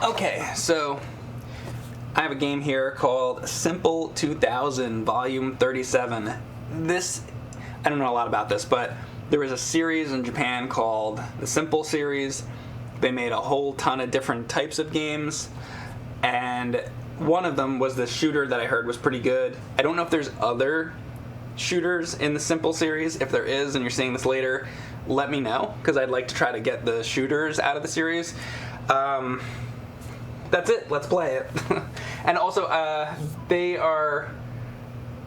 Okay, so I have a game here called Simple 2000 Volume 37. This, I don't know a lot about this, but there was a series in Japan called the Simple series. They made a whole ton of different types of games, and one of them was the shooter that I heard was pretty good. I don't know if there's other shooters in the Simple series. If there is and you're seeing this later, let me know, because I'd like to try to get the shooters out of the series. That's it. Let's play it. And also, they are,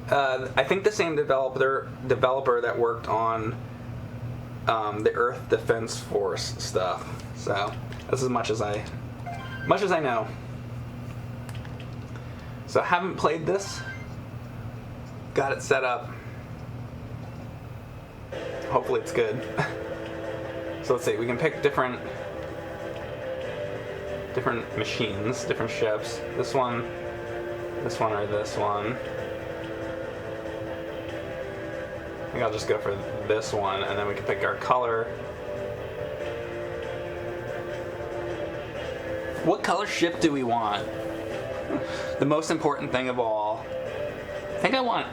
I think, the same developer that worked on the Earth Defense Force stuff. So that's as much as I know. So I haven't played this. Got it set up. Hopefully it's good. So let's see. We can pick different machines, different ships. This one, or this one. I think I'll just go for this one, and then we can pick our color. What color ship do we want? The most important thing of all. I think I want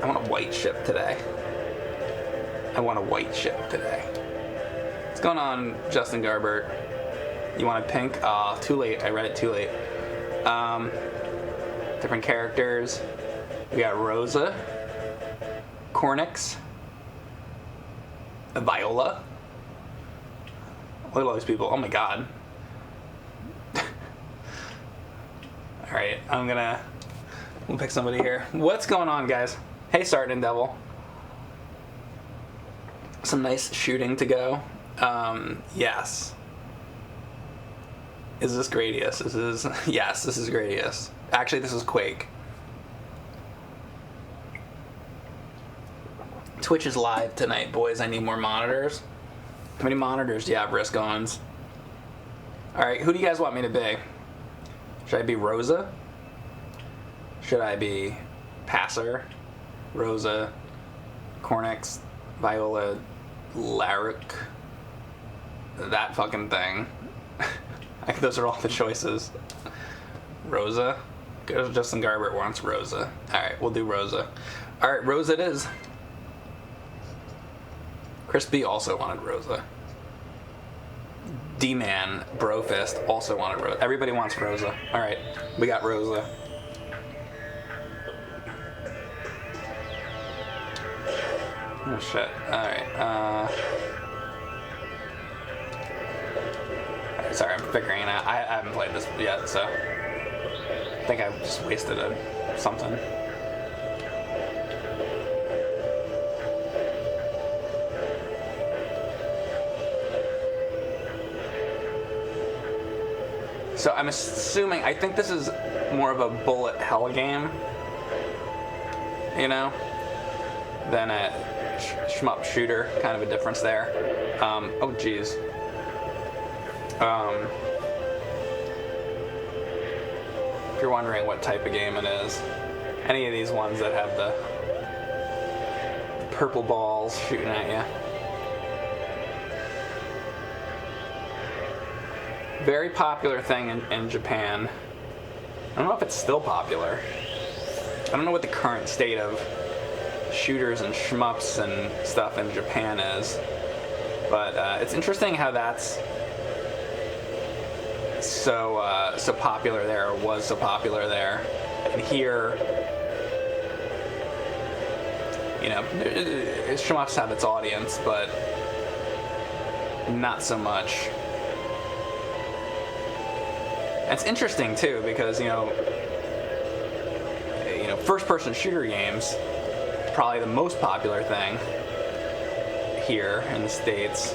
a white ship today. What's going on, Justin Garbert? You want a pink? Oh, too late. I read it too late. Different characters. We got Rosa, Cornix, Viola. Look at all these people. Oh my god. Alright, we'll pick somebody here. What's going on, guys? Hey, Sergeant Devil. Some nice shooting to go. Yes. Is this Gradius? Yes, this is Gradius. Actually, this is Quake. Twitch is live tonight, boys. I need more monitors. How many monitors do you have, Risk-Ons? Alright, who do you guys want me to be? Should I be Rosa? Should I be Passer? Rosa, Cornix, Viola, Larrick? That fucking thing. Those are all the choices. Rosa? Justin Garbert wants Rosa. Alright, we'll do Rosa. Alright, Rosa it is. Chris B also wanted Rosa. D-Man, Brofist also wanted Rosa. Everybody wants Rosa. Alright, we got Rosa. Oh shit. Alright, sorry, I'm figuring it out. I haven't played this yet, so I think I've just wasted something. So I'm assuming, I think this is more of a bullet hell game, you know, than a shmup shooter, kind of a difference there. Oh geez. If you're wondering what type of game it is, any of these ones that have the purple balls shooting at you. Very popular thing in Japan. I don't know if it's still popular. I don't know what the current state of shooters and shmups and stuff in Japan is, but it's interesting how that's so popular there, or was so popular there. And here, you know, shmups have its audience, but not so much. And it's interesting too, because you know, first-person shooter games, probably the most popular thing here in the States.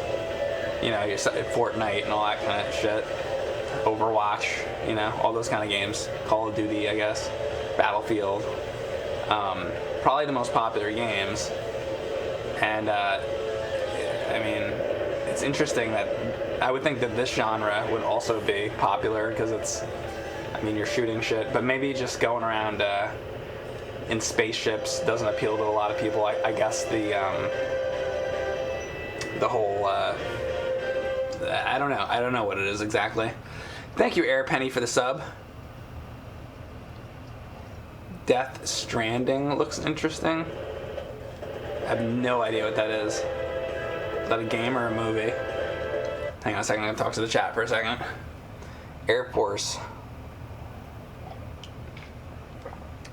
You know, Fortnite and all that kind of shit. Overwatch, you know, all those kind of games. Call of Duty, I guess. Battlefield. Probably the most popular games. And, I mean, it's interesting that I would think that this genre would also be popular, because it's, I mean, you're shooting shit, but maybe just going around in spaceships doesn't appeal to a lot of people. I guess the whole I don't know. I don't know what it is exactly. Thank you, Air Penny, for the sub. Death Stranding looks interesting. I have no idea what that is. Is that a game or a movie? Hang on a second, I'm gonna talk to the chat for a second. Air Force.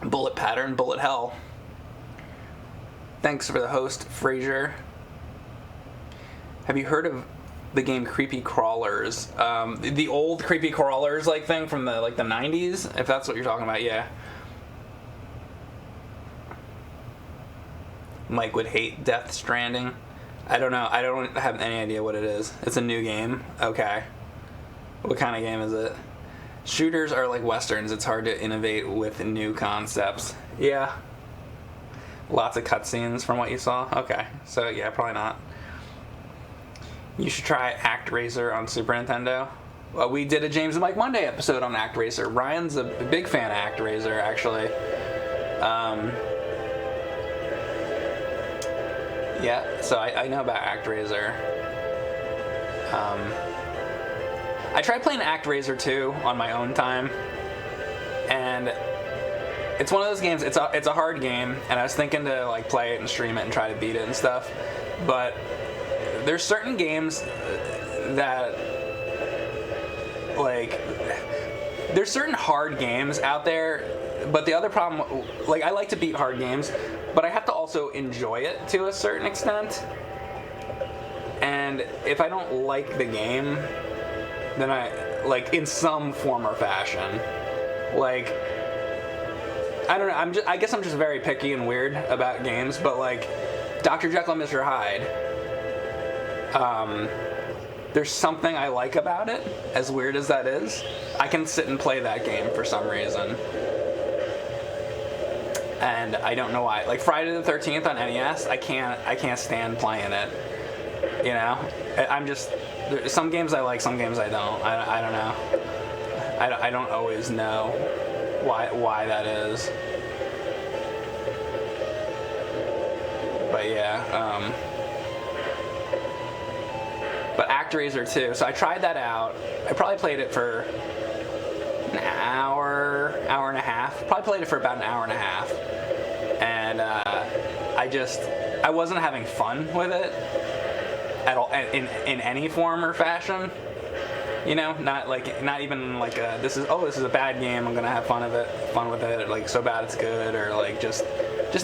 Bullet pattern, bullet hell. Thanks for the host, Fraser. Have you heard of the game Creepy Crawlers? The old Creepy Crawlers like thing from the the 90s, if that's what you're talking about, yeah. Mike would hate Death Stranding. I don't know. I don't have any idea what it is. It's a new game. Okay. What kind of game is it? Shooters are like westerns. It's hard to innovate with new concepts. Yeah. Lots of cutscenes from what you saw. Okay. So yeah, probably not. You should try ActRaiser on Super Nintendo. Well, we did a James and Mike Monday episode on ActRaiser. Ryan's a big fan of ActRaiser, actually. Yeah, so I know about ActRaiser. I tried playing ActRaiser 2 on my own time, and it's one of those games. It's a hard game, and I was thinking to like play it and stream it and try to beat it and stuff. But there's certain games that like there's certain hard games out there. But the other problem, like, I like to beat hard games, but I have to also enjoy it to a certain extent. And if I don't like the game, then like, in some form or fashion, like, I don't know, I guess I'm just very picky and weird about games, but, like, Dr. Jekyll and Mr. Hyde, there's something I like about it, as weird as that is. I can sit and play that game for some reason. And I don't know why. Like Friday the 13th on NES, I can't stand playing it. You know, I'm just some games I like, some games I don't. I don't know. I don't always know why that is. But yeah. But ActRaiser 2. So I tried that out. I probably played it for an hour and a half. Probably played it for about an hour and a half. And I wasn't having fun with it at all in any form or fashion. You know, not even like this is a bad game, I'm gonna have fun with it, like so bad it's good, or like just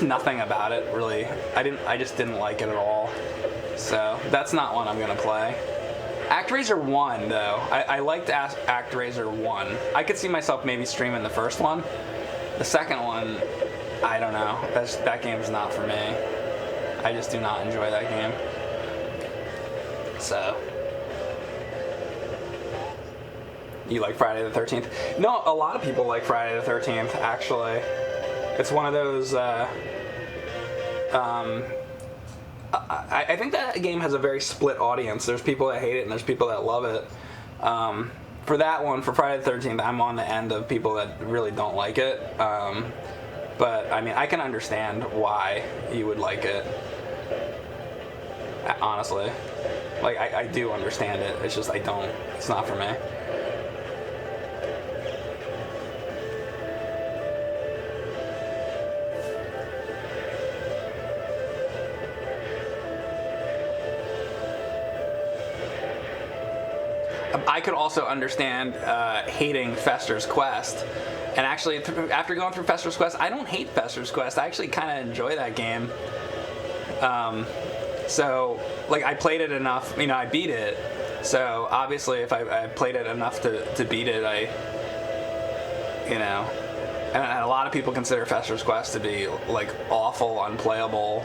nothing about it really. I just didn't like it at all. So that's not one I'm gonna play. ActRaiser 1 though, I liked ActRaiser 1. I could see myself maybe streaming the first one. The second one, I don't know. That game's not for me. I just do not enjoy that game. So, you like Friday the 13th? No, a lot of people like Friday the 13th, actually. It's one of those, I think that game has a very split audience. There's people that hate it and there's people that love it. For that one, for Friday the 13th, I'm on the end of people that really don't like it. But, I mean, I can understand why you would like it. Honestly. Like, I do understand it. It's just it's not for me. I could also understand hating Fester's Quest. And actually, after going through Fester's Quest, I don't hate Fester's Quest. I actually kind of enjoy that game. So, like, I played it enough, you know, I beat it. So, obviously, if I played it enough to beat it, you know. And a lot of people consider Fester's Quest to be, like, awful, unplayable,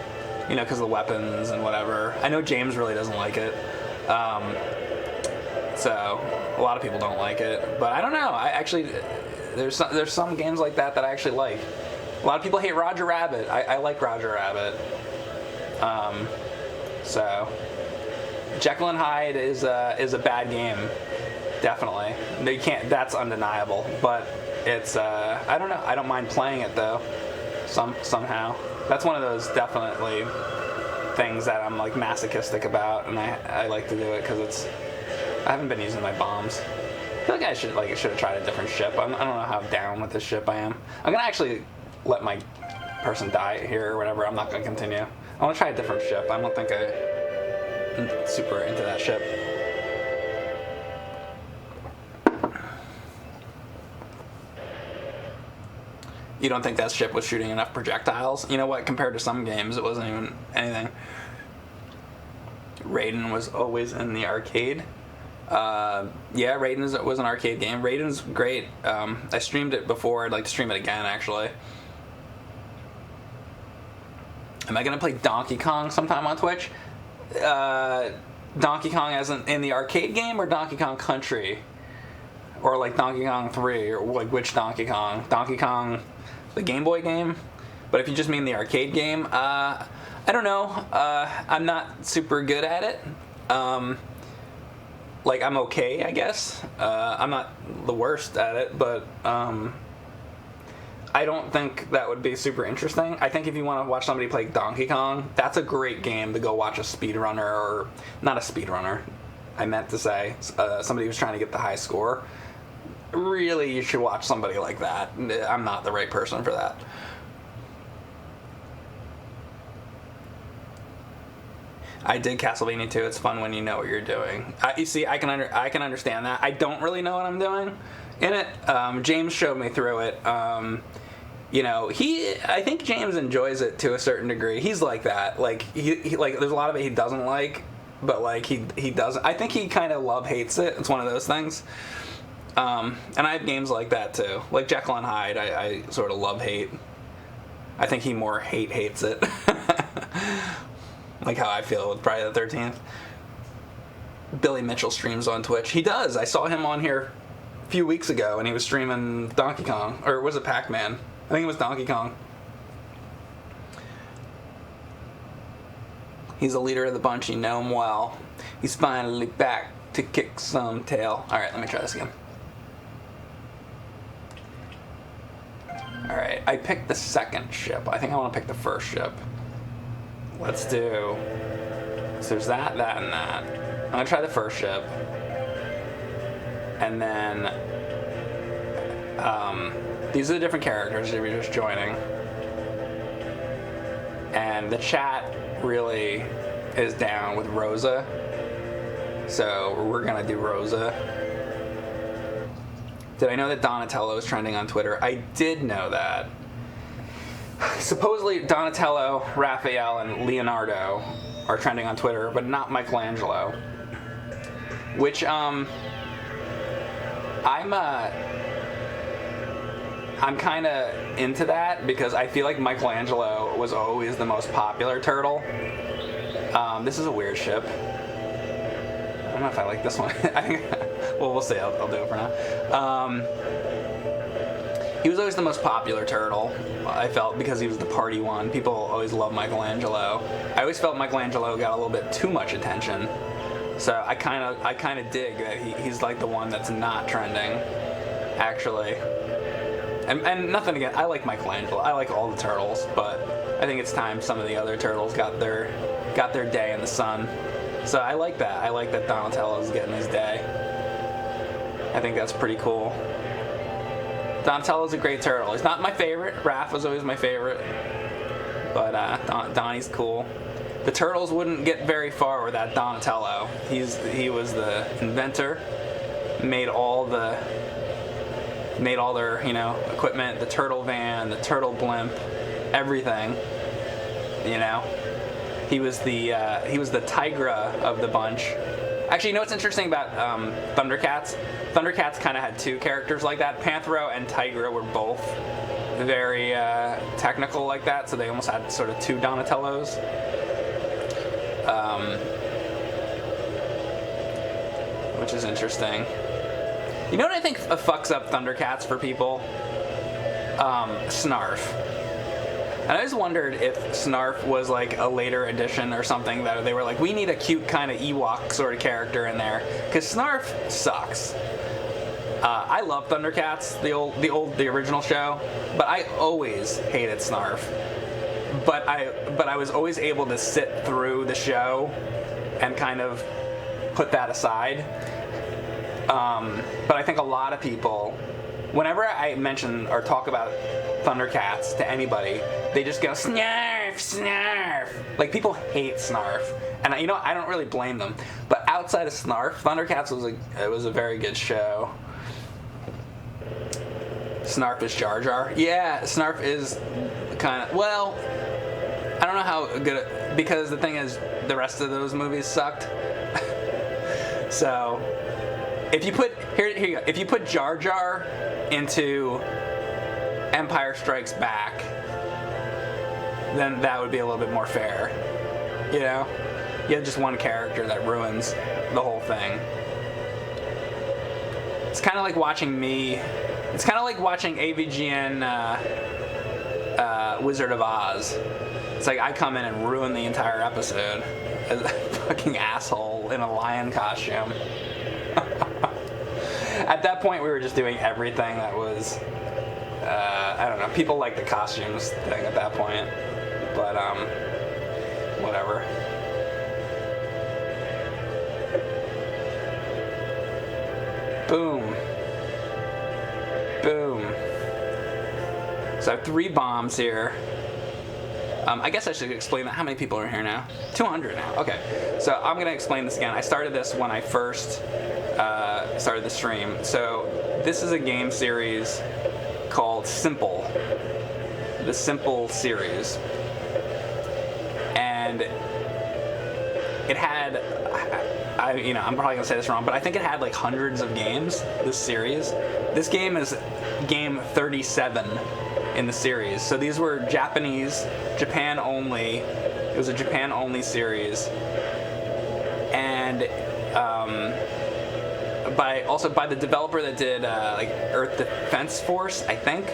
you know, because of the weapons and whatever. I know James really doesn't like it. So, a lot of people don't like it. But I don't know. I actually, there's some games like that I actually like. A lot of people hate Roger Rabbit. I like Roger Rabbit. So, Jekyll and Hyde is a bad game, definitely. You can't. That's undeniable. But it's I don't know. I don't mind playing it though. Somehow. That's one of those definitely things that I'm like masochistic about, and I like to do it because I haven't been using my bombs. I feel like I should have tried a different ship. I don't know how down with this ship I am. I'm gonna actually let my person die here or whatever. I'm not gonna continue. I want to try a different ship. I don't think I'm super into that ship. You don't think that ship was shooting enough projectiles? You know what? Compared to some games, it wasn't even anything. Raiden was always in the arcade. Yeah, Raiden was an arcade game. Raiden's great. I streamed it before. I'd like to stream it again, actually. Am I going to play Donkey Kong sometime on Twitch? Donkey Kong as in the arcade game, or Donkey Kong Country? Or like Donkey Kong 3, or like which Donkey Kong? Donkey Kong, the Game Boy game? But if you just mean the arcade game, I don't know. I'm not super good at it. Like, I'm okay, I guess. I'm not the worst at it, but I don't think that would be super interesting. I think if you want to watch somebody play Donkey Kong, that's a great game to go watch a speedrunner, or not a speedrunner. I meant to say somebody who's trying to get the high score. Really, you should watch somebody like that. I'm not the right person for that. I did Castlevania 2. It's fun when you know what you're doing. You see, I can understand that. I don't really know what I'm doing in it. James showed me through it. You know, I think James enjoys it to a certain degree. He's like that. Like he like there's a lot of it he doesn't like, but like he doesn't. I think he kind of love-hates it. It's one of those things. And I have games like that too. Like Jekyll and Hyde, I sort of love-hate. I think he more hates it. Like how I feel with Friday the 13th. Billy Mitchell streams on Twitch. He does. I saw him on here a few weeks ago, and he was streaming Donkey Kong. Or was it Pac-Man? I think it was Donkey Kong. He's the leader of the bunch. You know him well. He's finally back to kick some tail. Alright, let me try this again. Alright, I picked the second ship. I think I want to pick the first ship. Let's do... So there's that, and that. I'm going to try the first ship. And then... these are the different characters if you're just joining. And the chat really is down with Rosa. So we're going to do Rosa. Did I know that Donatello is trending on Twitter? I did know that. Supposedly Donatello, Raphael, and Leonardo are trending on Twitter, but not Michelangelo. Which, I'm kind of into that because I feel like Michelangelo was always the most popular turtle. This is a weird ship. I don't know if I like this one. I think, well, we'll see. I'll do it for now. He was always the most popular turtle, I felt, because he was the party one. People always love Michelangelo. I always felt Michelangelo got a little bit too much attention. So I kind of dig that he's like the one that's not trending, actually. And nothing again. I like Michelangelo. I like all the turtles, but I think it's time some of the other turtles got their day in the sun. So I like that. I like that Donatello's getting his day. I think that's pretty cool. Donatello's a great turtle. He's not my favorite. Raph was always my favorite. But Donnie's cool. The turtles wouldn't get very far without Donatello. He was the inventor. Made all their, equipment, the turtle van, the turtle blimp, everything. You know? He was the Tigra of the bunch. Actually, you know what's interesting about Thundercats? Thundercats kind of had two characters like that. Panthro and Tigra were both very technical like that, so they almost had sort of two Donatellos. Which is interesting. You know what I think fucks up Thundercats for people? Snarf. And I always wondered if Snarf was like a later addition or something that they were like, we need a cute kind of Ewok sort of character in there, because Snarf sucks. I love Thundercats, the original show, but I always hated Snarf. But I was always able to sit through the show and kind of put that aside. But I think a lot of people, whenever I mention or talk about Thundercats to anybody, they just go, Snarf, Snarf. Like, people hate Snarf. And, you know, I don't really blame them. But outside of Snarf, Thundercats was a very good show. Snarf is Jar Jar. Yeah, Snarf is kind of, well, I don't know how good, because the thing is, the rest of those movies sucked. So, if you put, here you go, if you put Jar Jar into Empire Strikes Back, then that would be a little bit more fair. You know? You have just one character that ruins the whole thing. It's kind of like watching it's kind of like watching AVGN Wizard of Oz. It's like I come in and ruin the entire episode as a fucking asshole in a lion costume. At that point, we were just doing everything that was, I don't know, people like the costumes thing at that point. But, whatever. Boom. Boom. So I have 3 bombs here. I guess I should explain that. How many people are here now? 200 now. Okay. So I'm going to explain this again. I started this when I first started the stream. So this is a game series called Simple. The Simple series. And it had, I'm probably going to say this wrong, but I think it had like hundreds of games, this series. This game is game 37 in the series. So these were Japan only. It was a Japan only series. And by the developer that did like Earth Defense Force, I think.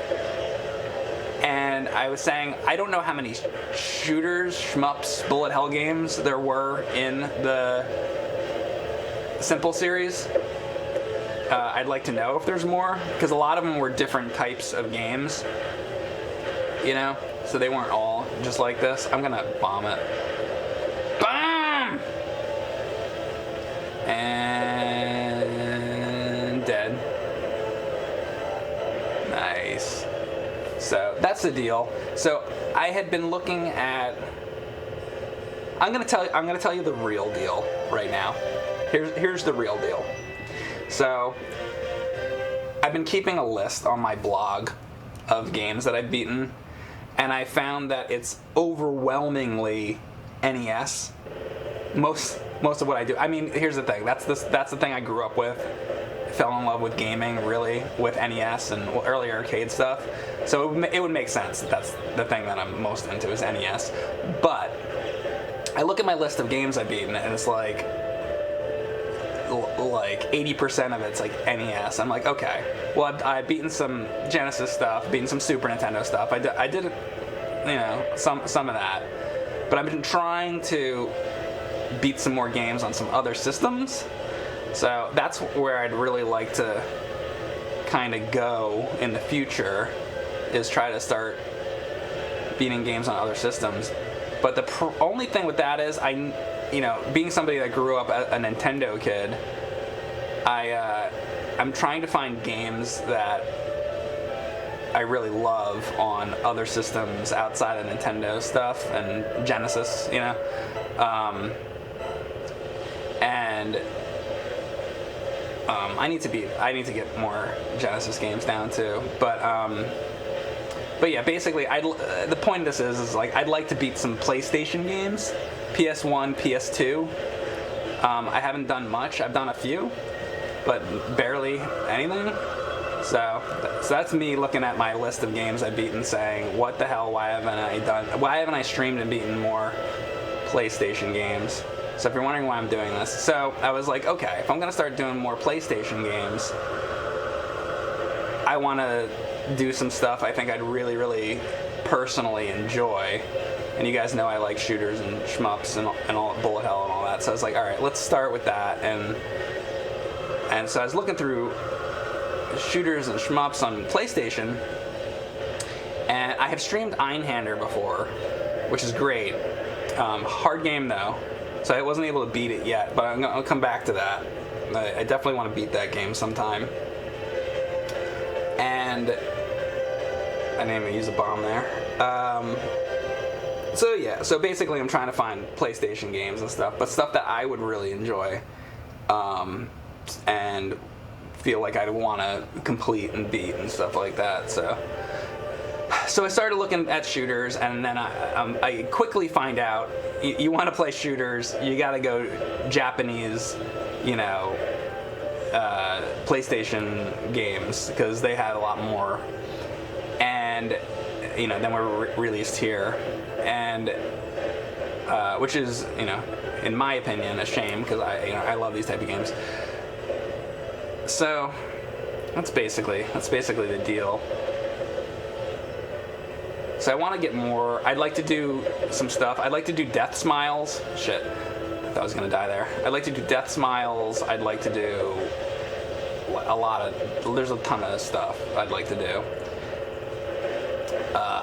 And I was saying, I don't know how many shooters, shmups, bullet hell games there were in the Simple series. I'd like to know if there's more, because a lot of them were different types of games, you know? So they weren't all just like this. I'm gonna bomb it. Bomb! And dead. Nice. So that's the deal. So I had been looking at, I'm gonna tell you the real deal right now. Here's the real deal. So, I've been keeping a list on my blog of games that I've beaten, and I found that it's overwhelmingly NES. Most of what I do. I mean, here's the thing. That's the thing I grew up with. I fell in love with gaming, really, with NES and early arcade stuff. So it would make sense that that's the thing that I'm most into is NES. But I look at my list of games I've beaten, and it's like 80% of it's like NES. I'm like, okay, well, I've beaten some Genesis stuff, beaten some Super Nintendo stuff. I did, you know, some of that. But I've been trying to beat some more games on some other systems. So that's where I'd really like to kind of go in the future, is try to start beating games on other systems. But the only thing with that is being somebody that grew up a Nintendo kid, I'm trying to find games that I really love on other systems outside of Nintendo stuff and Genesis, you know. I need to get more Genesis games down too. But yeah, basically, the point of this is like I'd like to beat some PlayStation games, PS1, PS2. I haven't done much. I've done a few, but barely anything. So that's me looking at my list of games I've beaten, saying, "What the hell? Why haven't I streamed and beaten more PlayStation games?" So if you're wondering why I'm doing this, so I was like, okay, if I'm gonna start doing more PlayStation games, I want to do some stuff I think I'd really, really personally enjoy. And you guys know I like shooters and shmups and all bullet hell and all that. So I was like, all right, let's start with that. And so I was looking through shooters and shmups on PlayStation, and I have streamed Einhander before, which is great. Hard game though. So I wasn't able to beat it yet, but I'll come back to that. I definitely want to beat that game sometime. And I didn't even use a bomb there. So yeah, so basically I'm trying to find PlayStation games and stuff, but stuff that I would really enjoy, and feel like I'd want to complete and beat and stuff like that. So I started looking at shooters, and then I quickly find out you want to play shooters, you got to go Japanese, PlayStation games, because they had a lot more, and then were released here, and which is in my opinion a shame, because I love these type of games. So that's basically the deal. So I want to get more. I'd like to do some stuff. I'd like to do Death Smiles. Shit, I thought I was gonna die there. I'd like to do Death Smiles. I'd like to do a lot of. There's a ton of stuff I'd like to do.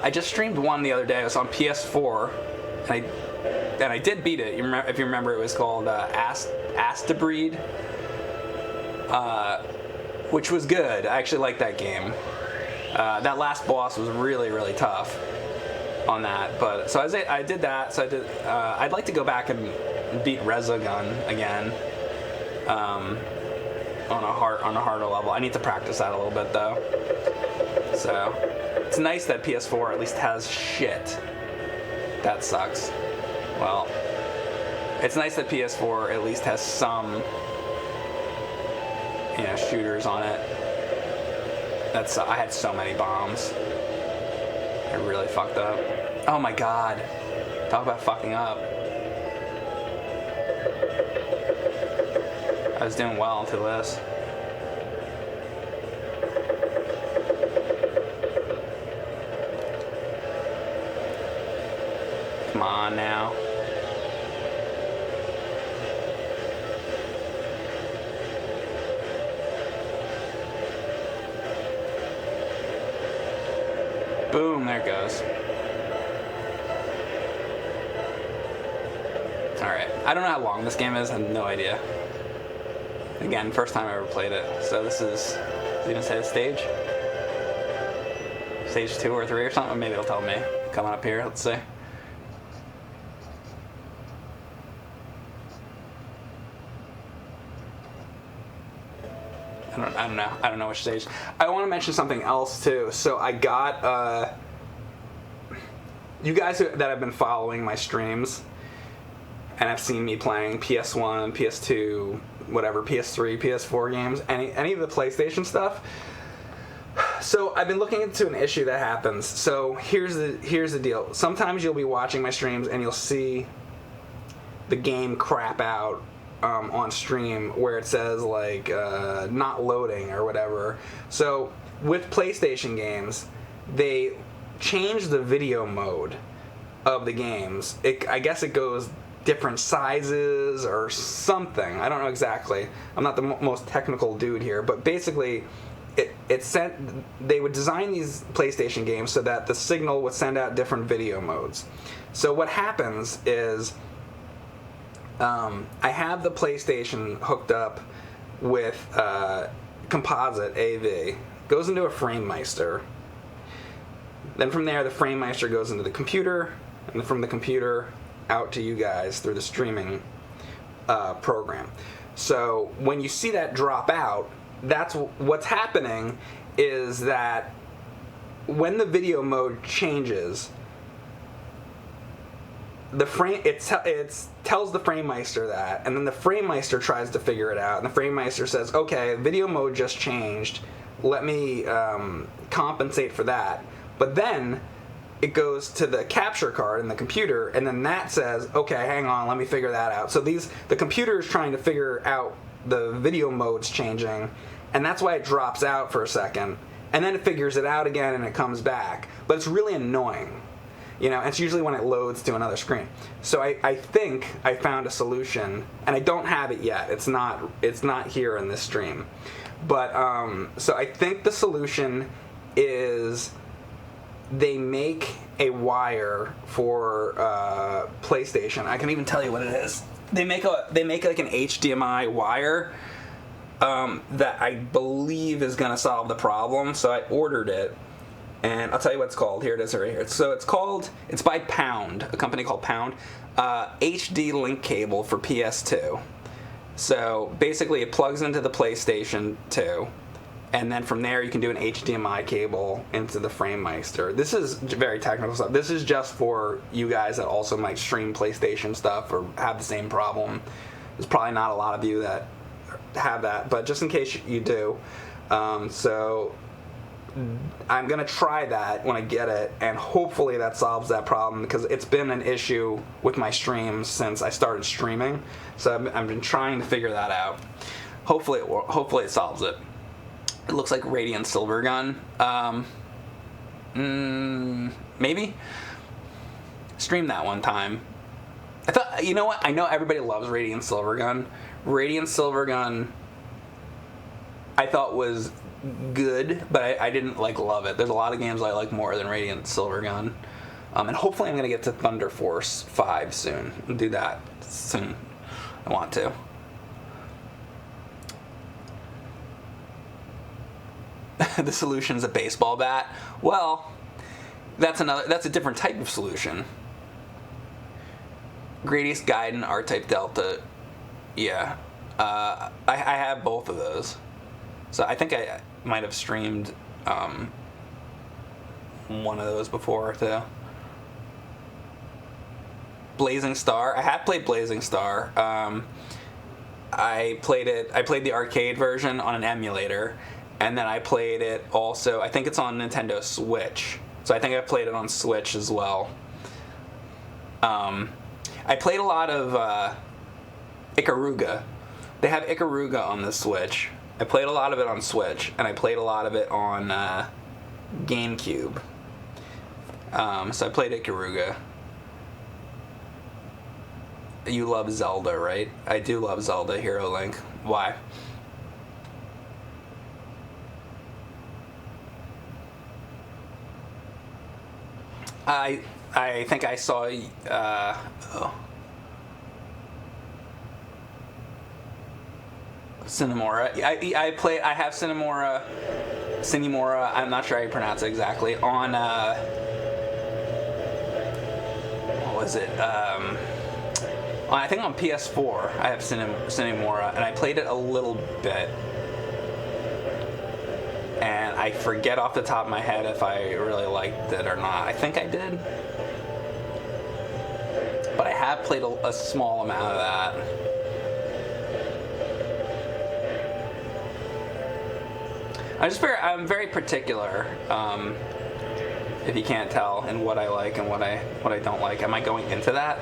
I just streamed one the other day. It was on PS4, and I did beat it. If you remember, it was called Astabreed, which was good. I actually liked that game. That last boss was really, really tough on that. But so I did that. So I'd like to go back and beat Resogun again, on a harder level. I need to practice that a little bit though. So it's nice that PS4 at least has shit. That sucks. Well, it's nice that PS4 at least has some, shooters on it. I had so many bombs. I really fucked up. Oh my god. Talk about fucking up. I was doing well until this. Come on now. Boom, there it goes. Alright, I don't know how long this game is, I have no idea. Again, first time I ever played it. So this is, does it even say the stage? Stage 2 or 3 or something? Maybe it'll tell me. Coming up here, let's see. I don't know which stage. I want to mention something else too. So I got you guys that have been following my streams and have seen me playing PS1, PS2, whatever, PS3, PS4 games, any of the PlayStation stuff. So I've been looking into an issue that happens. So here's the deal. Sometimes you'll be watching my streams and you'll see the game crap out on stream where it says like not loading or whatever. So with PlayStation games, they change the video mode of the games. I guess it goes different sizes or something. I don't know exactly. I'm not the most technical dude here, but basically they would design these PlayStation games so that the signal would send out different video modes. So what happens is I have the PlayStation hooked up with composite AV. Goes into a FrameMeister. Then from there, the FrameMeister goes into the computer, and then from the computer out to you guys through the streaming program. So when you see that drop out, that's what's happening, is that when the video mode changes, it tells the FrameMeister that, and then the FrameMeister tries to figure it out, and the FrameMeister says, okay, video mode just changed, let me compensate for that. But then it goes to the capture card in the computer, and then that says, okay, hang on, let me figure that out. So the computer is trying to figure out the video modes changing, and that's why it drops out for a second, and then it figures it out again and it comes back. But it's really annoying. It's usually when it loads to another screen. So I think I found a solution, and I don't have it yet. It's not here in this stream. But so I think the solution is they make a wire for PlayStation. I can even tell you what it is. they make like an HDMI wire that I believe is going to solve the problem. So I ordered it, and I'll tell you what it's called. Here it is right here. So it's by Pound, a company called Pound, HD link cable for PS2. So basically it plugs into the PlayStation 2, and then from there you can do an HDMI cable into the FrameMeister. This is very technical stuff. This is just for you guys that also might stream PlayStation stuff or have the same problem. There's probably not a lot of you that have that, but just in case you do, so I'm gonna try that when I get it, and hopefully that solves that problem, because it's been an issue with my streams since I started streaming. So I've been trying to figure that out. Hopefully it solves it. It looks like Radiant Silvergun. Maybe stream that one time. I thought, you know what? I know everybody loves Radiant Silvergun. Radiant Silvergun, I thought was good, but I didn't love it. There's a lot of games I like more than Radiant Silvergun, and hopefully I'm gonna get to Thunder Force 5 soon. I'll do that soon. I want to. The solution's a baseball bat. Well, that's a different type of solution. Gradius Gaiden, R-Type Delta. Yeah, I have both of those. So I think I might have streamed one of those before too. Blazing Star. I have played Blazing Star. I played the arcade version on an emulator, and then I played it also. I think it's on Nintendo Switch. So I think I played it on Switch as well. I played a lot of Ikaruga. They have Ikaruga on the Switch. I played a lot of it on Switch, and I played a lot of it on GameCube. So I played Ikaruga. You love Zelda, right? I do love Zelda Hero Link. Why? I think I saw Cinemora. I have Cinemora. I'm not sure how you pronounce it exactly. On what was it? I think on PS4 I have Cinemora, and I played it a little bit, and I forget off the top of my head if I really liked it or not. I think I did, but I have played a small amount of that. I'm very particular, if you can't tell, in what I like and what I don't like. Am I going into that?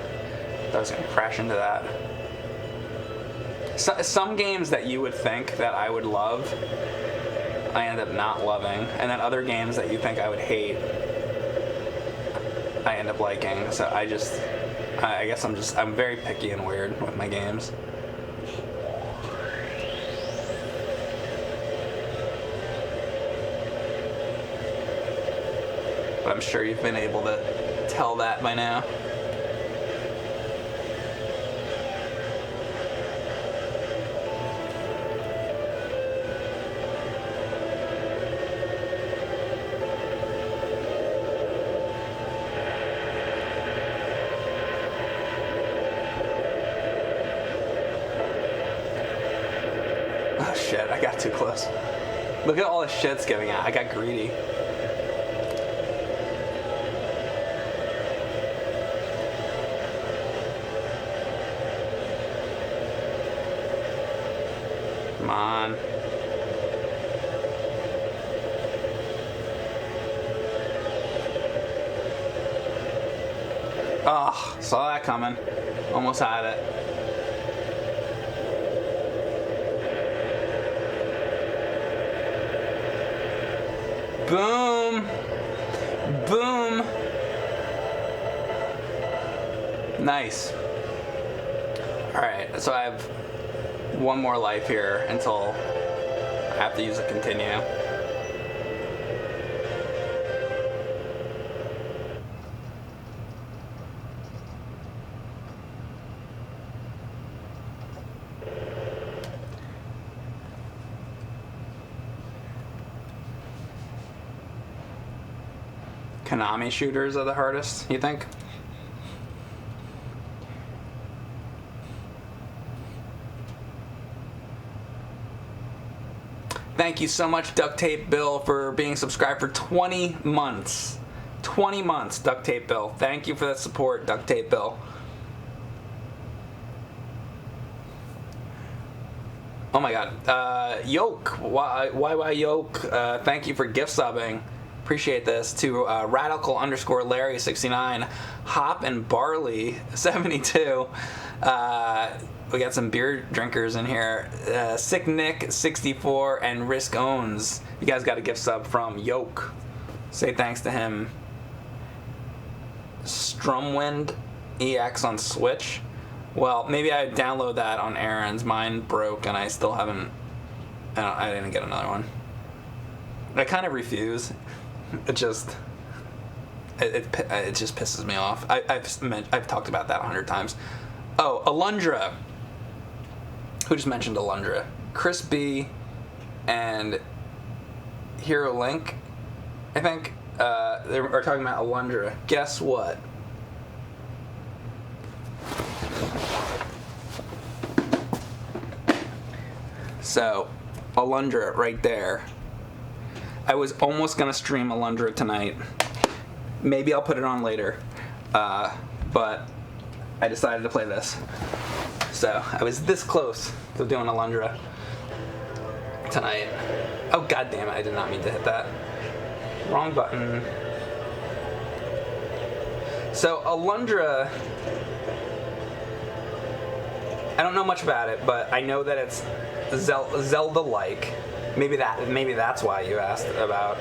I was going to crash into that. Some games that you would think that I would love, I end up not loving, and then other games that you think I would hate, I end up liking. So I guess I'm very picky and weird with my games. But I'm sure you've been able to tell that by now. Oh shit, I got too close. Look at all the shit's giving out. I got greedy. Come on. Oh, saw that coming. Almost had it. Boom. Boom. Nice. Alright, so I have one more life here until I have to use a continue. Konami shooters are the hardest, you think? Thank you so much, Duct Tape Bill, for being subscribed for 20 months. 20 months, Duct Tape Bill. Thank you for that support, Duct Tape Bill. Oh my god. Yoke. Why Yoke? Thank you for gift subbing. Appreciate this. To Radical_Larry69, Hop and Barley 72. We got some beer drinkers in here. Sick Nick 64 and Risk Owns. You guys got a gift sub from Yoke. Say thanks to him. Strumwind EX on Switch. Well, maybe I download that on Erin's. Mine broke and I still haven't. I didn't get another one. I kind of refuse. It just pisses me off. I've talked about that 100 times. Oh, Alundra. Who just mentioned Alundra? Chris B. and Hero Link, I think. They were talking about Alundra. Guess what? So, Alundra right there. I was almost going to stream Alundra tonight. Maybe I'll put it on later. But I decided to play this. So, I was this close to doing Alundra tonight. Oh, god damn it, I did not mean to hit that. Wrong button. So, Alundra, I don't know much about it, but I know that it's Zelda-like. Maybe that's why you asked about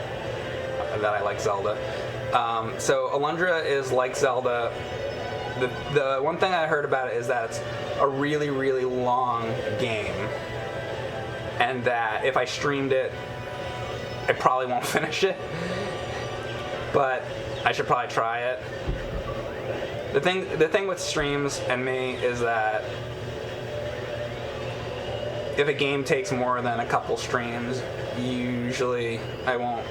that I like Zelda. So Alundra is like Zelda. The one thing I heard about it is that it's a really, really long game, and that if I streamed it, I probably won't finish it. But I should probably try it. The thing with streams and me is that if a game takes more than a couple streams, usually I won't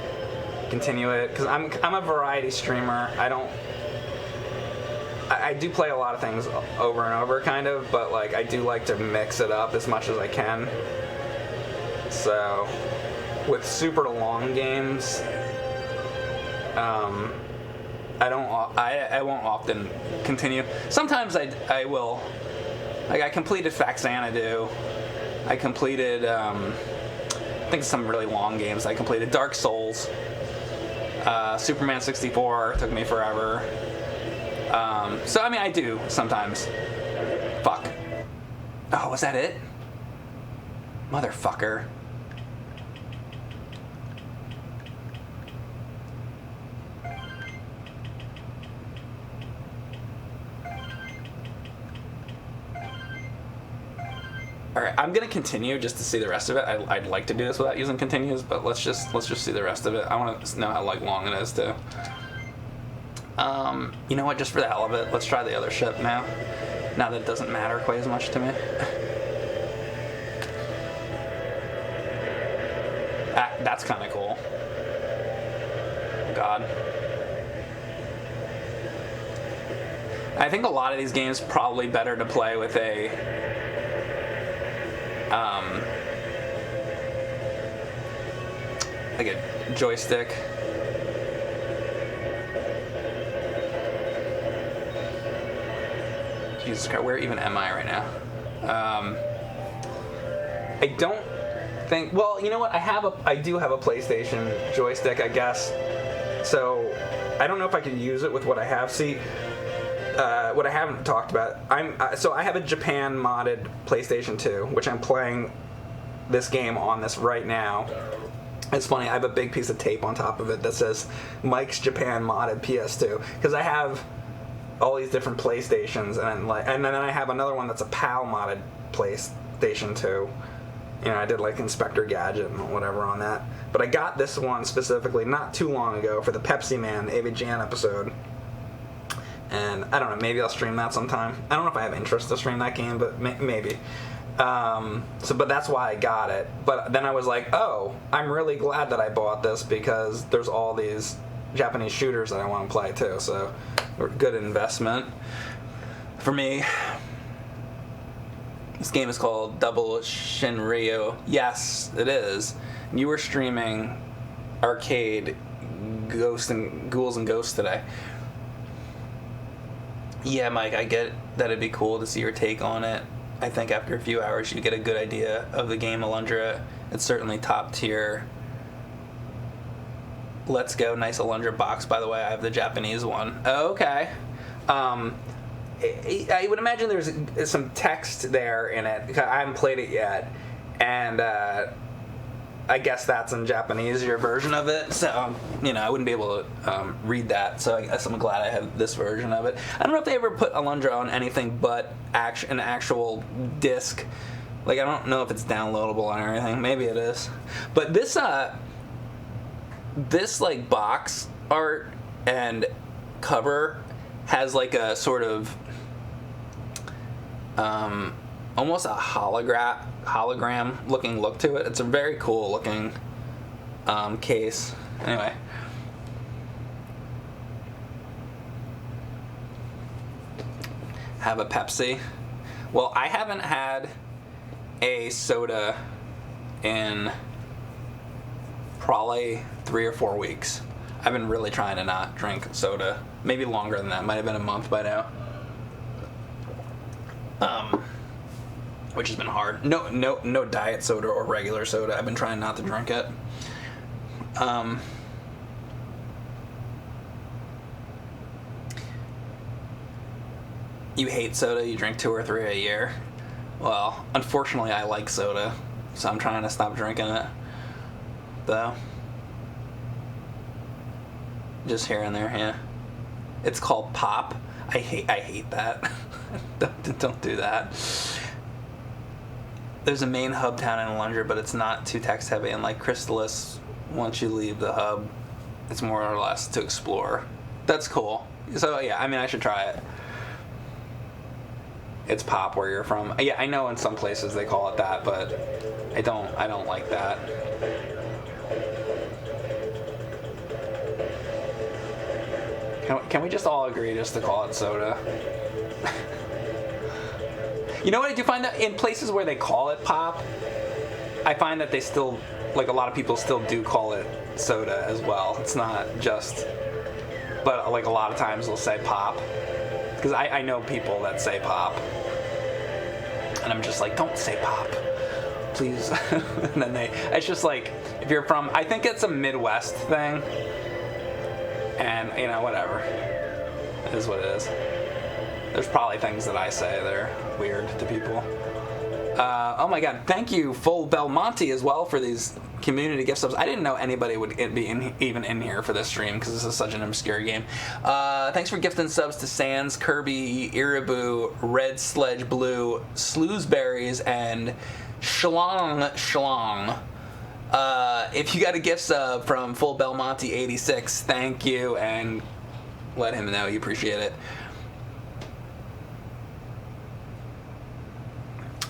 continue it, because I'm a variety streamer. I do play a lot of things over and over, kind of, but like I do like to mix it up as much as I can. So with super long games, I won't often continue. Sometimes I will. Like I completed Faxanadu. I completed, I think some really long games. I completed Dark Souls. Superman 64 took me forever. So, I mean, I do sometimes. Fuck. Oh, was that it? Motherfucker. Alright, I'm gonna continue just to see the rest of it. I'd like to do this without using continues, but let's just see the rest of it. I want to know how long it is too. You know what? Just for the hell of it, let's try the other ship now. Now that it doesn't matter quite as much to me. That's kind of cool. God. I think a lot of these games probably better to play with a like a joystick. Jesus Christ, where even am I right now? I don't think. Well, you know what? I do have a PlayStation joystick, I guess. So I don't know if I can use it with what I have. See, what I haven't talked about. So I have a Japan modded PlayStation 2, which I'm playing this game on this right now. It's funny, I have a big piece of tape on top of it that says Mike's Japan modded PS2, because I have all these different PlayStations, and then I have another one that's a PAL modded PlayStation 2. You know, I did like Inspector Gadget and whatever on that. But I got this one specifically not too long ago for the Pepsi Man AVGN episode. And I don't know, maybe I'll stream that sometime. I don't know if I have interest to stream that game, but maybe. But that's why I got it. But then I was like, oh, I'm really glad that I bought this, because there's all these Japanese shooters that I want to play too. So, good investment for me. This game is called Double Shienryu. Yes, it is. You were streaming arcade Ghouls and Ghosts today. Yeah, Mike, I get that it'd be cool to see your take on it. I think after a few hours you get a good idea of the game, Alundra. It's certainly top tier. Let's go. Nice Alundra box, by the way. I have the Japanese one. Oh, okay. I would imagine there's some text there in it. I haven't played it yet, and I guess that's in Japanese, your version of it. So, I wouldn't be able to read that. So I guess I'm glad I have this version of it. I don't know if they ever put Alundra on anything but an actual disc. Like, I don't know if it's downloadable or anything. Maybe it is. But this like box art and cover has like a sort of almost a hologram looking look to it. It's a very cool looking case. Anyway, have a Pepsi. Well, I haven't had a soda in probably 3 or 4 weeks. I've been really trying to not drink soda. Maybe longer than that. Might have been a month by now. Which has been hard. No diet soda or regular soda. I've been trying not to drink it. You hate soda, you drink 2 or 3 a year. Well, unfortunately I like soda, so I'm trying to stop drinking it. Though. Just here and there, yeah. It's called pop. I hate that. Don't do that. There's a main hub town in Alundra, but it's not too text heavy. And like Crystalis, once you leave the hub, it's more or less to explore. That's cool. So yeah, I mean, I should try it. It's pop where you're from. Yeah, I know in some places they call it that, but I don't like that. Can we just all agree just to call it soda? You know what, I do find that in places where they call it pop, I find that they still, like a lot of people still do call it soda as well. It's not just, but like a lot of times they'll say pop. Because I know people that say pop. And I'm just like, don't say pop, please. And then it's just like, if you're from, I think it's a Midwest thing. And, whatever. It is what it is. There's probably things that I say that are weird to people. Oh my god, thank you, Full Belmonte, as well, for these community gift subs. I didn't know anybody would be even in here for this stream, because this is such an obscure game. Thanks for gifting subs to Sans, Kirby, Iribu, Red Sledge Blue, Sleuzberries, and Shlong. If you got a gift sub from Full Belmonte 86, thank you, and let him know you appreciate it.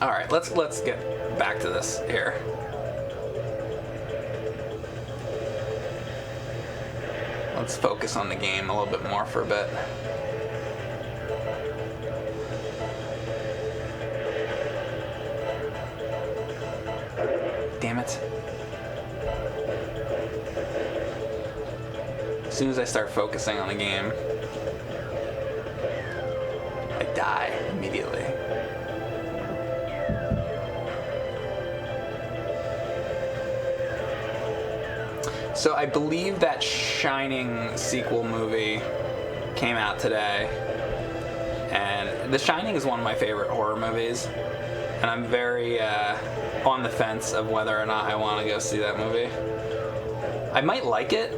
All right, let's get back to this here. Let's focus on the game a little bit more for a bit. Damn it. As soon as I start focusing on the game, I die immediately. So I believe that Shining sequel movie came out today, and The Shining is one of my favorite horror movies, and I'm very on the fence of whether or not I want to go see that movie. I might like it,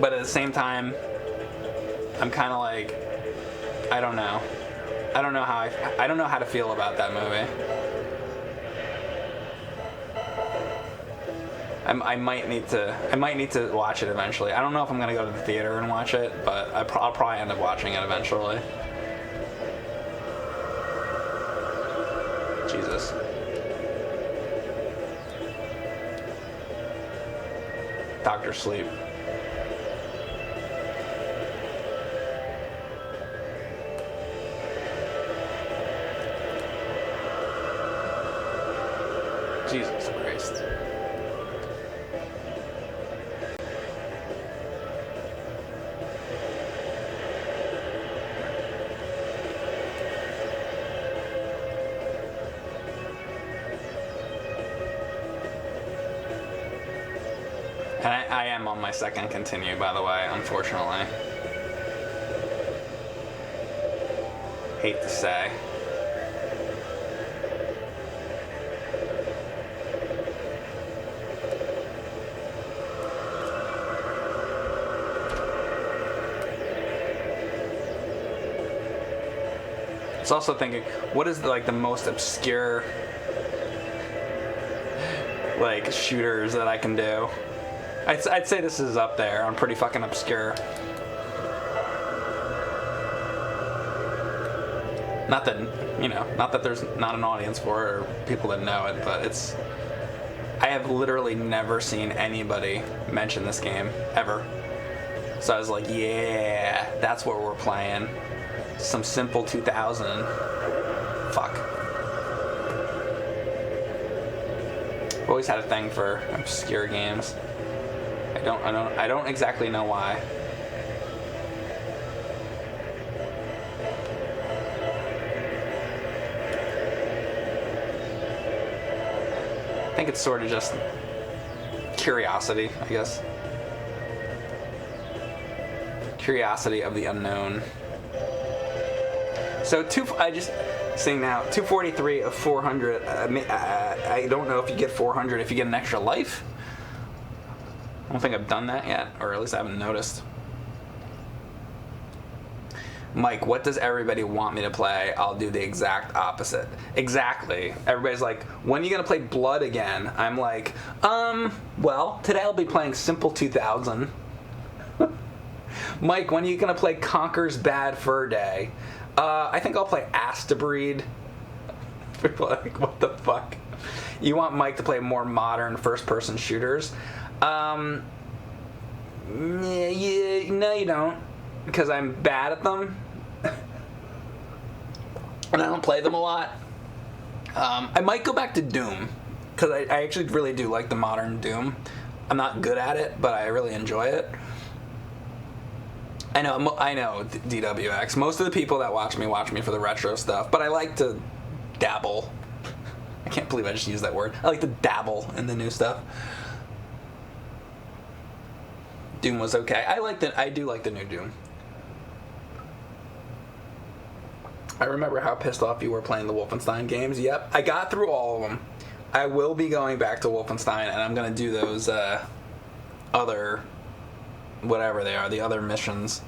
but at the same time, I'm kind of like, I don't know. I don't know how to feel about that movie. I might need to watch it eventually. I don't know if I'm gonna go to the theater and watch it, but I'll probably end up watching it eventually. Jesus. Dr. Sleep. Jesus Christ. And I am on my second continue, by the way, unfortunately. Hate to say. It's also thinking, what is like the most obscure like shooters that I can do? I'd say this is up there. I'm pretty fucking obscure. Not that, you know, not that there's not an audience for it or people that know it, but it's... I have literally never seen anybody mention this game, ever. So I was like, yeah, that's what we're playing. Some simple 2000. Fuck. I've always had a thing for obscure games. I don't exactly know why. I think it's sort of just curiosity, I guess. Curiosity of the unknown. So I just saying now 243 of 400. I don't know if you get 400 if you get an extra life. I don't think I've done that yet, or at least I haven't noticed. Mike, what does everybody want me to play? I'll do the exact opposite. Exactly. Everybody's like, when are you gonna play Blood again? I'm like, well, today I'll be playing Simple 2000. Mike, when are you gonna play Conker's Bad Fur Day? I think I'll play Ass to Breed. People are like, what the fuck? You want Mike to play more modern first-person shooters? Yeah, no, you don't, because I'm bad at them, and I don't play them a lot. I might go back to Doom, because I actually really do like the modern Doom. I'm not good at it, but I really enjoy it. I know, DWX. Most of the people that watch me for the retro stuff, but I like to dabble. I can't believe I just used that word. I like to dabble in the new stuff. Doom was okay. I do like the new Doom. I remember how pissed off you were playing the Wolfenstein games. Yep, I got through all of them. I will be going back to Wolfenstein, and I'm gonna do those other, whatever they are, the other missions.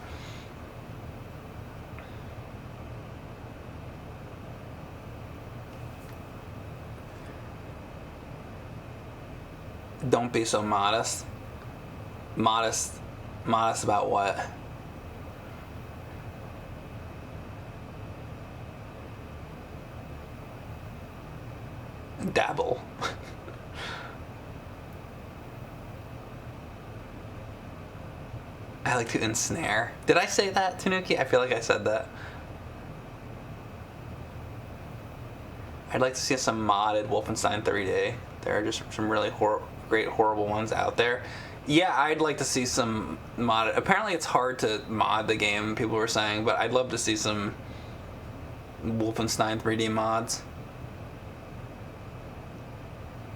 Don't be so modest. Modest about what? Dabble. I like to ensnare. Did I say that, Tanuki? I feel like I said that. I'd like to see some modded Wolfenstein 3D. There are just some really great, horrible ones out there. Yeah, I'd like to see some modded. Apparently it's hard to mod the game, people were saying, but I'd love to see some Wolfenstein 3D mods.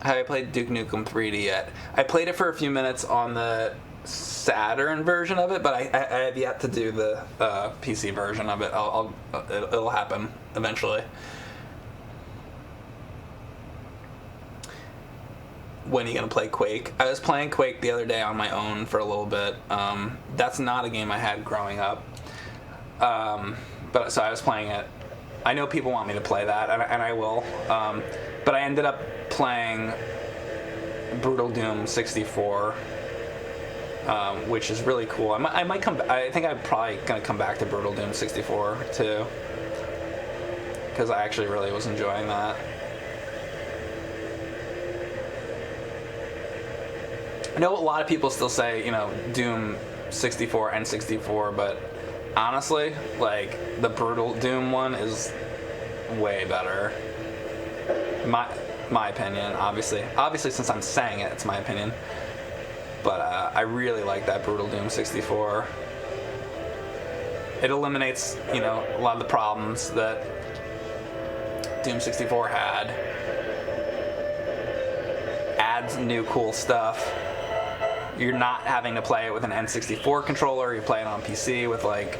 Have I played Duke Nukem 3D yet? I played it for a few minutes on the Saturn version of it, but I have yet to do the PC version of it. It'll happen eventually. When are you gonna play Quake? I was playing Quake the other day on my own for a little bit. That's not a game I had growing up. But so I was playing it. I know people want me to play that, and I will. But I ended up playing Brutal Doom 64, which is really cool. I might come. I think I'm probably gonna come back to Brutal Doom 64 too, because I actually really was enjoying that. know a lot of people still say, you know, Doom 64 and 64, but honestly, like, the brutal Doom one is way better. My opinion, obviously. Obviously, since I'm saying it, it's my opinion. But I really like that brutal Doom 64. It eliminates, you know, a lot of the problems that Doom 64 had. Adds new cool stuff. You're not having to play it with an N64 controller. You're playing on PC with, like,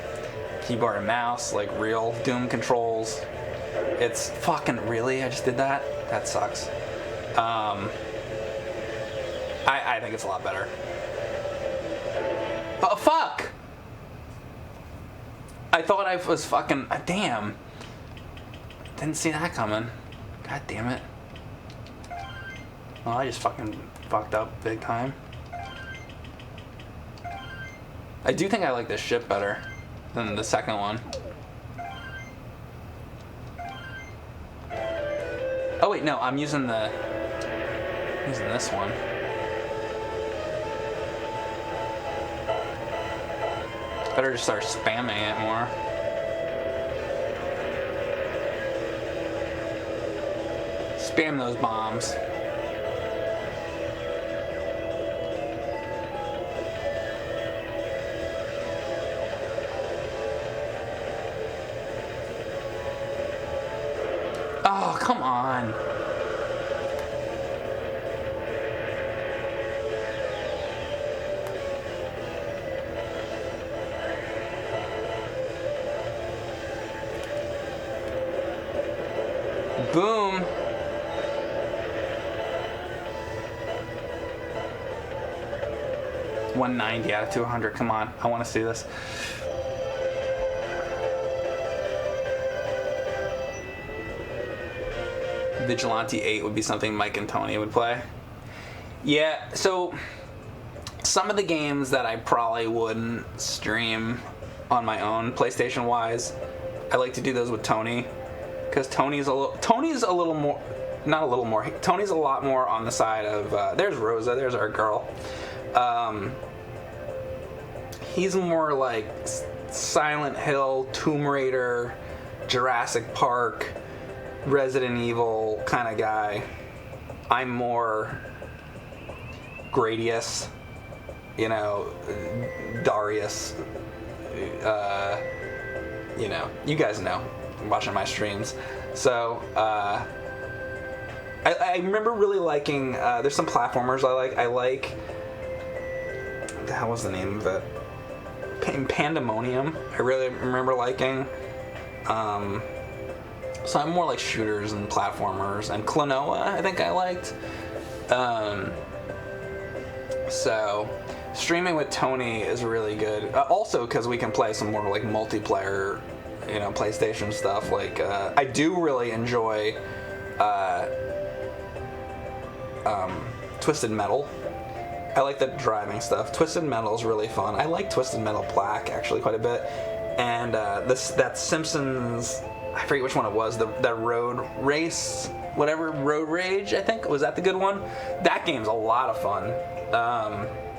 keyboard and mouse, like real Doom controls. It's fucking really? I just did that? That sucks. I think it's a lot better. Oh, fuck! I thought I was fucking... Damn. Didn't see that coming. God damn it. Well, I just fucking fucked up big time. I do think I like this ship better than the second one. Oh wait, no, I'm using this one. Better just start spamming it more. Spam those bombs. Oh, come on. Boom. $190 out of 200. Come on. I want to see this. Vigilante 8 would be something Mike and Tony would play. Yeah, so some of the games that I probably wouldn't stream on my own, PlayStation wise, I like to do those with Tony, because Tony's a little more, not a little more, Tony's a lot more on the side of, there's Rosa, there's our girl. He's more like Silent Hill, Tomb Raider, Jurassic Park, Resident Evil kind of guy. I'm more Gradius, you know, Darius, you know, you guys know, watching my streams. So, I remember really liking, there's some platformers I like, what the hell was the name of it? Pandemonium, I really remember liking. So I'm more like shooters and platformers, and Klonoa I think I liked. So streaming with Tony is really good. Also because we can play some more like multiplayer, you know, PlayStation stuff. Like I do really enjoy Twisted Metal. I like the driving stuff. Twisted Metal is really fun. I like Twisted Metal Black actually quite a bit. And that Simpsons, I forget which one it was, that road race, whatever, Road Rage, I think. Was that the good one? That game's a lot of fun.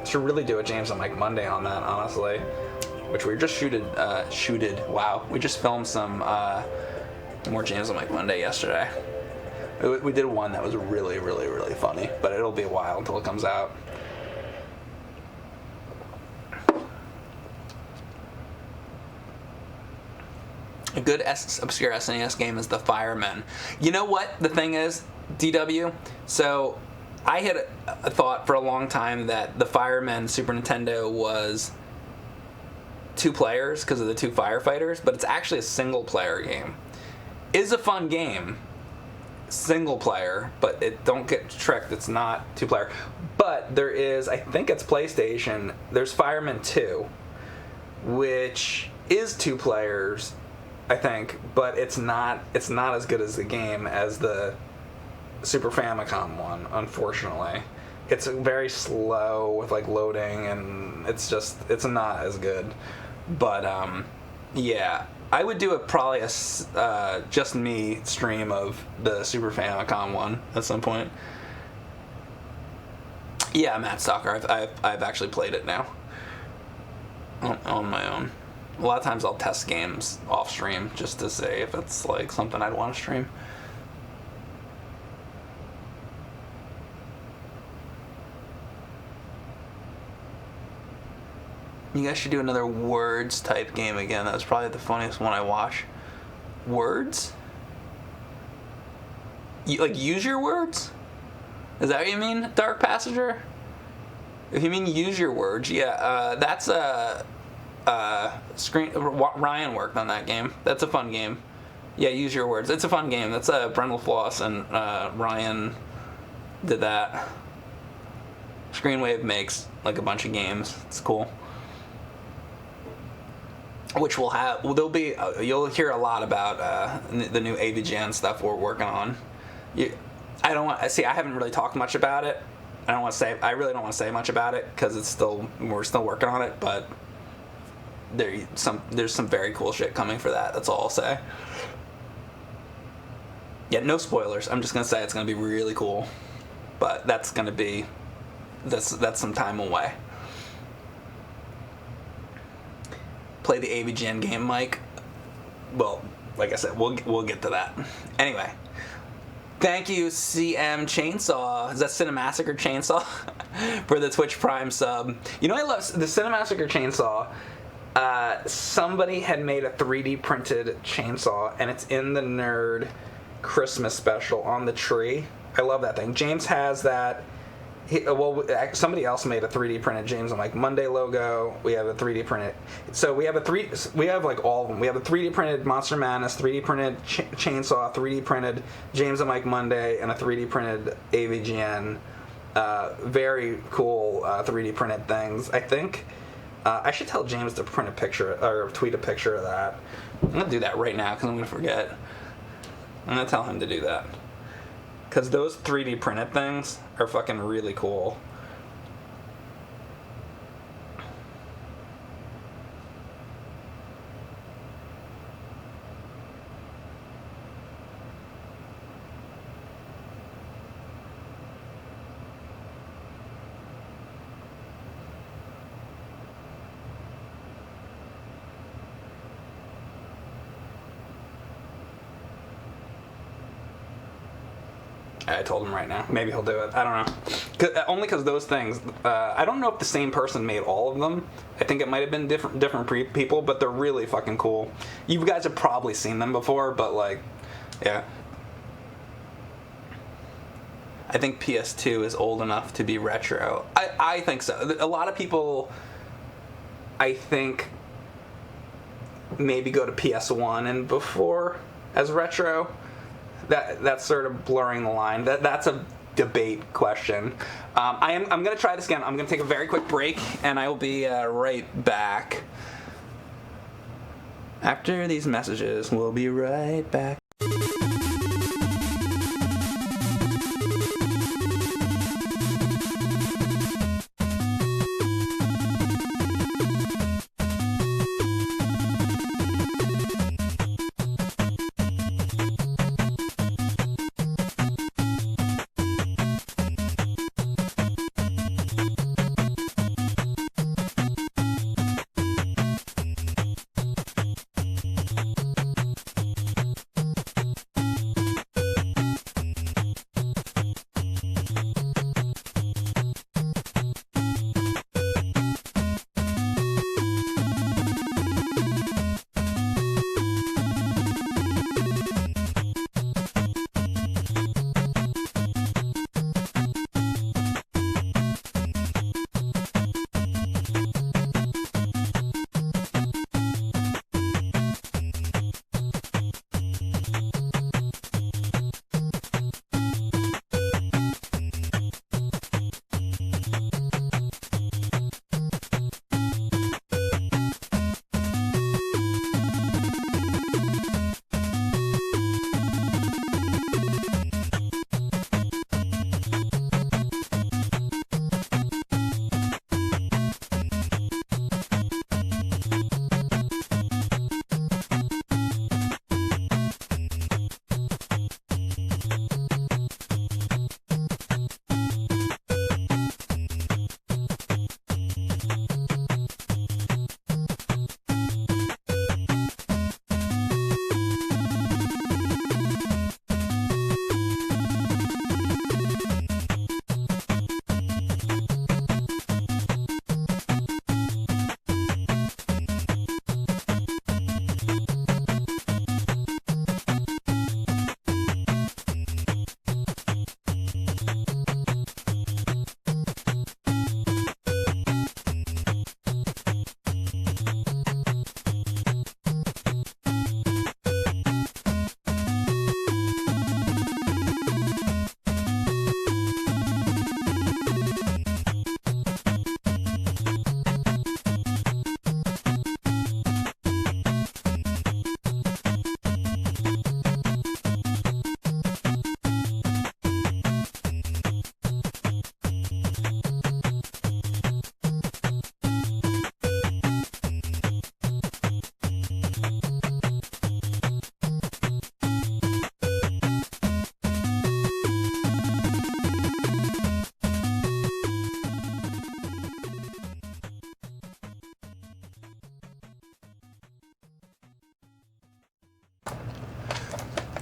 Should really do a James and Mike Monday on that, honestly. Which we just wow. We just filmed some more James and Mike Monday yesterday. We did one that was really, really, really funny, but it'll be a while until it comes out. A good obscure SNES game is The Firemen. You know what the thing is, DW? So I had a thought for a long time that The Firemen Super Nintendo was 2 players because of the 2 firefighters, but it's actually a single player game. It's a fun game, single player, but don't get tricked, it's not 2 player. But there is, I think it's PlayStation, there's Firemen 2, which is 2 players, I think, but it's not as good as the game as the Super Famicom one, unfortunately. It's very slow with like loading, and it's not as good. But yeah, I would do probably a just me stream of the Super Famicom one at some point. Yeah, Matt Stalker. I've actually played it now on my own. A lot of times I'll test games off stream just to see if it's like something I'd want to stream. You guys should do another words type game again. That was probably the funniest one I watched. Words? Like use your words? Is that what you mean, Dark Passenger? If you mean use your words, yeah, that's Ryan worked on that game. That's a fun game. Yeah, use your words. It's a fun game. That's Brendel Floss and Ryan did that. Screenwave makes like a bunch of games. It's cool. Which will have, there'll be, you'll hear a lot about the new AVGN stuff we're working on. I don't want, see, I haven't really talked much about it. I really don't want to say much about it because we're still working on it, but there's some very cool shit coming for that. That's all I'll say. Yeah, no spoilers. I'm just gonna say it's gonna be really cool, but that's some time away. Play the AVGN game, Mike. Well, like I said, we'll get to that. Anyway, thank you, CM Chainsaw. Is that Cinemassacre Chainsaw for the Twitch Prime sub? You know, I love the Cinemassacre Chainsaw. Somebody had made a 3D printed chainsaw, and it's in the Nerd Christmas special on the tree. I love that thing. James has that. Somebody else made a 3D printed James on like Monday logo. We have a 3D printed. So we have like all of them. We have a 3D printed Monster Madness, 3D printed Chainsaw, 3D printed James and Mike Monday, and a 3D printed AVGN. Very cool 3D printed things. I think I should tell James to print a picture or tweet a picture of that. I'm gonna do that right now because I'm gonna forget. I'm gonna tell him to do that. Because those 3D printed things are fucking really cool. I told him right now. Maybe he'll do it. I don't know. Only because those things, I don't know if the same person made all of them. I think it might have been different people, but they're really fucking cool. You guys have probably seen them before, but like, yeah. I think PS2 is old enough to be retro. I think so. A lot of people, I think, maybe go to PS1 and before as retro. That's sort of blurring the line. That's a debate question. I'm going to try this again. I'm going to take a very quick break, and I will be right back. After these messages, we'll be right back.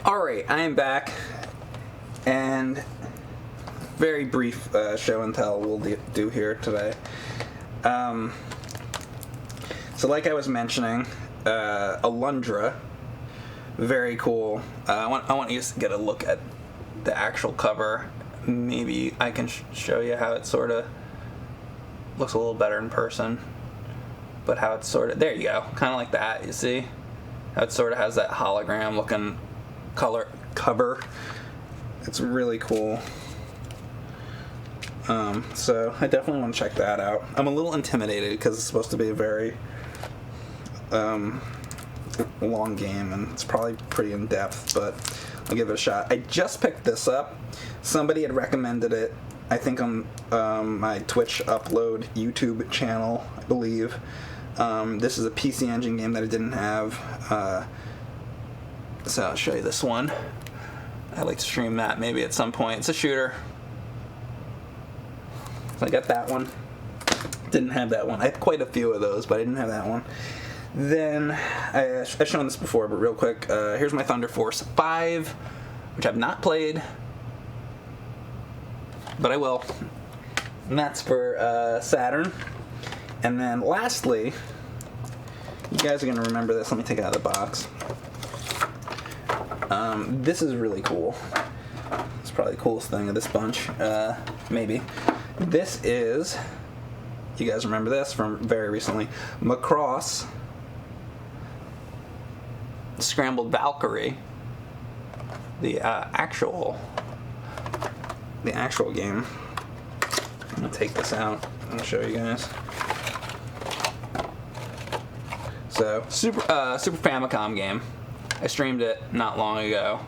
Alright, I am back, and very brief show and tell we'll do here today. So like I was mentioning, Alundra, very cool. I want you to get a look at the actual cover. Maybe I can show you how it sort of looks a little better in person, but how it's sort of, there you go, kind of like that, you see? How it sort of has that hologram looking color cover. It's really cool. So I definitely want to check that out. I'm a little intimidated because it's supposed to be a very long game, and it's probably pretty in depth, but I'll give it a shot. I just picked this up. Somebody had recommended it, I think on my Twitch upload YouTube channel, I believe. This is a PC Engine game that I didn't have. So I'll show you this one. I'd like to stream that maybe at some point. It's a shooter. So I got that one. Didn't have that one. I had quite a few of those, but I didn't have that one. Then, I've shown this before, but real quick, here's my Thunder Force 5, which I've not played, but I will. And that's for Saturn. And then lastly, you guys are going to remember this. Let me take it out of the box. This is really cool. It's probably the coolest thing of this bunch, maybe. This is, you guys remember this from very recently, Macross Scrambled Valkyrie, the actual game. I'm gonna take this out and show you guys. So Super Famicom game. I streamed it not long ago.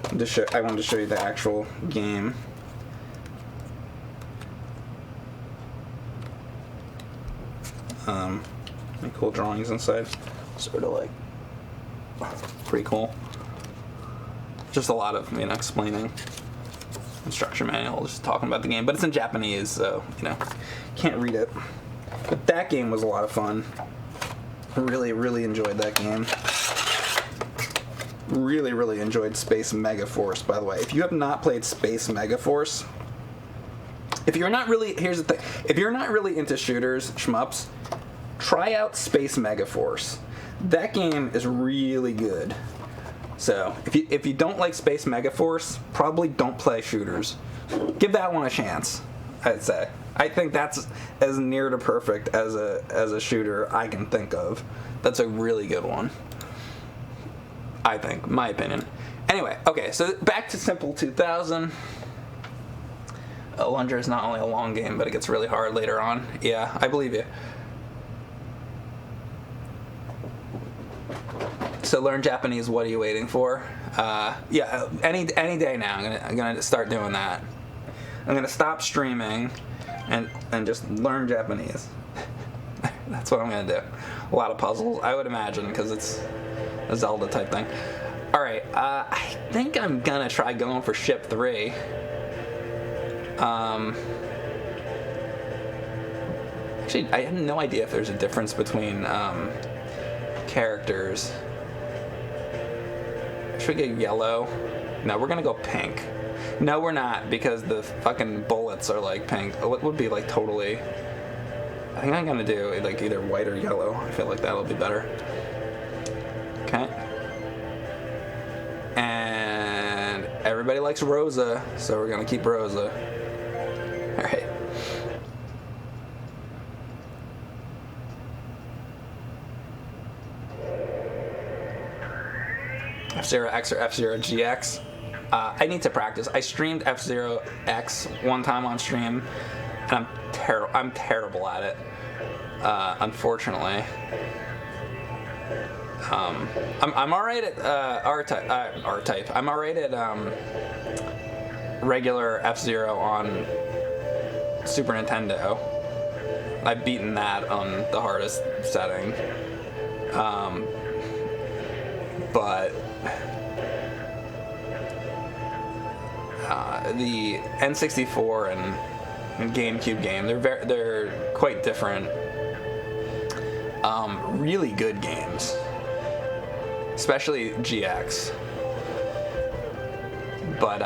I wanted to show you the actual game. Cool drawings inside. Sort of like pretty cool. Just a lot of, explaining instruction manual, just talking about the game, but it's in Japanese, so can't read it. But that game was a lot of fun. I really enjoyed that game. Really enjoyed Space Megaforce, by the way. If you have not played Space Megaforce, if you're not really into shooters, shmups, try out Space Megaforce. That game is really good. So, if you don't like Space Megaforce, probably don't play shooters. Give that one a chance, I'd say. I think that's as near to perfect as a shooter I can think of. That's a really good one, I think, my opinion. Anyway, okay, so back to Simple 2000. Alundra is not only a long game, but it gets really hard later on. Yeah, I believe you. So learn Japanese. What are you waiting for? Yeah, any day now. I'm gonna start doing that. I'm gonna stop streaming and just learn Japanese. That's what I'm gonna do. A lot of puzzles, I would imagine, because it's a Zelda type thing. All right, I think I'm gonna try going for Ship 3. Actually, I have no idea if there's a difference between characters. Should we get yellow? No, we're gonna go pink. No, we're not, because the fucking bullets are like pink. It would be like totally. I think I'm gonna do like either white or yellow. I feel like that'll be better. Okay. And everybody likes Rosa, so we're gonna keep Rosa. All right. F-Zero X or F-Zero GX. I need to practice. I streamed F-Zero X one time on stream, and I'm terrible at it. Unfortunately. I'm alright at R-Type. I'm alright at regular F-Zero on Super Nintendo. I've beaten that on the hardest setting. But the N64 and GameCube game, they're quite different. Really good games, especially GX. but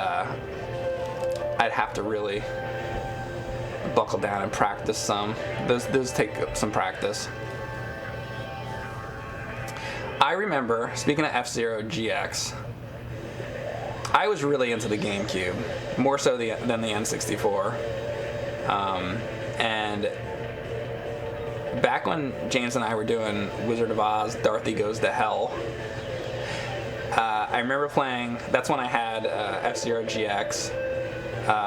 I'd have to really buckle down and practice some. Those take some practice. I remember, speaking of F-Zero GX, I was really into the GameCube, more so than the N64. And back when James and I were doing Wizard of Oz, Dorothy Goes to Hell, I remember playing, that's when I had F-Zero GX.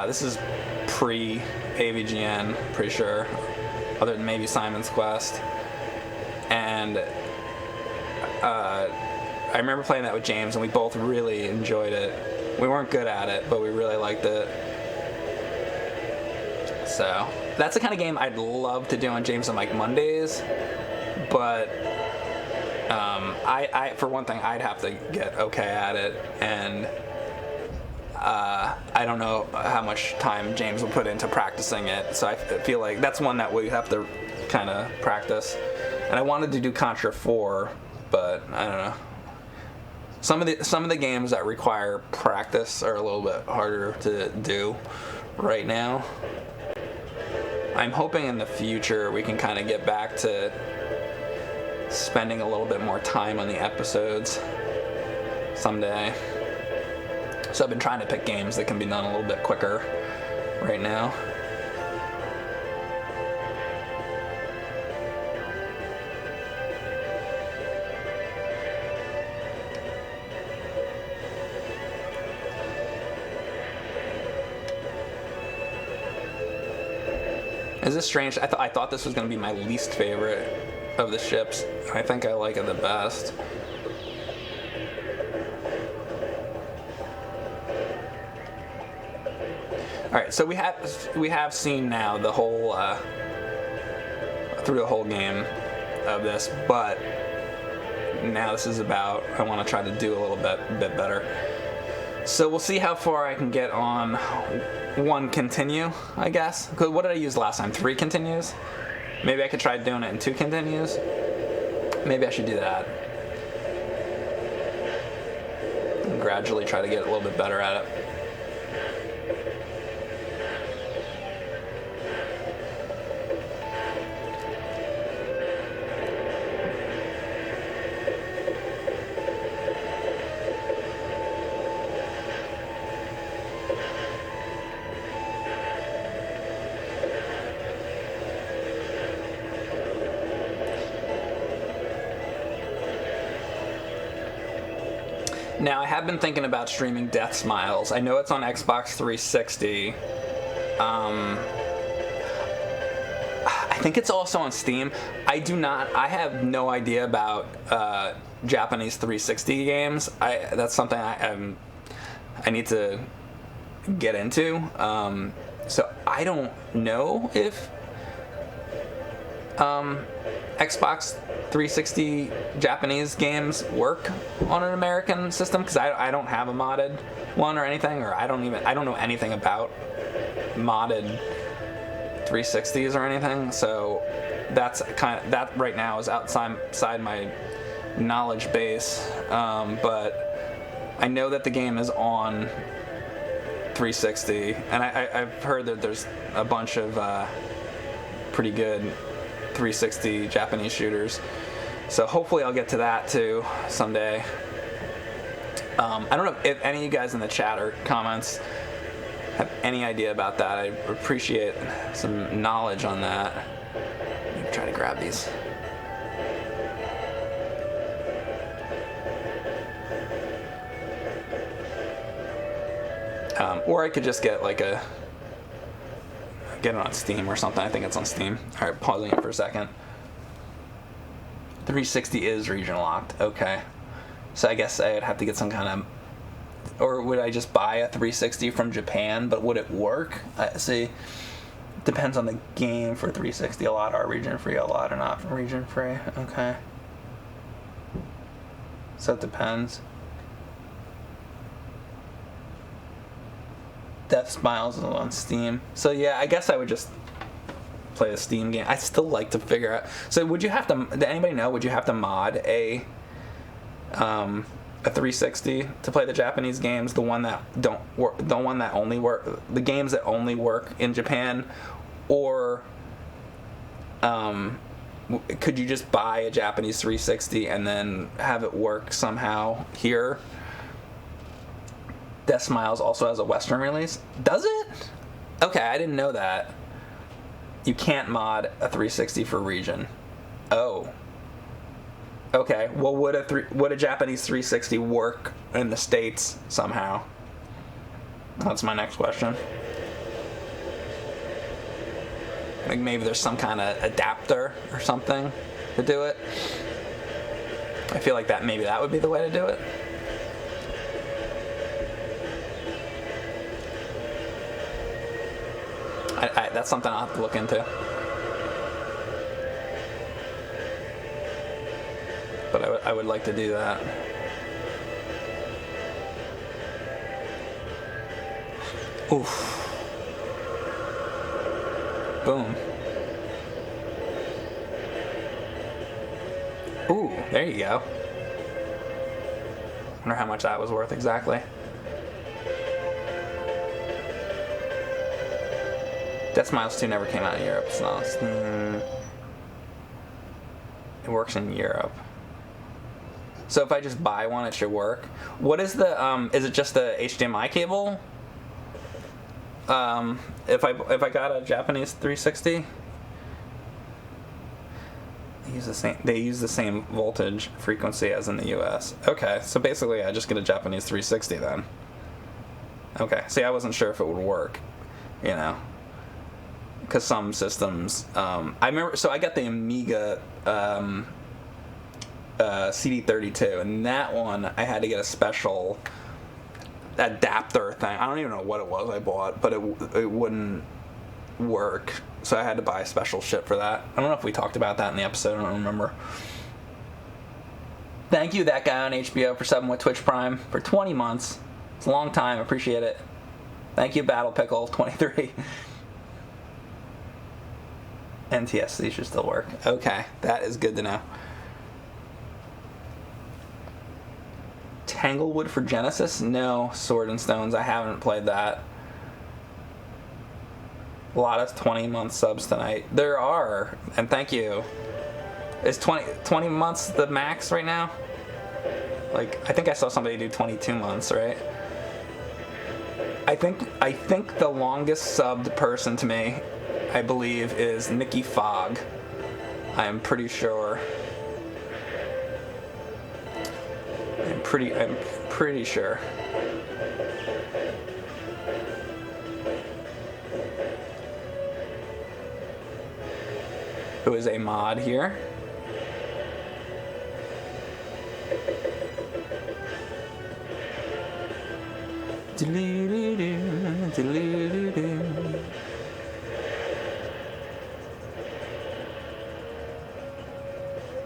This is pre-AVGN, pretty sure, other than maybe Simon's Quest. And I remember playing that with James, and we both really enjoyed it. We weren't good at it, but we really liked it. So that's the kind of game I'd love to do on James and Mike Mondays, but I for one thing, I'd have to get okay at it, and I don't know how much time James will put into practicing it, so I feel like that's one that we have to kind of practice. And I wanted to do Contra 4, but I don't know. Some of the games that require practice are a little bit harder to do right now. I'm hoping in the future we can kind of get back to spending a little bit more time on the episodes someday. So I've been trying to pick games that can be done a little bit quicker right now. Is this strange? I thought this was going to be my least favorite of the ships. I think I like it the best. All right, so we have seen now the whole through the whole game of this, but now this is about, I want to try to do a little bit better. So we'll see how far I can get on one continue, I guess. Cause what did I use last time? 3 continues? Maybe I could try doing it in 2 continues. Maybe I should do that. And gradually try to get a little bit better at it. Now, I have been thinking about streaming Death Smiles. I know it's on Xbox 360. I think it's also on Steam. I have no idea about Japanese 360 games. That's something I need to get into. So I don't know if Xbox 360 Japanese games work on an American system, because I don't have a modded one or anything, or I don't know anything about modded 360s or anything. So that's that right now is outside my knowledge base. But I know that the game is on 360, and I've heard that there's a bunch of pretty good 360 Japanese shooters. So hopefully I'll get to that too someday. I don't know if any of you guys in the chat or comments have any idea about that. I appreciate some knowledge on that. Let me try to grab these. Or I could just get get it on Steam or something. I think it's on Steam. All right, pausing it for a second. 360 is region locked. Okay. So I guess I'd have to get some kind of, or would I just buy a 360 from Japan, but would it work? See, depends on the game for 360. A lot are region free, a lot are not region free. Okay. So it depends. Death Smiles is on Steam. So yeah, I guess I would just play a Steam game. I still like to figure out. So would you have to, did anybody know, would you have to mod a a 360 to play the Japanese games, the one that don't work, the one that only work, the games that only work in Japan, or could you just buy a Japanese 360 and then have it work somehow here? Death Smiles also has a Western release. Does it? Okay, I didn't know that. You can't mod a 360 for region. Oh. Okay, well, would a Japanese 360 work in the States somehow? That's my next question. Like maybe there's some kind of adapter or something to do it. I feel like maybe that would be the way to do it. That's something I'll have to look into. But I would like to do that. Oof. Boom. Ooh, there you go. Wonder how much that was worth exactly. Death Smiles 2 never came out in Europe, so it works in Europe. So if I just buy one, it should work. What is the is it just the HDMI cable? If I got a Japanese 360, they use the same voltage frequency as in the US. Okay, so basically I just get a Japanese 360 then. Okay, see, I wasn't sure if it would work, you know, because some systems. I remember, so I got the Amiga CD32, and that one I had to get a special adapter thing. I don't even know what it was I bought, but it wouldn't work, so I had to buy special shit for that. I don't know if we talked about that in the episode. I don't remember. Thank you, that guy on HBO, for subbing with Twitch Prime for 20 months. It's a long time. Appreciate it. Thank you, Battle Pickle 23. NTSC should still work. Okay, that is good to know. Tanglewood for Genesis? No. Sword and Stones, I haven't played that. A lot of 20-month subs tonight. There are, and thank you. Is 20 months the max right now? Like, I think I saw somebody do 22 months, right? I think the longest subbed person to me, I believe, is Nikki Fogg. I'm pretty sure. I'm pretty sure. Who is a mod here.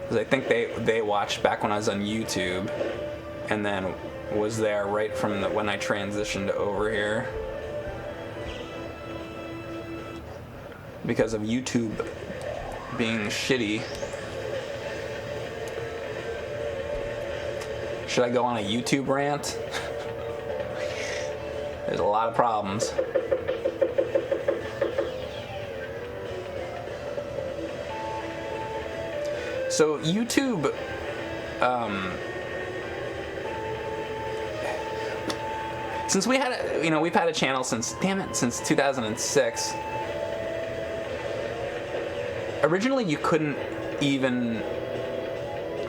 Because I think they watched back when I was on YouTube, and then was there right from when I transitioned over here. Because of YouTube being shitty. Should I go on a YouTube rant? There's a lot of problems. So YouTube, since we've had a channel since 2006. Originally, you couldn't even.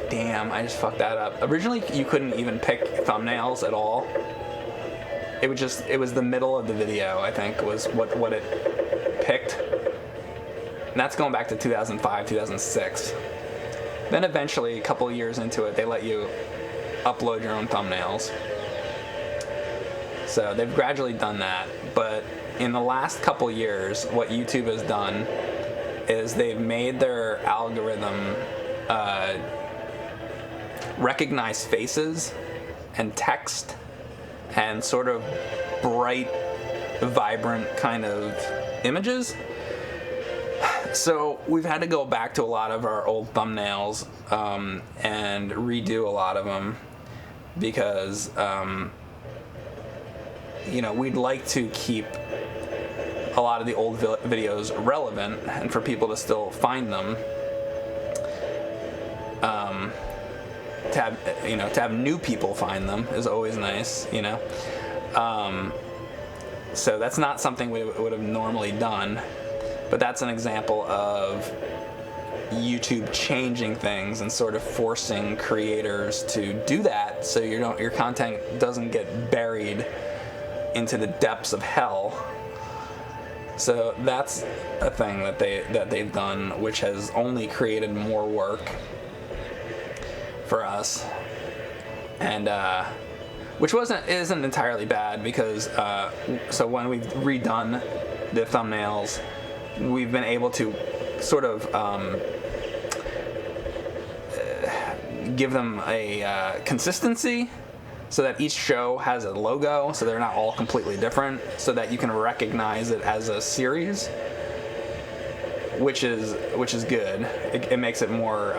Damn, I just fucked that up. Originally, you couldn't even pick thumbnails at all. It was the middle of the video, I think, was what it picked. And that's going back to 2005, 2006. Then eventually, a couple of years into it, they let you upload your own thumbnails. So they've gradually done that. But in the last couple of years, what YouTube has done is they've made their algorithm recognize faces and text and sort of bright, vibrant kind of images. So we've had to go back to a lot of our old thumbnails and redo a lot of them. because we'd like to keep a lot of the old videos relevant and for people to still find them. To have new people find them is always nice, So that's not something we would have normally done, but that's an example of YouTube changing things and sort of forcing creators to do that, so your content doesn't get buried into the depths of hell. So that's a thing that they've done, which has only created more work for us, and which isn't entirely bad, because so when we've redone the thumbnails, we've been able to sort of give them a consistency, so that each show has a logo, so they're not all completely different, so that you can recognize it as a series, which is good. It makes it more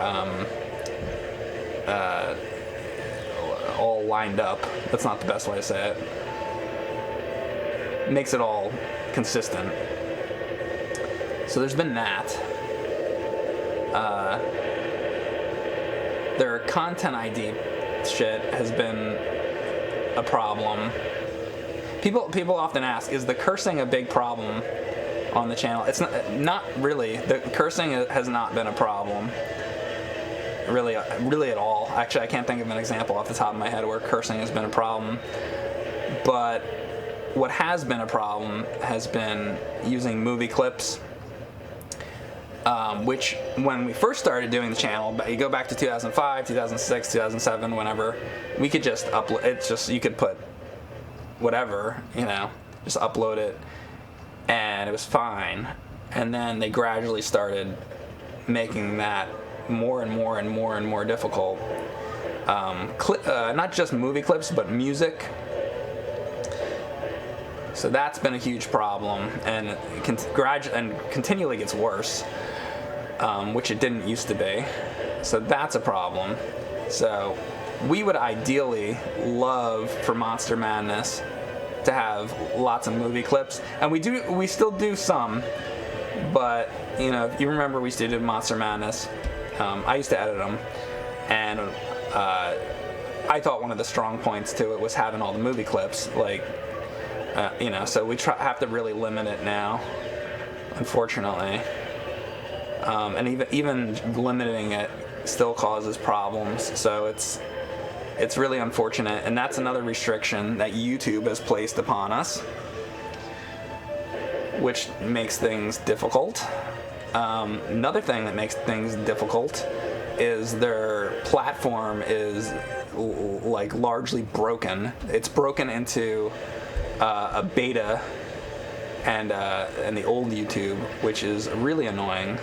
all lined up. That's not the best way to say it. Makes it all consistent. So there's been that. Their content ID shit has been a problem. People often ask, is the cursing a big problem on the channel? It's not really. The cursing has not been a problem, really at all. Actually, I can't think of an example off the top of my head where cursing has been a problem. But what has been a problem has been using movie clips, which when we first started doing the channel, but you go back to 2005, 2006, 2007, whenever, we could just upload. It's just, you could put whatever, just upload it, and it was fine. And then they gradually started making that more and more and more and more difficult. Not just movie clips, but music. So that's been a huge problem, and it continually gets worse, which it didn't used to be. So that's a problem. So we would ideally love for Monster Madness to have lots of movie clips, and we still do some, but if you remember, we used to do Monster Madness. I used to edit them, and I thought one of the strong points to it was having all the movie clips, so we have to really limit it now, unfortunately. And even limiting it still causes problems, so it's really unfortunate, and that's another restriction that YouTube has placed upon us, which makes things difficult. Another thing that makes things difficult is their platform is largely broken. It's broken into a beta and the old YouTube, which is really annoying.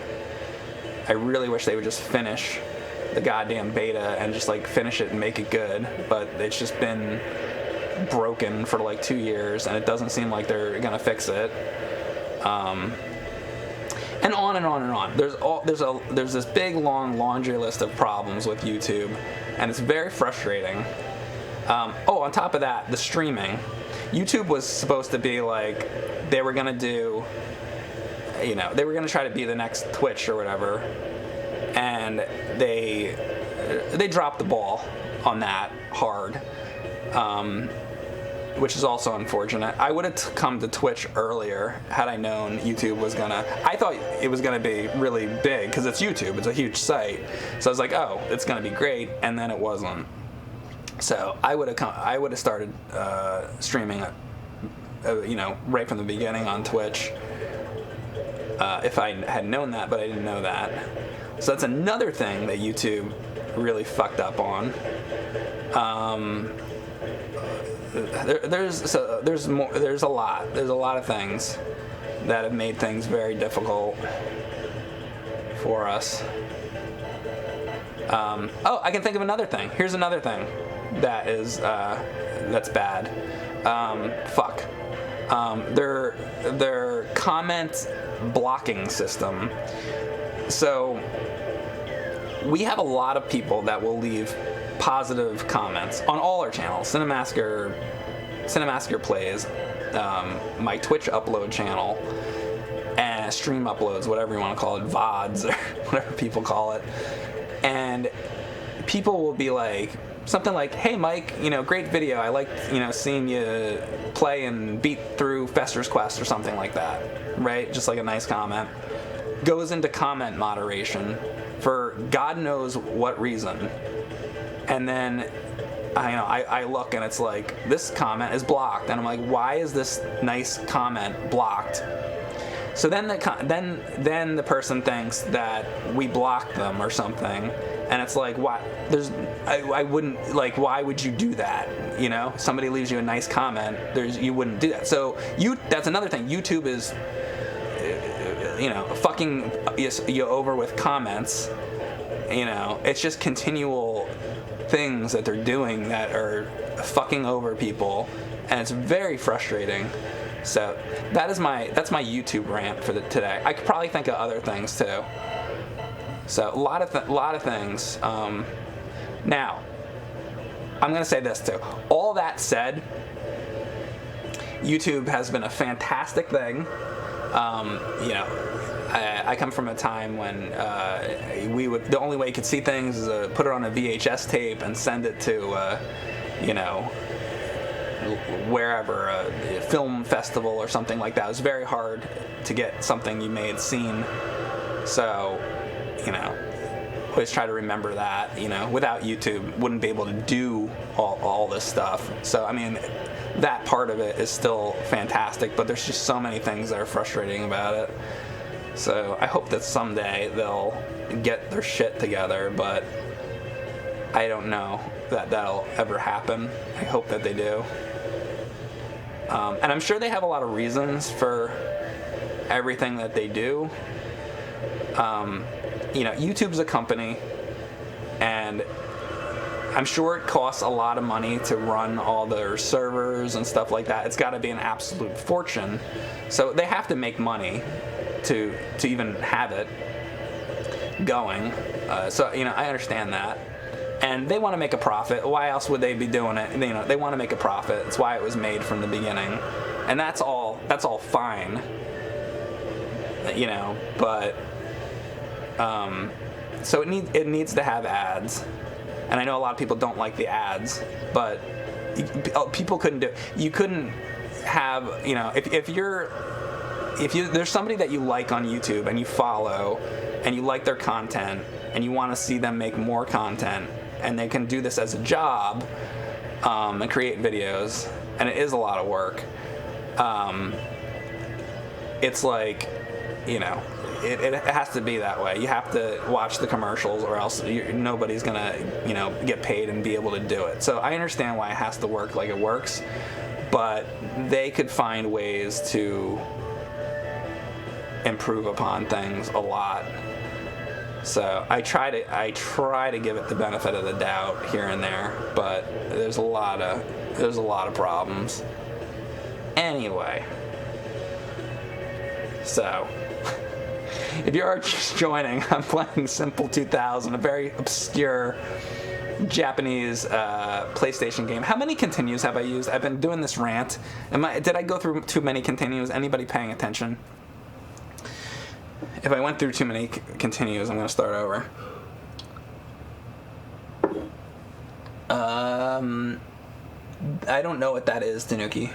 I really wish they would just finish the goddamn beta and just finish it and make it good, but it's just been broken for 2 years, and it doesn't seem like they're gonna fix it. And on and on and on. There's this big long laundry list of problems with YouTube, and it's very frustrating. On top of that, the streaming. YouTube was supposed to be they were gonna do, they were gonna try to be the next Twitch or whatever, and they dropped the ball on that hard, which is also unfortunate. I would have come to Twitch earlier had I known YouTube was gonna. I thought it was gonna be really big because it's YouTube. It's a huge site. So I was like, oh, it's gonna be great, and then it wasn't. So I would have started streaming, right from the beginning on Twitch, if I had known that, but I didn't know that. So that's another thing that YouTube really fucked up on. There's a lot of things that have made things very difficult for us. I can think of another thing. Here's another thing that is that's bad. Their comment blocking system. So we have a lot of people that will leave positive comments on all our channels. Cinemasker Plays, my Twitch upload channel, and stream uploads, whatever you want to call it, VODs, or whatever people call it. And people will be like, something like, hey Mike, great video. I liked, seeing you play and beat through Fester's Quest or something like that, right? Just like a nice comment. Goes into comment moderation for God knows what reason. And then I look and it's like, this comment is blocked. And I'm like, why is this nice comment blocked? So then the person thinks that we blocked them or something, and it's like, why? I wouldn't, like, why would you do that? Somebody leaves you a nice comment, you wouldn't do that. So that's another thing. YouTube is, fucking you over with comments. It's just continual things that they're doing that are fucking over people, and it's very frustrating. So that's my YouTube rant for today. I could probably think of other things too. So a lot of things. Now, I'm gonna say this too. All that said, YouTube has been a fantastic thing. I come from a time when the only way you could see things is put it on a VHS tape and send it to wherever, a film festival or something like that. It was very hard to get something you made seen. So, always try to remember that, without YouTube, wouldn't be able to do all this stuff. So, that part of it is still fantastic, but there's just so many things that are frustrating about it. So I hope that someday they'll get their shit together, but I don't know that that'll ever happen. I hope that they do. And I'm sure they have a lot of reasons for everything that they do. YouTube's a company, and I'm sure it costs a lot of money to run all their servers and stuff like that. It's got to be an absolute fortune. So they have to make money to even have it going. So I understand that. And they want to make a profit. Why else would they be doing it? They want to make a profit. It's why it was made from the beginning. And that's all fine. But so it needs to have ads. And I know a lot of people don't like the ads, but people couldn't do it. You couldn't have, if there's somebody that you like on YouTube and you follow and you like their content and you want to see them make more content, and they can do this as a job and create videos, and it is a lot of work. It's like, it has to be that way. You have to watch the commercials, or else nobody's gonna get paid and be able to do it. So I understand why it has to work like it works, but they could find ways to improve upon things a lot. So I try to give it the benefit of the doubt here and there, but there's a lot of problems. Anyway, so if you are just joining, I'm playing Simple 2000, a very obscure Japanese PlayStation game. How many continues have I used? I've been doing this rant. Did I go through too many continues? Anybody paying attention? If I went through too many continues, I'm going to start over. I don't know what that is, Tanuki.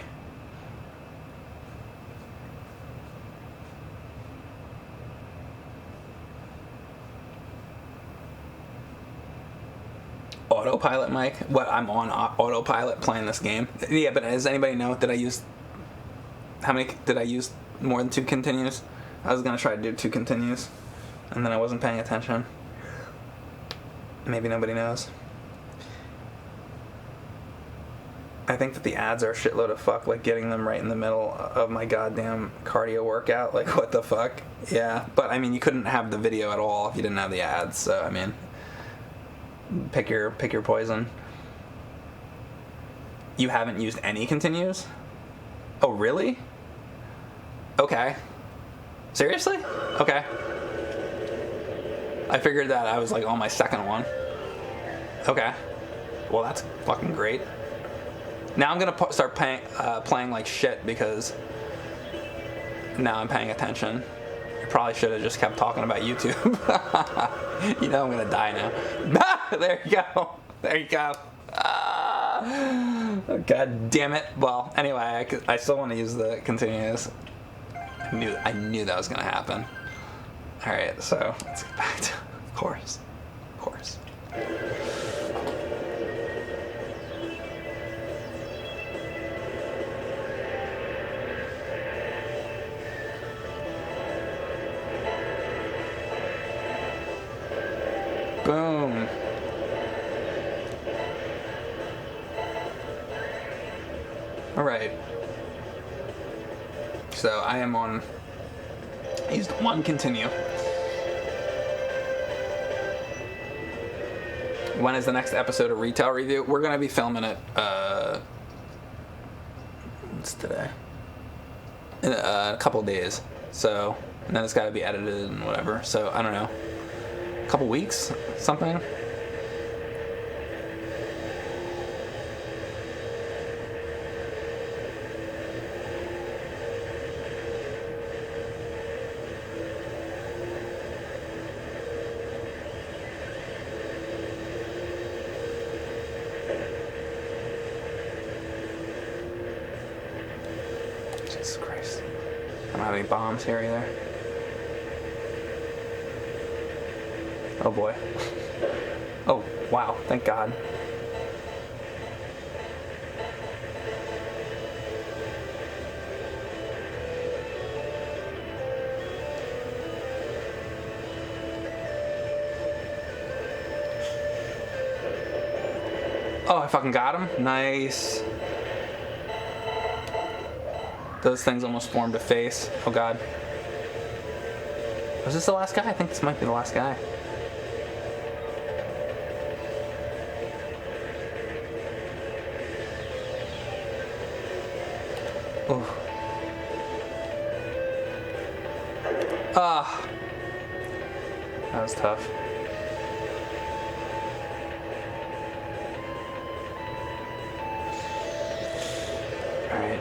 Autopilot, Mike? What, I'm on autopilot playing this game? Yeah, but does anybody know? How many did I use? More than 2 continues? I was going to try to do 2 continues, and then I wasn't paying attention. Maybe nobody knows. I think that the ads are a shitload of fuck, like getting them right in the middle of my goddamn cardio workout. Like, what the fuck? Yeah, but you couldn't have the video at all if you didn't have the ads, so pick your poison. You haven't used any continues? Oh, really? Okay. Seriously? Okay. I figured that I was like on my second one. Okay. Well, that's fucking great. Now I'm gonna start playing like shit because now I'm paying attention. I probably should have just kept talking about YouTube. You know I'm gonna die now. There you go. There you go. God damn it. Well, anyway, I still want to use the continuous. I knew that was gonna happen. All right, so let's get back to course. Boom. All right. So I am on. I used one continue. When is the next episode of Retail Review? We're gonna be filming it. What's today? In a couple of days. So, and then it's got to be edited and whatever. So I don't know. A couple weeks, something. Jesus Christ. I don't have any bombs here either. Oh boy. Oh, wow. Thank God. Oh, I fucking got him. Nice. Those things almost formed a face. Oh God. Was this the last guy? I think this might be the last guy. Oh. Ah. That was tough. Alright.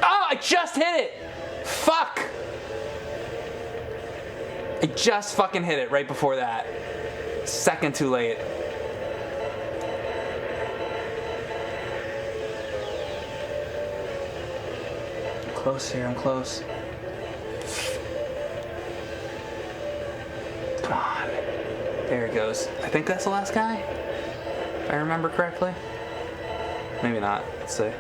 Oh, I just hit it! Fuck! I just fucking hit it right before that. Second too late. I'm close here, I'm close. Come on. There it goes. I think that's the last guy, if I remember correctly. Maybe not. Let's see.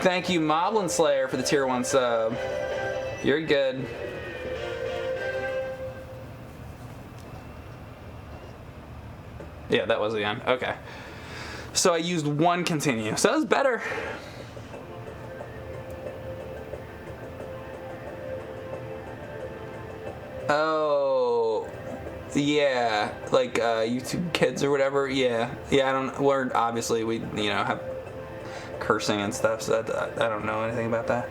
Thank you, Moblin Slayer, for the tier 1 sub. You're good. Yeah, that was the end. Okay. So I used one continue. So that was better. Oh. Yeah. Like YouTube Kids or whatever. Yeah. Yeah, I don't. We're obviously, we, you know, have cursing and stuff, so I don't know anything about that.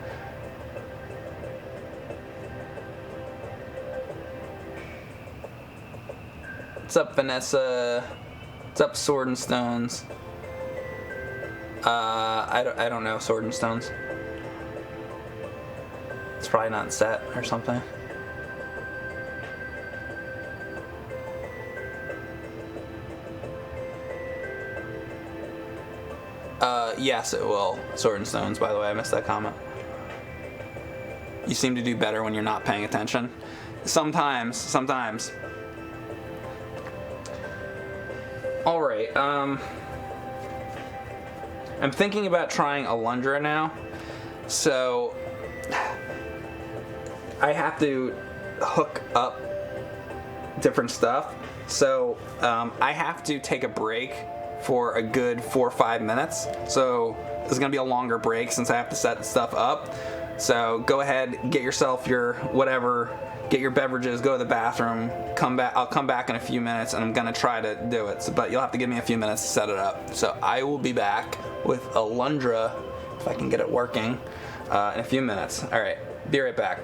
What's up, Vanessa? What's up, Sword and Stones? I don't know Sword and Stones. It's probably not set or something. Yes, it will. Sword and Stones, by the way. I missed that comment. You seem to do better when you're not paying attention. Sometimes. Alright, I'm thinking about trying Alundra now. So, I have to hook up different stuff. So, I have to take a break for a good 4 or 5 minutes. So this is gonna be a longer break since I have to set stuff up. So go ahead, get yourself your whatever, get your beverages, go to the bathroom, come back. I'll come back in a few minutes, and I'm gonna try to do it. But you'll have to give me a few minutes to set it up. So I will be back with Alundra, if I can get it working, in a few minutes. All right, be right back.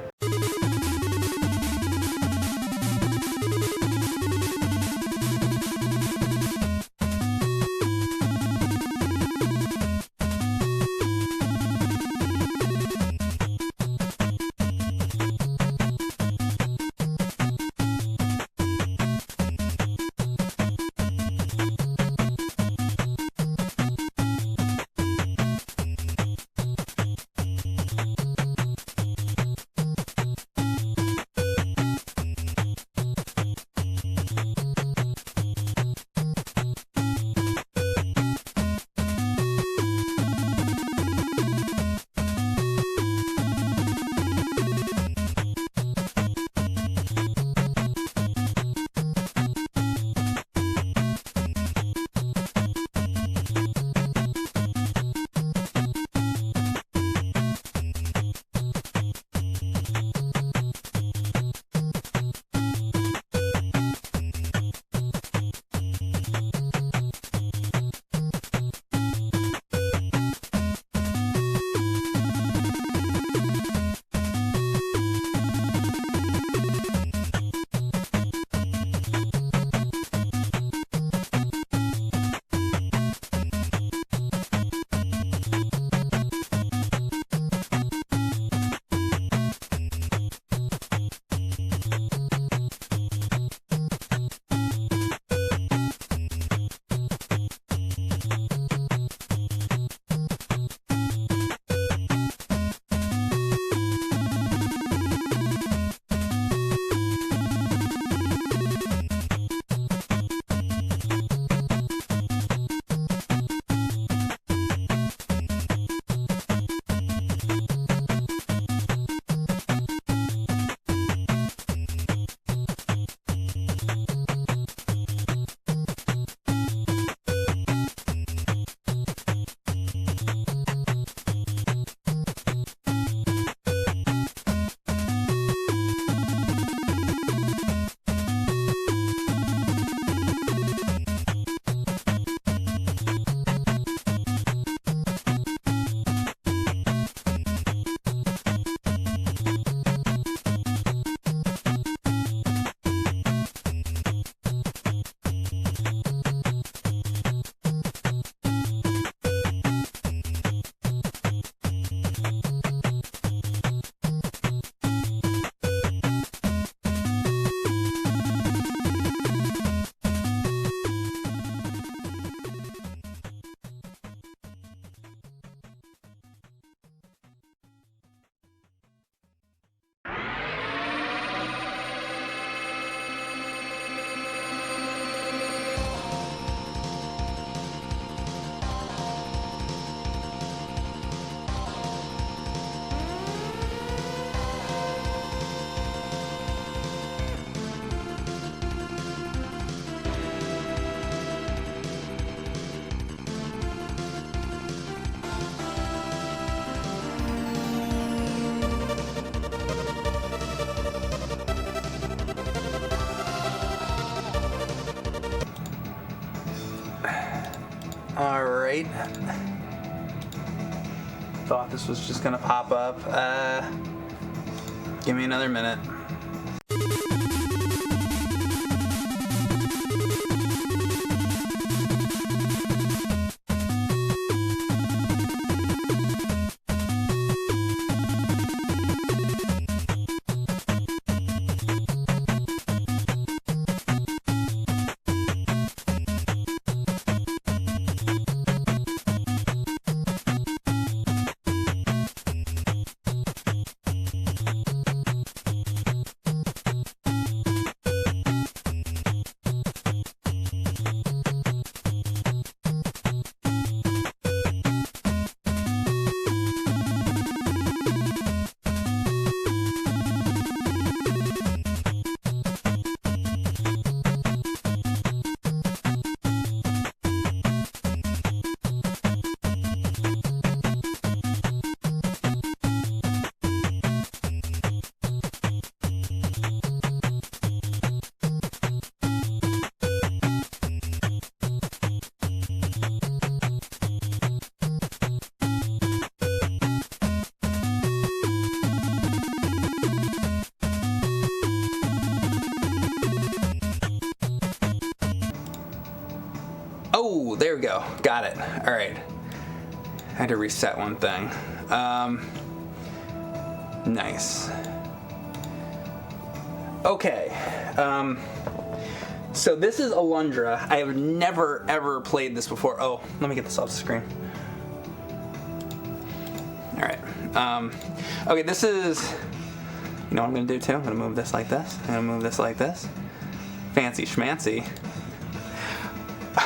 Alright. Thought this was just gonna pop up. Give me another minute. there we go. Got it. All right. I had to reset one thing. Nice. Okay. So this is Alundra. I have never ever played this before. Oh, let me get this off the screen. All right. Okay, this is. You know what I'm gonna do too? I'm gonna move this like this. I'm gonna move this like this. Fancy schmancy.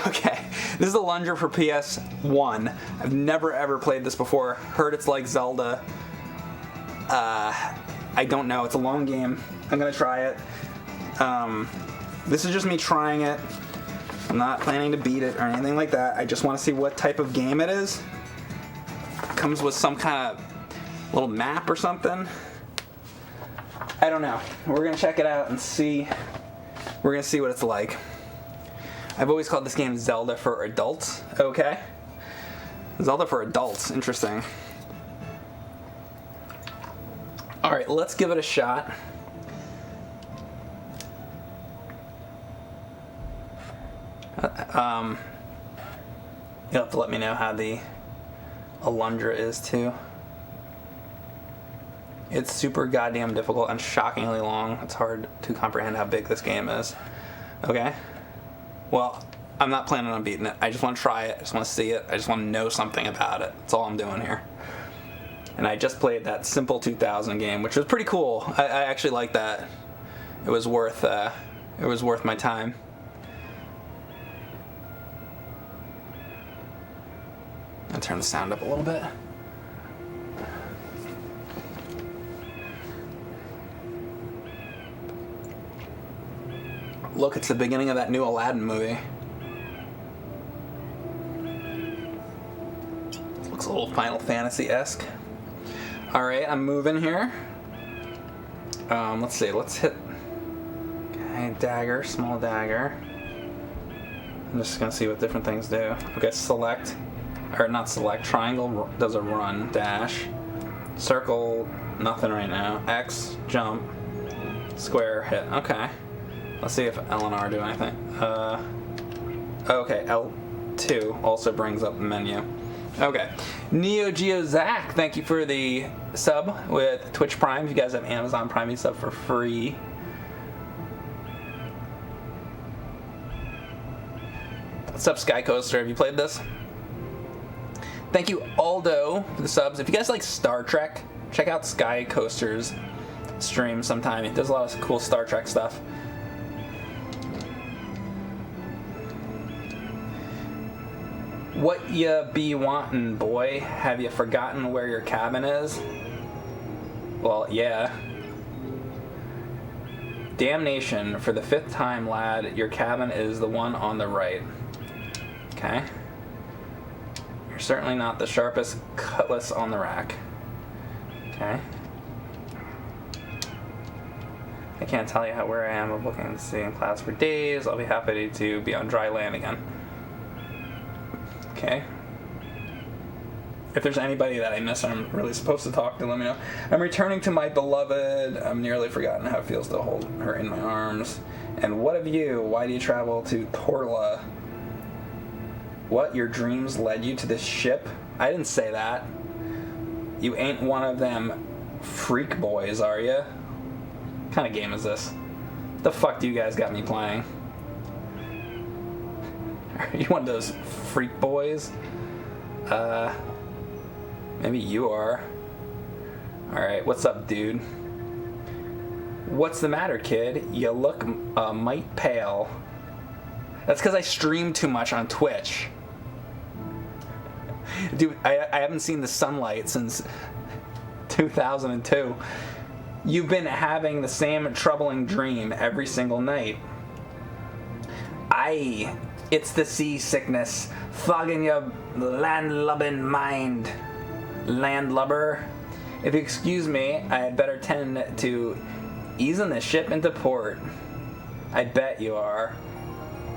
Okay, this is Alundra for PS1. I've never ever played this before. Heard it's like Zelda. I don't know. It's a long game. I'm gonna try it. This is just me trying it. I'm not planning to beat it or anything like that. I just want to see what type of game it is. It comes with some kind of little map or something. I don't know. We're gonna check it out and see. We're gonna see what it's like. I've always called this game Zelda for adults. Okay. Zelda for adults. Interesting. Alright, let's give it a shot. You'll have to let me know how the Alundra is too. It's super goddamn difficult and shockingly long. It's hard to comprehend how big this game is. Okay. Well, I'm not planning on beating it. I just want to try it. I just want to see it. I just want to know something about it. That's all I'm doing here. And I just played that Simple 2000 game, which was pretty cool. I actually liked that. It was worth my time. I'll turn the sound up a little bit. Look, it's the beginning of that new Aladdin movie. Looks a little Final Fantasy-esque. Alright, I'm moving here. Let's see, let's hit... Okay, dagger, small dagger. I'm just gonna see what different things do. Okay, select, or not select, triangle does a run, dash. Circle, nothing right now. X, jump. Square, hit, okay. Let's see if L and R do anything. Okay, L2 also brings up the menu. Okay. Neo Geo Zach, thank you for the sub with Twitch Prime. If you guys have Amazon Prime, you sub for free. What's up, Sky Coaster? Have you played this? Thank you, Aldo, for the subs. If you guys like Star Trek, check out Sky Coaster's stream sometime. He does a lot of cool Star Trek stuff. What ya be wantin', boy? Have you forgotten where your cabin is? Well, yeah. Damnation, for the 5th time, lad, your cabin is the one on the right. Okay. You're certainly not the sharpest cutlass on the rack. Okay. I can't tell you where I am. I'm looking to see in class for days. I'll be happy to be on dry land again. Okay. If there's anybody that I miss I'm really supposed to talk to, let me know. I'm returning to my beloved. I'm nearly forgotten how it feels to hold her in my arms. And what of you? Why do you travel to Torla? What, your dreams led you to this ship? I didn't say that. You ain't one of them freak boys, are you? What kind of game is this? The fuck do you guys got me playing? Are you one of those freak boys? Maybe you are. Alright, what's up, dude? What's the matter, kid? You look mite pale. That's because I stream too much on Twitch. Dude, I haven't seen the sunlight since 2002. You've been having the same troubling dream every single night. It's the seasickness fogging your landlubbing mind. Landlubber. If you excuse me, I had better tend to easing the ship into port. I bet you are.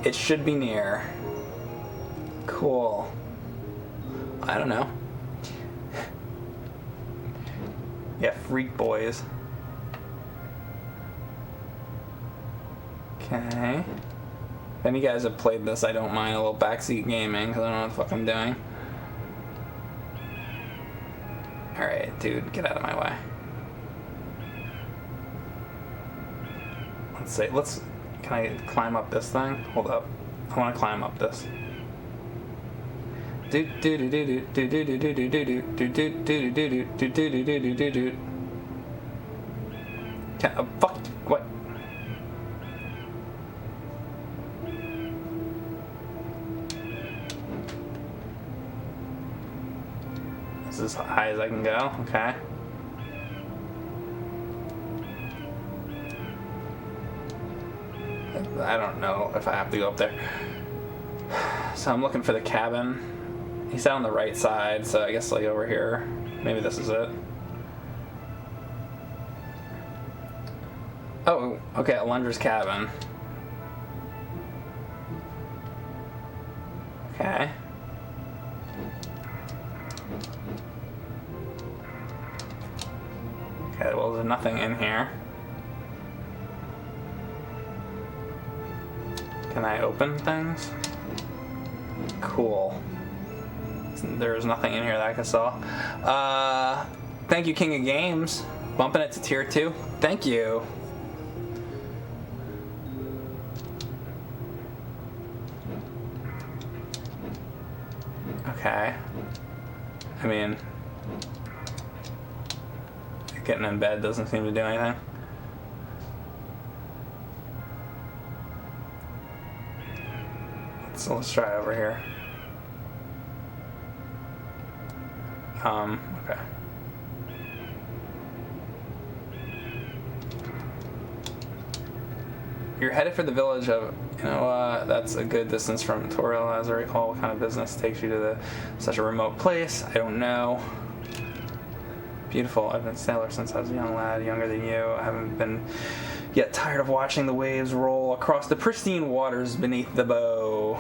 It should be near. Cool. I don't know. Yeah, freak boys. Okay. any of you guys have played this, I don't mind a little backseat gaming because I don't know what the fuck I'm doing. Alright, dude, get out of my way. Let's see, can I climb up this thing? Hold up. I want to climb up this. Fuck, what? This is as high as I can go, okay. I don't know if I have to go up there. So I'm looking for the cabin. He's out on the right side, so I guess like over here. Maybe this is it. Oh, okay, Alundra's cabin. Okay. Okay, well there's nothing in here. Can I open things? Cool. There's nothing in here that I can sell. Thank you, King of Games. Bumping it to tier 2. Thank you. Okay. I mean, getting in bed doesn't seem to do anything. So let's try over here. Okay. You're headed for the village of, that's a good distance from Toril, as I recall. What kind of business takes you to such a remote place? I don't know. Beautiful. I've been a sailor since I was a young lad, younger than you. I haven't been yet tired of watching the waves roll across the pristine waters beneath the bow.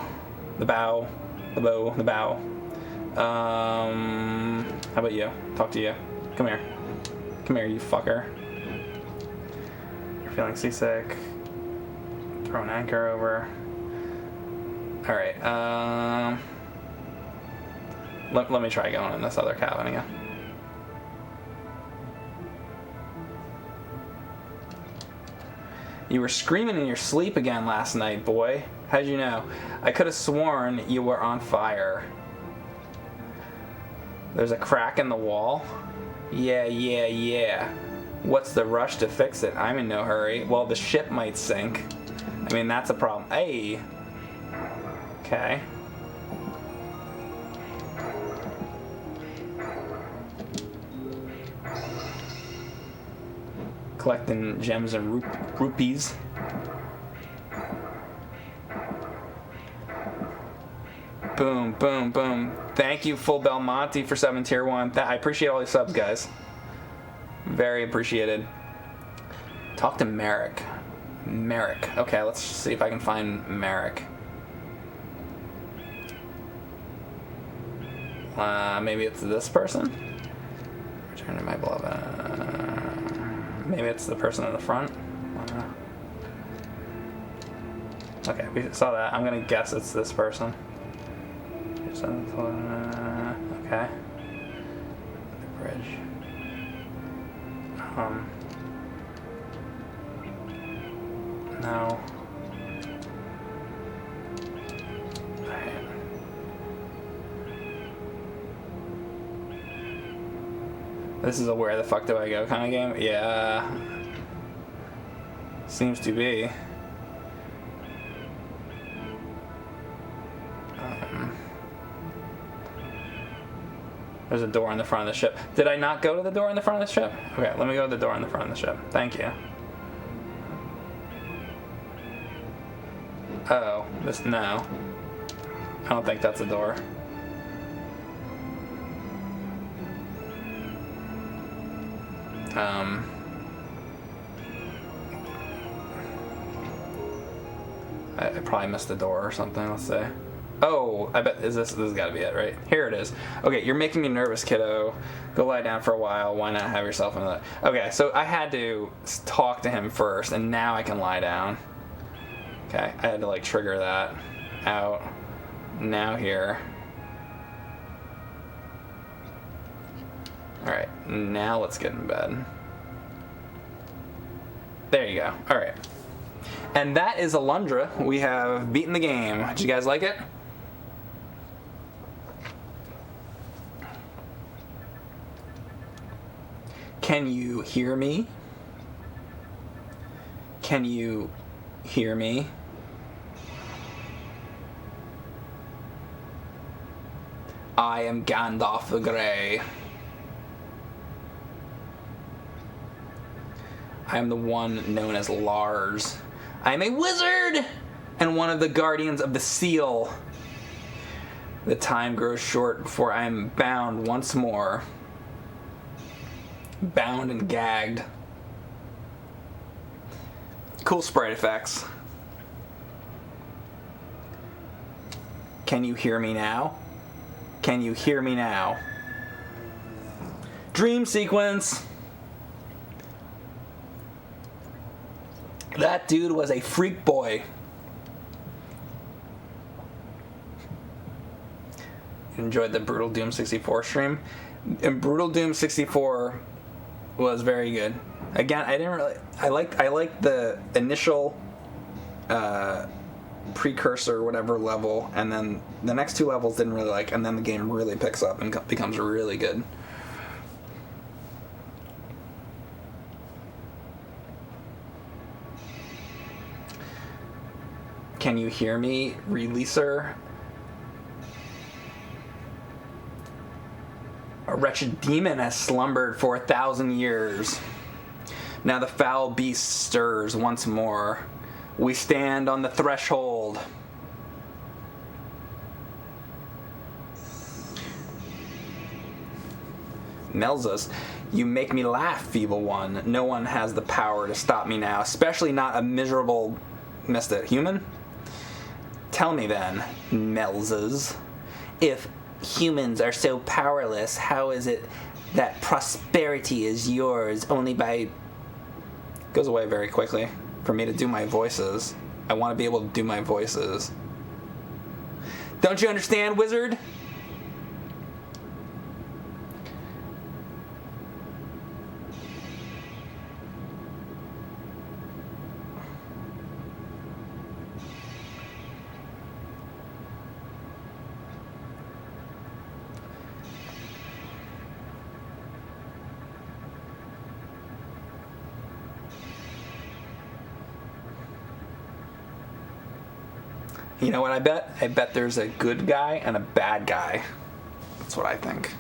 The bow. How about you? Talk to you. Come here. Come here, you fucker. You're feeling seasick. Throw an anchor over. Alright, let me try going in this other cabin again. You were screaming in your sleep again last night, boy. How'd you know? I could have sworn you were on fire. There's a crack in the wall? Yeah. What's the rush to fix it? I'm in no hurry. Well, the ship might sink. I mean, that's a problem. Hey! Okay. Collecting gems and rupees. Boom, boom, boom. Thank you, Full Belmonte, for subbing tier 1. I appreciate all your subs, guys. Very appreciated. Talk to Merrick. Merrick. Okay, let's see if I can find Merrick. Maybe it's this person? Return to my beloved. Maybe it's the person in the front. Okay, we saw that. I'm gonna guess it's this person. Okay. The bridge. No. Alright. This is a where the fuck do I go kind of game? Yeah. Seems to be. There's a door in the front of the ship. Did I not go to the door in the front of the ship? Okay, let me go to the door in the front of the ship. Thank you. Oh, no. I don't think that's a door. I probably missed the door or something, let's say. Oh, I bet, this has got to be it, right? Here it is. Okay, you're making me nervous, kiddo. Go lie down for a while. Why not have yourself another? Okay, so I had to talk to him first, and now I can lie down. Okay, I had to like trigger that out. Now here. Alright, now let's get in bed. There you go. Alright. And that is Alundra. We have beaten the game. Did you guys like it? Can you hear me? Can you hear me? I am Gandalf the Grey. I am the one known as Lars. I am a wizard and one of the guardians of the seal. The time grows short before I am bound once more. Bound and gagged. Cool sprite effects. Can you hear me now? Can you hear me now? Dream sequence. That dude was a freak boy. Enjoyed the Brutal Doom 64 stream. And Brutal Doom 64 was very good. Again, I liked the initial precursor whatever level, and then the next two levels didn't really like, and then the game really picks up and becomes really good. Can you hear me, releaser? A wretched demon has slumbered for 1,000 years. Now the foul beast stirs once more. We stand on the threshold. Melzus, you make me laugh, feeble one. No one has the power to stop me now, especially not a miserable, missed it, human? Tell me then, Melzus, if humans are so powerless, how is it that prosperity is yours only by... Goes away very quickly for me to do my voices. I want to be able to do my voices. Don't you understand, wizard? You know what I bet? I bet there's a good guy and a bad guy. That's what I think.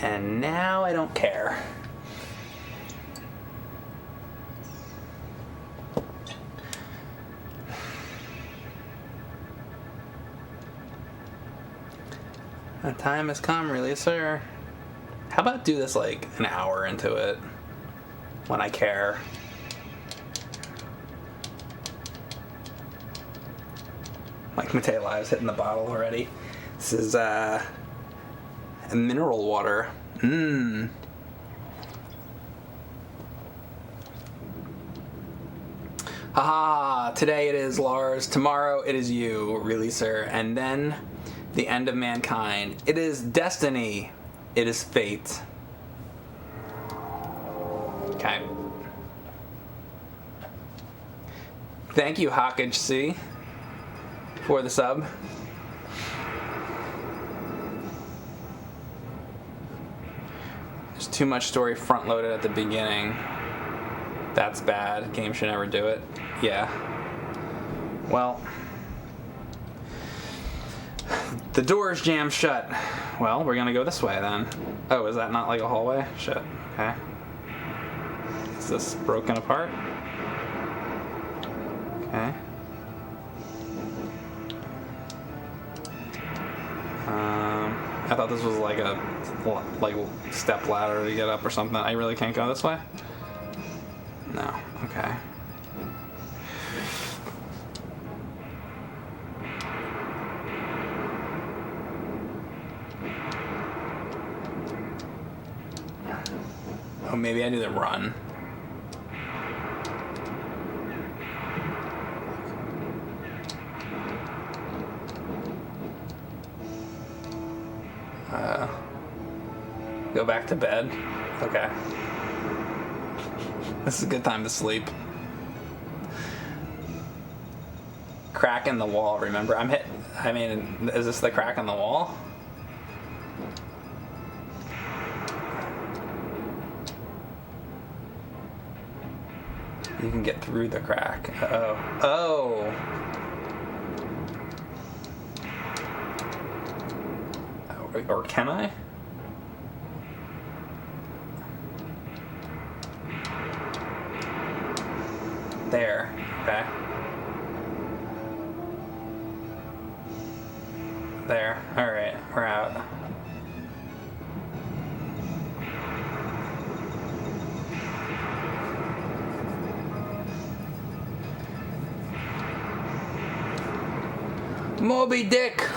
And now I don't care. The time has come, releaser. How about do this like an hour into it when I care? Like Matei Live's hitting the bottle already. This is mineral water. Haha, today it is Lars, tomorrow it is you, releaser, and then the end of mankind. It is destiny. It is fate. Okay. Thank you, Hawkage C, for the sub. There's too much story front-loaded at the beginning. That's bad. Game should never do it. Yeah. Well... The door's jammed shut. Well, we're gonna go this way then. Oh, is that not like a hallway? Shit. Okay. Is this broken apart? Okay. I thought this was like a step ladder to get up or something. I really can't go this way? No. Okay. Oh, maybe I do the run. Go back to bed. Okay. This is a good time to sleep. Crack in the wall, remember? I mean, is this the crack in the wall? You can get through the crack. Uh-oh. Oh! Or can I? There. Okay. There. Alright, we're out. Moby Dick!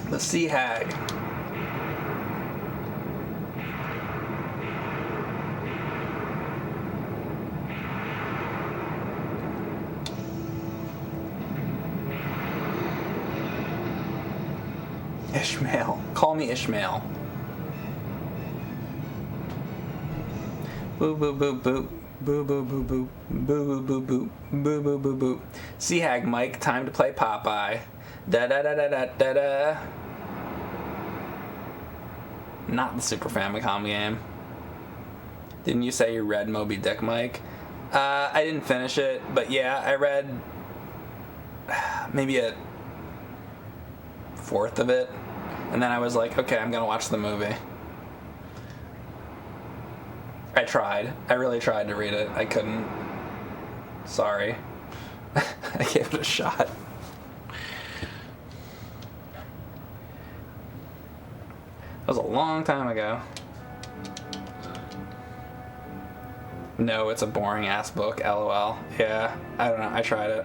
The Sea Hag. Ishmael. Call me Ishmael. Boo boo boo boo. Boo boo boo boo. Boo boo boo boo. Boo boo boo boo. Sea Hag Mike, time to play Popeye. Da da da da da da da. Not the Super Famicom game. Didn't you say you read Moby Dick, Mike? I didn't finish it, but yeah, I read maybe a fourth of it, and then I was like, okay, I'm gonna watch the movie. I tried. I really tried to read it. I couldn't. Sorry. I gave it a shot. That was a long time ago. No, it's a boring ass book, LOL. Yeah, I don't know, I tried it.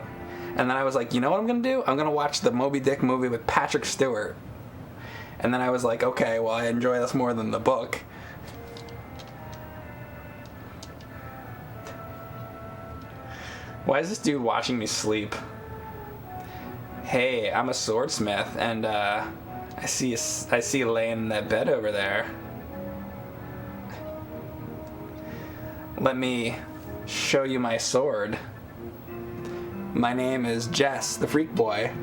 And then I was like, you know what I'm gonna do? I'm gonna watch the Moby Dick movie with Patrick Stewart. And then I was like, okay, well, I enjoy this more than the book. Why is this dude watching me sleep? Hey, I'm a swordsmith, and I see you laying in that bed over there. Let me show you my sword. My name is Jess, the Freak Boy.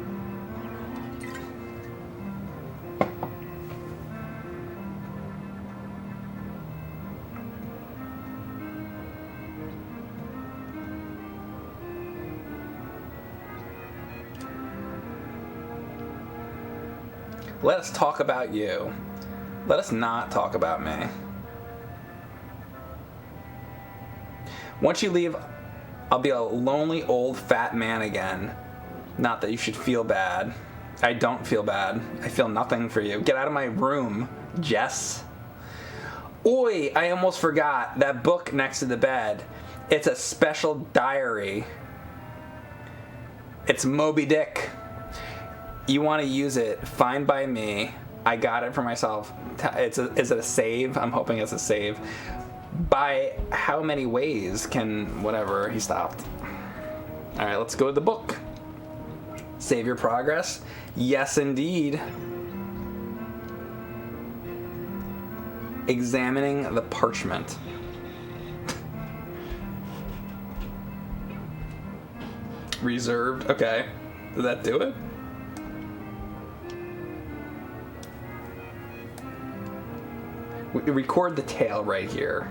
Let us talk about you. Let us not talk about me. Once you leave, I'll be a lonely old fat man again. Not that you should feel bad. I don't feel bad. I feel nothing for you. Get out of my room, Jess. Oi, I almost forgot. That book next to the bed. It's a special diary. It's Moby Dick. You want to use it, fine by me. I got it for myself. Is it a save? I'm hoping it's a save. By how many ways can whatever? He stopped. All right, let's go to the book. Save your progress. Yes, indeed. Examining the parchment. Reserved. Okay. Did that do it? We record the tale right here.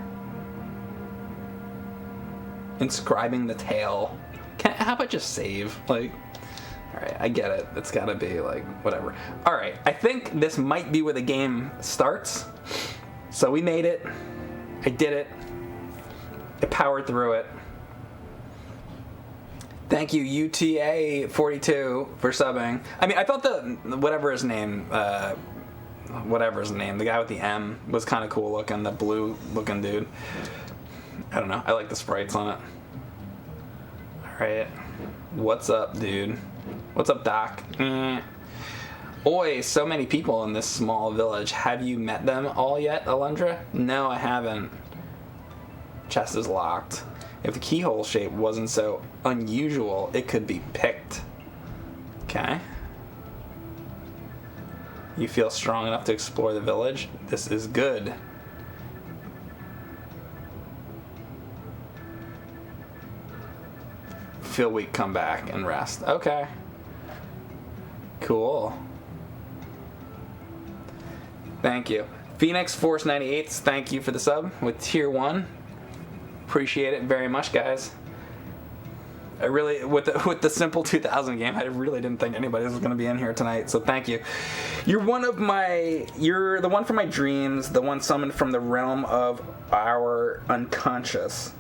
Inscribing the tale. How about just save? Like, alright, I get it. It's gotta be like, whatever. Alright, I think this might be where the game starts. So we made it. I did it. I powered through it. Thank you, UTA42, for subbing. I mean, I thought whatever his name, the guy with the M was kind of cool looking, the blue looking dude. I don't know, I like the sprites on it. Alright, what's up, dude? What's up, Doc? Oi, so many people in this small village. Have you met them all yet, Alundra? No, I haven't. Chest is locked. If the keyhole shape wasn't so unusual, it could be picked. Okay. You feel strong enough to explore the village? This is good. Feel weak, come back and rest. Okay. Cool. Thank you. Phoenix Force 98, thank you for the sub with tier 1. Appreciate it very much, guys. I really, with the simple 2000 game, I really didn't think anybody was going to be in here tonight, so thank you. You're the one from my dreams, the one summoned from the realm of our unconscious.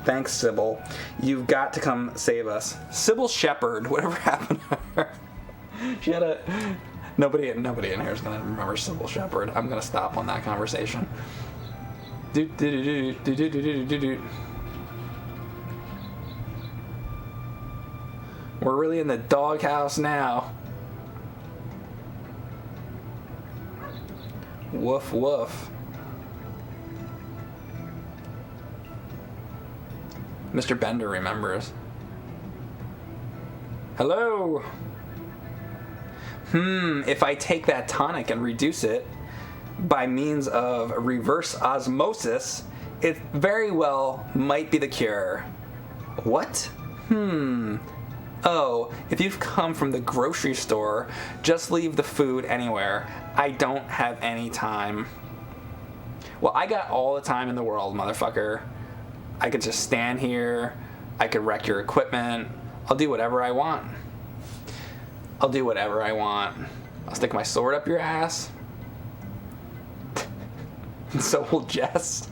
Thanks, Sybil. You've got to come save us. Sybil Shepherd, whatever happened to her? She had a... Nobody in here is going to remember Sybil Shepherd. I'm going to stop on that conversation. We're really in the doghouse now. Woof woof. Mr. Bender remembers. Hello. If I take that tonic and reduce it by means of reverse osmosis, it very well might be the cure. What? Oh, if you've come from the grocery store, just leave the food anywhere. I don't have any time. Well, I got all the time in the world, motherfucker. I could just stand here. I could wreck your equipment. I'll do whatever I want. I'll do whatever I want. I'll stick my sword up your ass. So will Jess.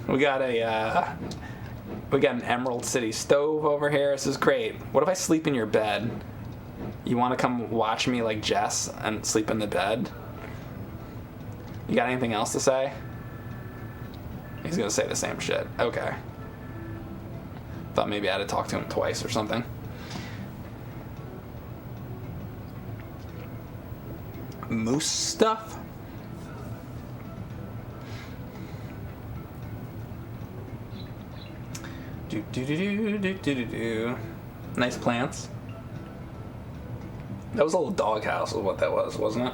We got an Emerald City stove over here. This is great. What if I sleep in your bed? You want to come watch me like Jess and sleep in the bed? You got anything else to say? He's gonna say the same shit. Okay. Thought maybe I had to talk to him twice or something. Moose stuff? Do. Nice plants. That was a little doghouse is what that was, wasn't it?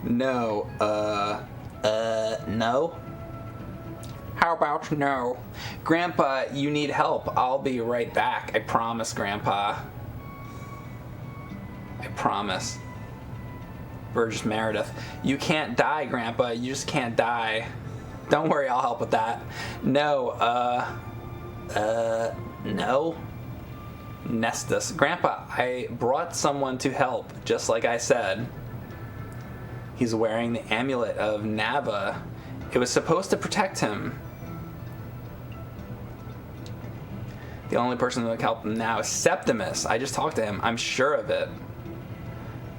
No, no? How about no? Grandpa, you need help. I'll be right back. I promise, Grandpa. I promise. Burgess Meredith. You can't die, Grandpa. You just can't die. Don't worry, I'll help with that. No, no? Nestus. Grandpa, I brought someone to help, just like I said. He's wearing the amulet of Nava. It was supposed to protect him. The only person that can help him now is Septimus. I just talked to him. I'm sure of it.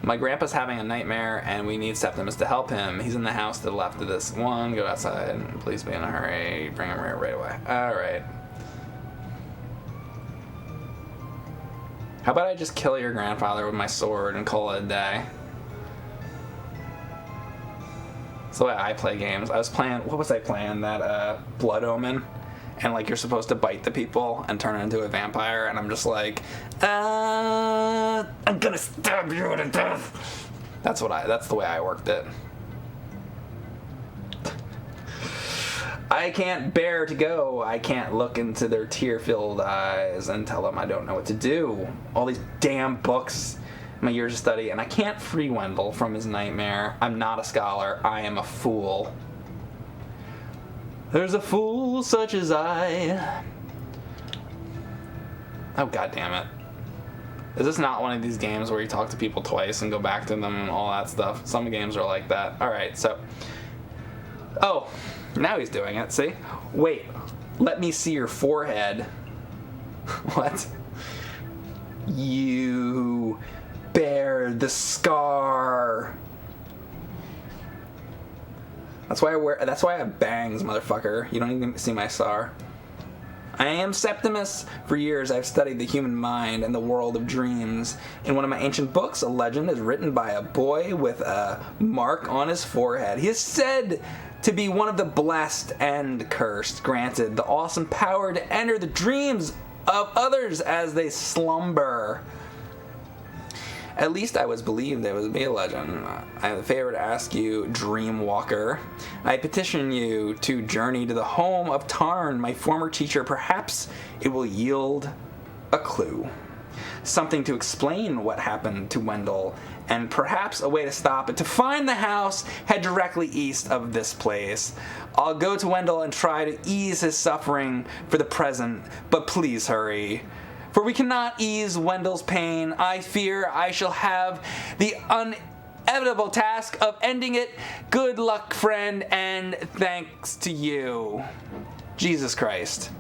My grandpa's having a nightmare, and we need Septimus to help him. He's in the house to the left of this one. Go outside. Please be in a hurry. Bring him right away. All right. How about I just kill your grandfather with my sword and call it a day? That's the way I play games. I was playing, what was I playing? That Blood Omen. And like you're supposed to bite the people and turn into a vampire, and I'm just like, I'm gonna stab you to death. That's the way I worked it. I can't bear to go. I can't look into their tear-filled eyes and tell them I don't know what to do. All these damn books, my years of study, and I can't free Wendell from his nightmare. I'm not a scholar. I am a fool. There's a fool such as I. Oh, God damn it. Is this not one of these games where you talk to people twice and go back to them and all that stuff? Some games are like that. Alright, so. Oh, now he's doing it, see? Wait, let me see your forehead. What? You bear the scar. That's why I have bangs, motherfucker. You don't even see my star. I am Septimus. For years, I've studied the human mind and the world of dreams. In one of my ancient books, a legend is written by a boy with a mark on his forehead. He is said to be one of the blessed and cursed, granted the awesome power to enter the dreams of others as they slumber. At least I was believed there would be a legend. I have a favor to ask you, Dreamwalker. I petition you to journey to the home of Tarn, my former teacher. Perhaps it will yield a clue. Something to explain what happened to Wendell, and perhaps a way to stop it. To find the house, head directly east of this place. I'll go to Wendell and try to ease his suffering for the present, but please hurry. For we cannot ease Wendell's pain. I fear I shall have the inevitable task of ending it. Good luck, friend, and thanks to you. Jesus Christ.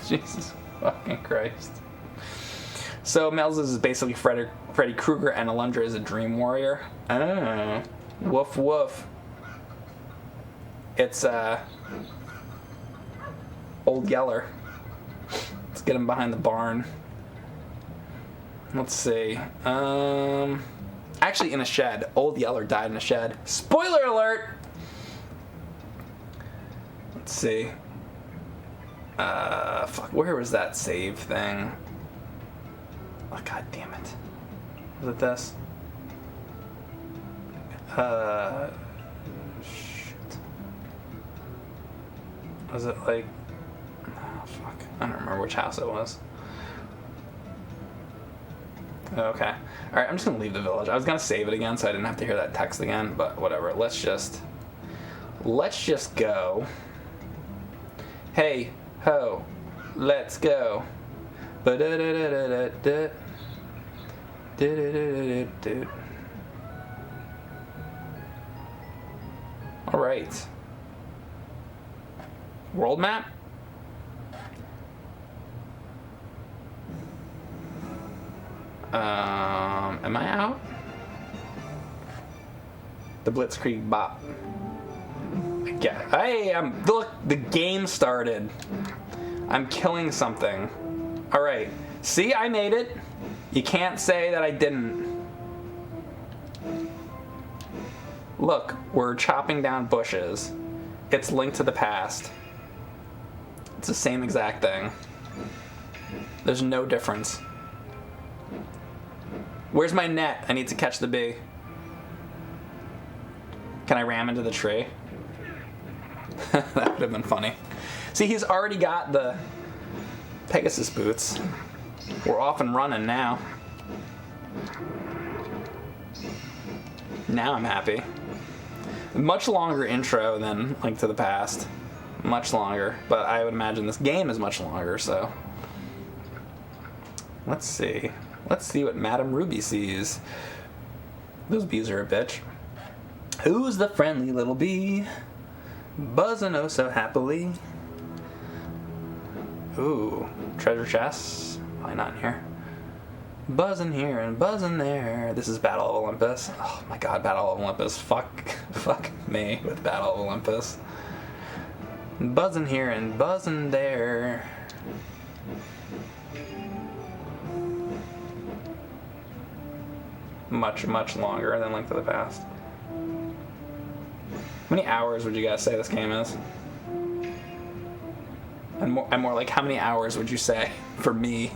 Jesus fucking Christ. So Mel's is basically Freddy Krueger, and Alundra is a dream warrior. Oh. Woof woof. It's Old Yeller. Let's get him behind the barn. Let's see. Actually, in a shed. Old Yeller died in a shed. Spoiler alert! Let's see. Fuck. Where was that save thing? Oh, god damn it. Was it this? Shit. Was it like... Oh, fuck. I don't remember which house it was. Okay. Alright, I'm just gonna leave the village. I was gonna save it again so I didn't have to hear that text again, but whatever. Let's just go. Hey, ho, let's go. Alright. World map? Am I out? The Blitzkrieg bot. Yeah, look, the game started. I'm killing something. Alright. See, I made it. You can't say that I didn't. Look, we're chopping down bushes. It's linked to the past. It's the same exact thing. There's no difference. Where's my net? I need to catch the bee. Can I ram into the tree? That would have been funny. See, he's already got the Pegasus boots. We're off and running now. Now I'm happy. Much longer intro than Link to the Past. Much longer. But I would imagine this game is much longer, so... Let's see. Let's see what Madame Ruby sees. Those bees are a bitch. Who's the friendly little bee? Buzzing oh so happily. Ooh, treasure chests. Probably not in here. Buzzing here and buzzing there. This is Battle of Olympus. Oh my god, Battle of Olympus. Fuck me with Battle of Olympus. Buzzing here and buzzing there. Much longer than Link to the Past. How many hours would you guys say this game is? And more like, how many hours would you say for me?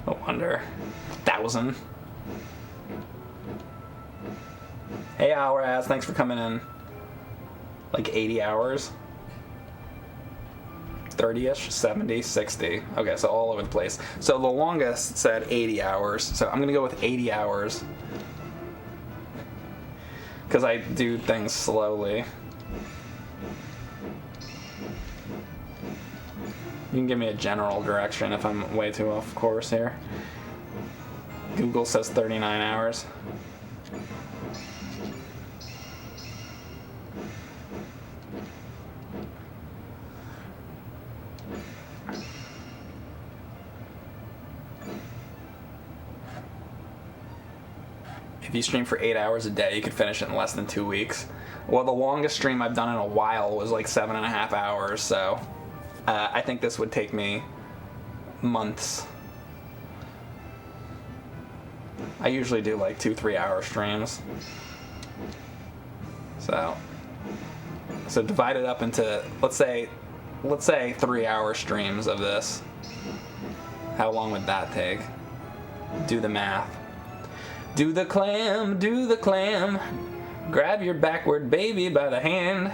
I wonder. 1,000. Hey, Alraz, thanks for coming in. Like 80 hours? 30-ish? 70? 60? Okay, so all over the place. So the longest said 80 hours. So I'm gonna go with 80 hours. Because I do things slowly. You can give me a general direction if I'm way too off course here. Google says 39 hours. If you stream for 8 hours a day, you could finish it in less than 2 weeks. Well, the longest stream I've done in a while was like 7.5 hours, so I think this would take me months. I usually do like 2-3 hour streams. So divide it up into, let's say 3 hour streams of this. How long would that take? Do the math. Do the clam, do the clam. Grab your backward baby by the hand.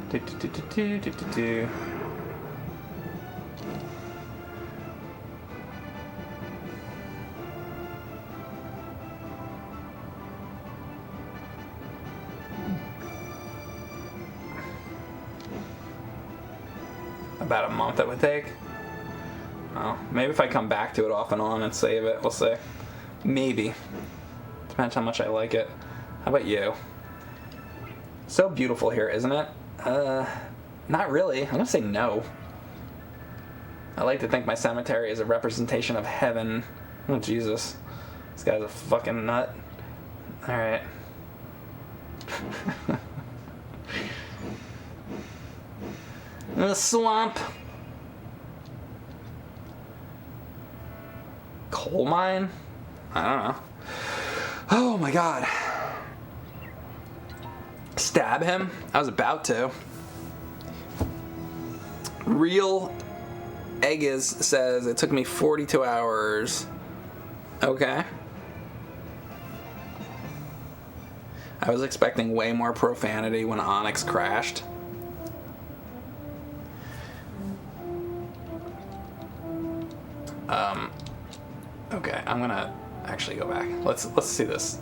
Do, do, do, do, do, do, do, do. About a month it would take. Oh, maybe if I come back to it off and on and save it, we'll see. Maybe. Depends how much I like it. How about you? So beautiful here, isn't it? Not really. I'm gonna say no. I like to think my cemetery is a representation of heaven. Oh, Jesus. This guy's a fucking nut. Alright. The swamp. Coal mine? I don't know. Oh my god. Stab him? I was about to. Real Eggiz says it took me 42 hours. Okay. I was expecting way more profanity when Onyx crashed. Okay, I'm gonna actually go back. Let's see this.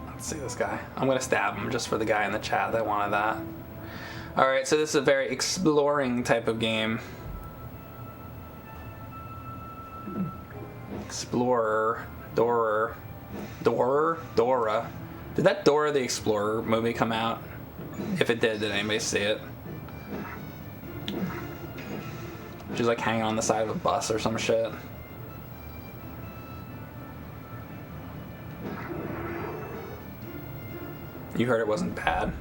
Let's see this guy. I'm gonna stab him just for the guy in the chat that wanted that. Alright, so this is a very exploring type of game. Explorer. Dora. Did that Dora the Explorer movie come out? If it did anybody see it? She's like hanging on the side of a bus or some shit. You heard it wasn't bad.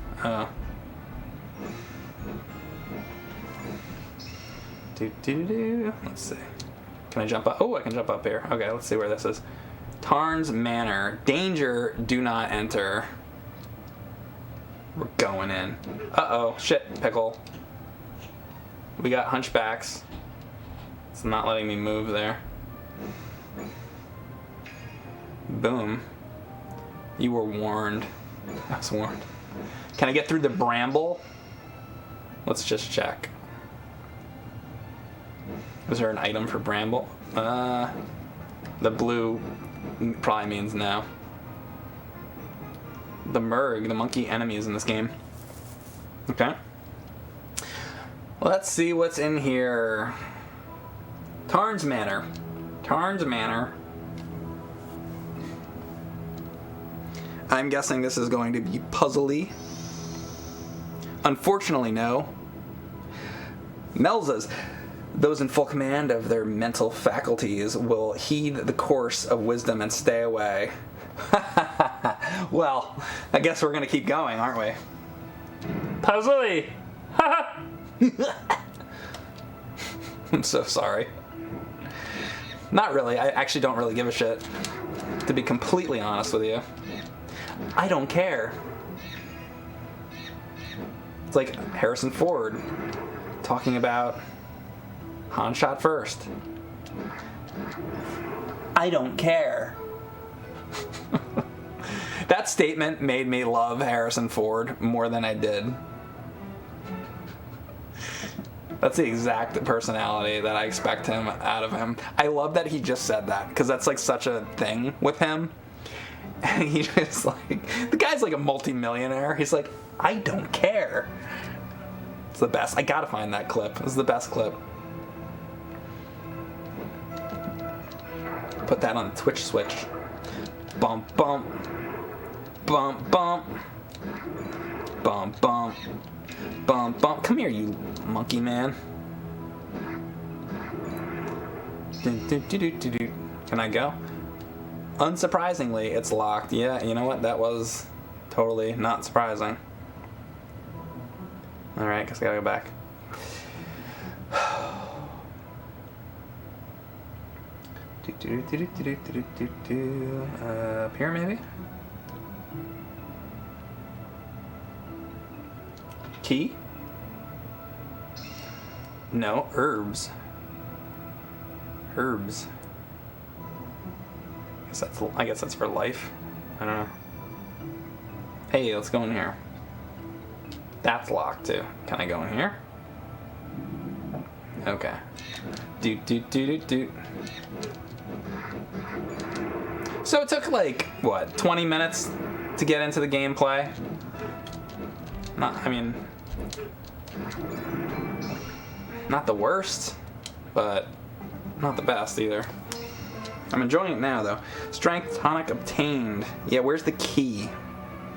Let's see. Can I jump up? Oh, I can jump up here. Okay, let's see where this is. Tarn's Manor. Danger, do not enter. We're going in. Uh-oh. Shit, pickle. We got hunchbacks. It's not letting me move there. Boom. You were warned. I was warned. Can I get through the bramble? Let's just check. Is there an item for bramble? The blue probably means no. The Murg, the monkey enemies in this game. Okay. Let's see what's in here. Tarn's Manor. Tarn's Manor. I'm guessing this is going to be puzzly. Unfortunately, no. Melzas. Those in full command of their mental faculties will heed the course of wisdom and stay away. Well, I guess we're going to keep going, aren't we? Puzzly! I'm so sorry. Not really. I actually don't really give a shit. To be completely honest with you. I don't care. It's like Harrison Ford talking about Han shot first. I don't care. That statement made me love Harrison Ford more than I did. That's the exact personality that I expect him out of him. I love that he just said that, because that's like such a thing with him. And he just like, the guy's like a multi-millionaire. He's like, I don't care. It's the best. I gotta find that clip. This is the best clip. Put that on the Twitch switch. Bump, bump. Bump, bump. Bump, bump. Bump, bump. Come here, you monkey man. Can I go? Unsurprisingly, it's locked. Yeah, you know what? That was totally not surprising. Alright, guess I gotta go back. Up here, maybe? Key? No, herbs. Herbs. I guess that's for life. I don't know. Hey, let's go in here. That's locked too. Can I go in here? Okay. Doot. So it took like, what, 20 minutes to get into the gameplay? Not the worst, but not the best either. I'm enjoying it now though. Strength tonic obtained. Yeah, where's the key?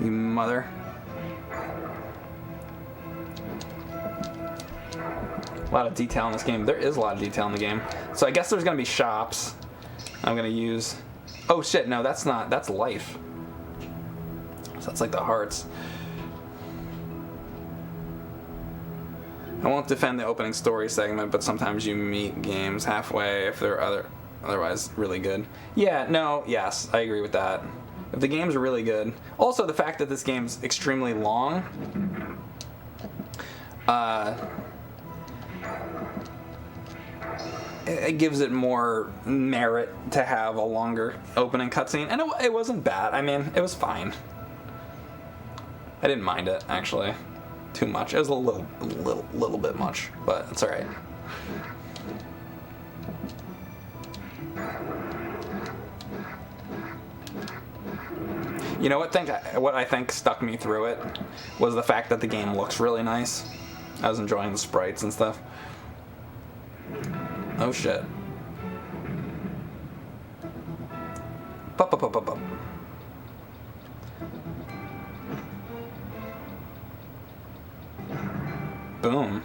You mother. A lot of detail in this game. There is a lot of detail in the game. So I guess there's gonna be shops. I'm gonna use... Oh shit, no, that's not. That's life. So that's like the hearts. I won't defend the opening story segment, but sometimes you meet games halfway if they're otherwise really good. Yeah, no, yes, I agree with that. If the games are really good. Also, the fact that this game's extremely long. It gives it more merit to have a longer opening cutscene, and it wasn't bad. I mean, it was fine. I didn't mind it actually too much. It was a little bit much, but it's all right. You know what I think stuck me through it was the fact that the game looks really nice. I was enjoying the sprites and stuff. Oh shit. Pop. Boom.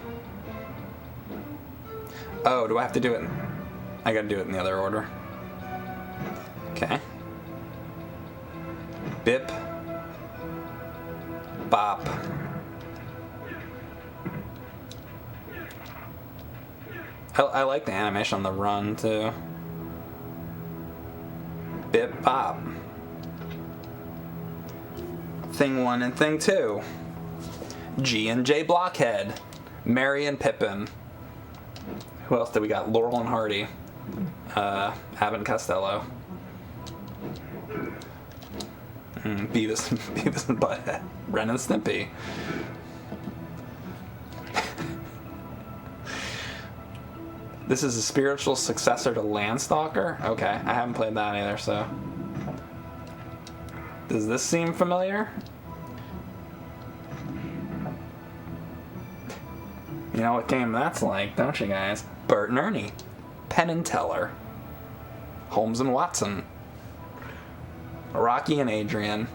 Oh, do I have to do it? I gotta do it in the other order. Okay. Bip. Bop. I like the animation on the run too. Bip bop. Thing 1 and thing 2. G and J Blockhead. Mary and Pippin. Who else did we got? Laurel and Hardy. Abbott and Costello. Beavis and Butthead. Ren and Stimpy. This is a spiritual successor to Landstalker? Okay, I haven't played that either, so... Does this seem familiar? You know what game that's like, don't you guys? Bert and Ernie. Penn and Teller. Holmes and Watson. Rocky and Adrian.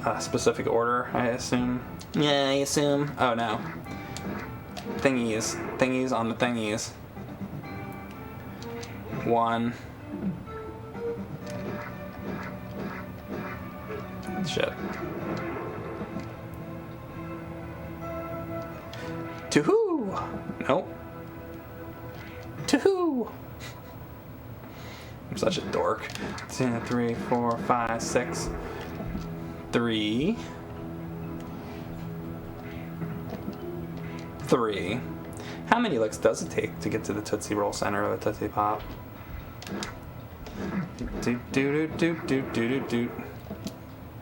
A specific order, I assume. Yeah, I assume. Oh no. Thingies. Thingies on the thingies. 1. Shit. 2. Nope. 2. I'm such a dork. 2, 3, 4, 5, 6. 3. 3. How many licks does it take to get to the Tootsie Roll center of a Tootsie Pop?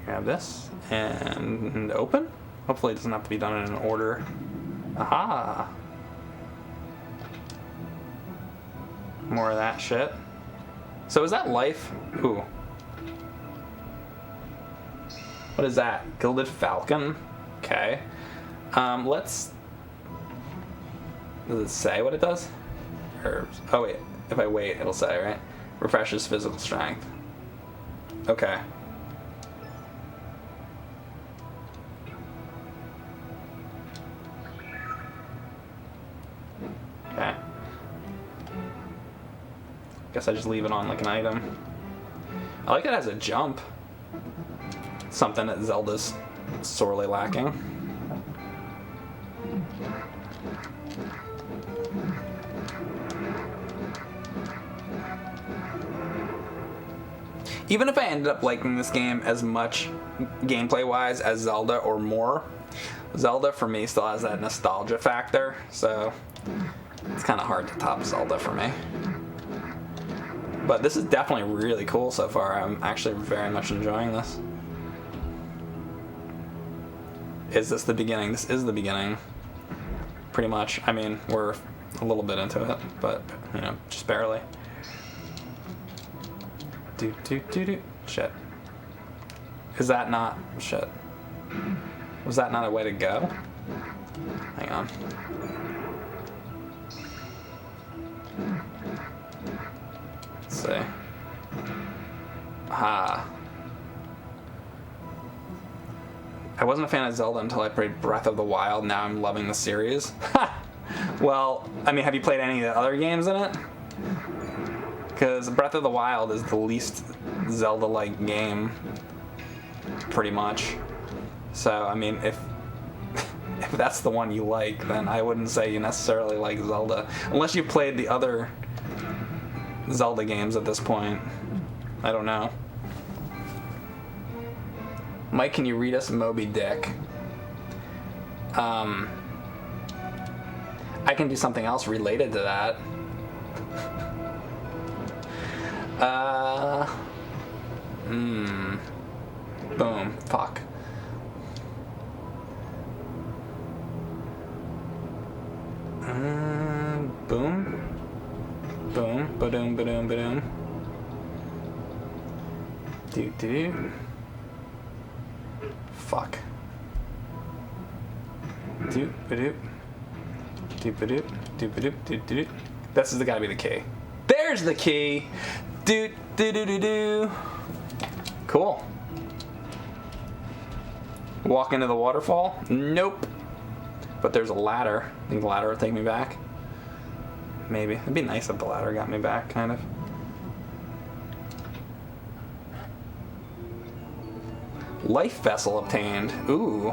Grab this and open. Hopefully it doesn't have to be done in an order. Aha! More of that shit. So is that life? Ooh. What is that? Gilded Falcon? Okay. Let's... Does it say what it does? Herbs. Oh wait, if I wait, it'll say, right? Refreshes physical strength. Okay. Guess I just leave it on like an item. I like it as a jump. Something that Zelda's sorely lacking. Even if I ended up liking this game as much gameplay-wise as Zelda or more, Zelda for me still has that nostalgia factor, so it's kind of hard to top Zelda for me. But this is definitely really cool so far. I'm actually very much enjoying this. Is this the beginning? This is the beginning. Pretty much. I mean, we're a little bit into it, but, you know, just barely. Shit. Is that not... Shit. Was that not a way to go? Hang on. Let's see. Ah. I wasn't a fan of Zelda until I played Breath of the Wild. Now I'm loving the series. Well, I mean, have you played any of the other games in it? Because Breath of the Wild is the least Zelda-like game, pretty much. So, I mean, if that's the one you like, then I wouldn't say you necessarily like Zelda. Unless you've played the other Zelda games at this point. I don't know. Mike, can you read us Moby Dick? I can do something else related to that. Boom. Fuck. Boom. Boom. Ba-doom, ba-doom, ba-doom. Do. Fuck. Do, ba-doop. Do, ba-doop. Do, ba-doop. Do, do. This is gotta be the key. There's the key! Do, do, do, do, do. Cool. Walk into the waterfall? Nope. But there's a ladder. I think the ladder will take me back. Maybe. It'd be nice if the ladder got me back, kind of. Life vessel obtained. Ooh.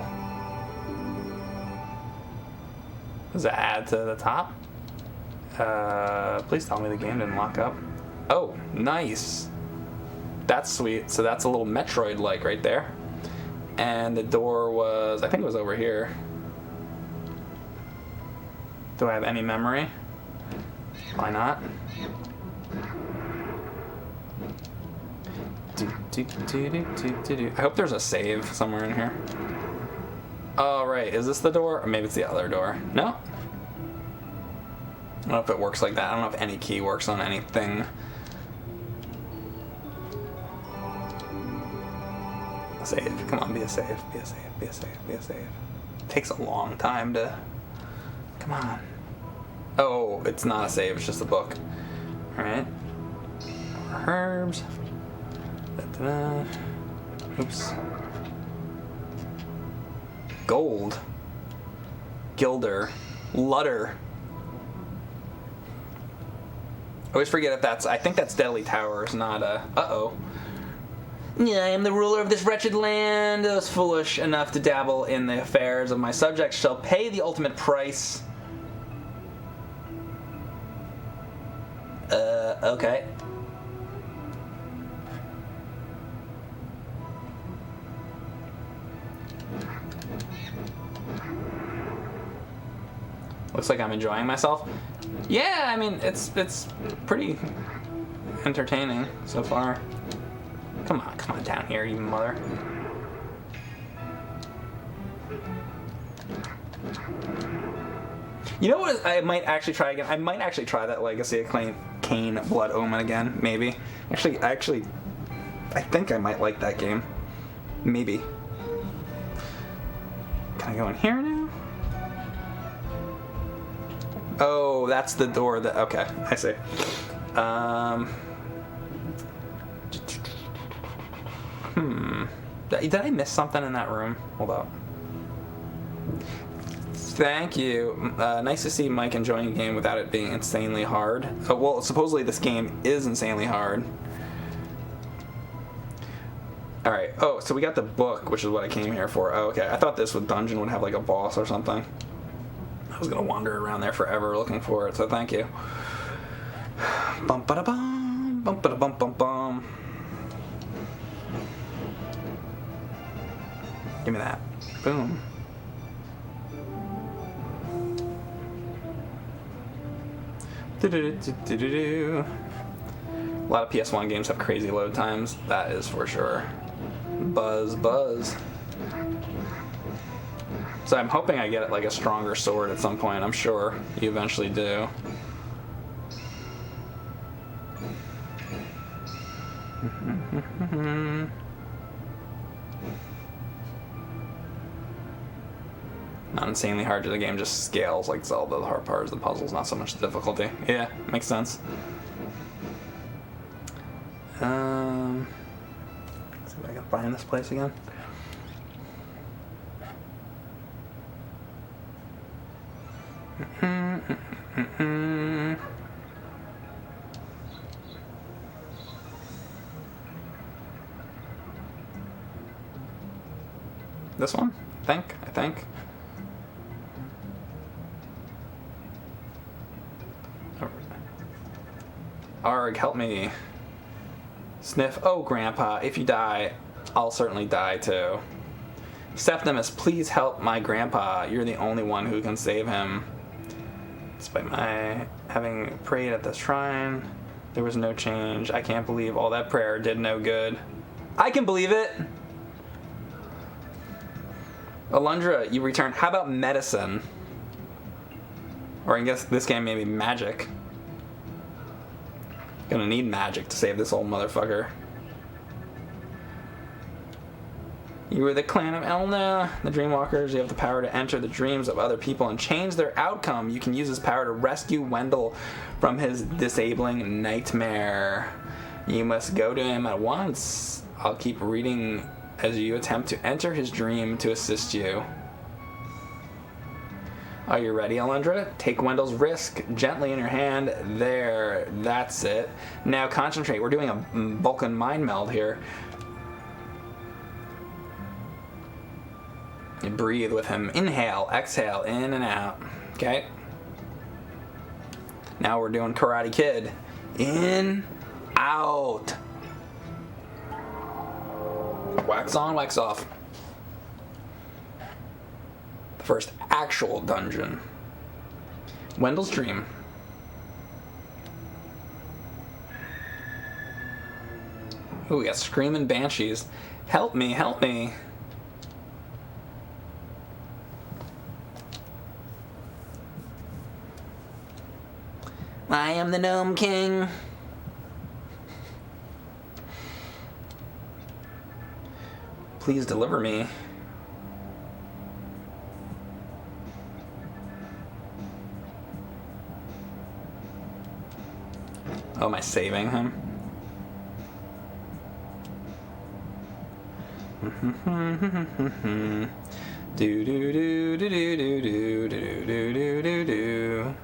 Does it add to the top? Please tell me the game didn't lock up. Oh, nice. That's sweet. So that's a little Metroid-like right there. And the door was, I think it was over here. Do I have any memory? Why not? I hope there's a save somewhere in here. Oh, right. Is this the door? Or maybe it's the other door. No? I don't know if it works like that. I don't know if any key works on anything. A save. Come on, be a save. Be a save. Be a save. Be a save. It takes a long time to... Come on. Oh, it's not a save. It's just a book. Alright. Herbs. Da-da-da. Oops. Gold. Gilder. Ludder. I always forget if that's... I think that's Deadly Towers, not uh-oh. Yeah, I am the ruler of this wretched land. Those foolish enough to dabble in the affairs of my subjects shall pay the ultimate price. Okay. Looks like I'm enjoying myself. Yeah, I mean, it's pretty entertaining so far. Come on down here, you mother. You know what I might actually try again? I might actually try that Legacy of Kain Blood Omen again, maybe. Actually, I think I might like that game. Maybe. Can I go in here now? Oh, that's the door that... Okay, I see. Did I miss something in that room? Hold up. Thank you. Nice to see Mike enjoying a game without it being insanely hard. Well, supposedly this game is insanely hard. Alright, oh, so we got the book, which is what I came here for. Oh, okay. I thought this dungeon would have like a boss or something. I was gonna wander around there forever looking for it, so thank you. Bum ba da bum, bum ba da bum bum bum. Give me that. Boom. Do-do-do-do-do-do. A lot of PS1 games have crazy load times, that is for sure. Buzz, buzz. So I'm hoping I get like a stronger sword at some point. I'm sure you eventually do. Not insanely hard to the game, just scales like Zelda. The hard part is the puzzles, not so much the difficulty. Yeah, makes sense. Let's see if I can find this place again. This one? I think. Arg, help me. Sniff. Oh, Grandpa, if you die, I'll certainly die too. Septimus, please help my grandpa. You're the only one who can save him. Despite my having prayed at the shrine, there was no change. I can't believe all that prayer did no good. I can believe it! Alundra, you return. How about medicine? Or I guess this game may be magic. Gonna need magic to save this old motherfucker. You are the clan of Elna, the Dreamwalkers. You have the power to enter the dreams of other people and change their outcome. You can use this power to rescue Wendell from his disabling nightmare. You must go to him at once. I'll keep reading as you attempt to enter his dream to assist you. Are you ready, Alundra? Take Wendell's wrist gently in your hand. There, that's it. Now concentrate. We're doing a Vulcan mind meld here. You breathe with him. Inhale, exhale, in and out. Okay. Now we're doing Karate Kid. In, out. Wax on, wax off. The first actual dungeon. Wendell's Dream. Ooh, we got screaming banshees. Help me, help me. I am the Gnome King. Please deliver me. Oh, am I saving him? Do do do do do do do do do do do do.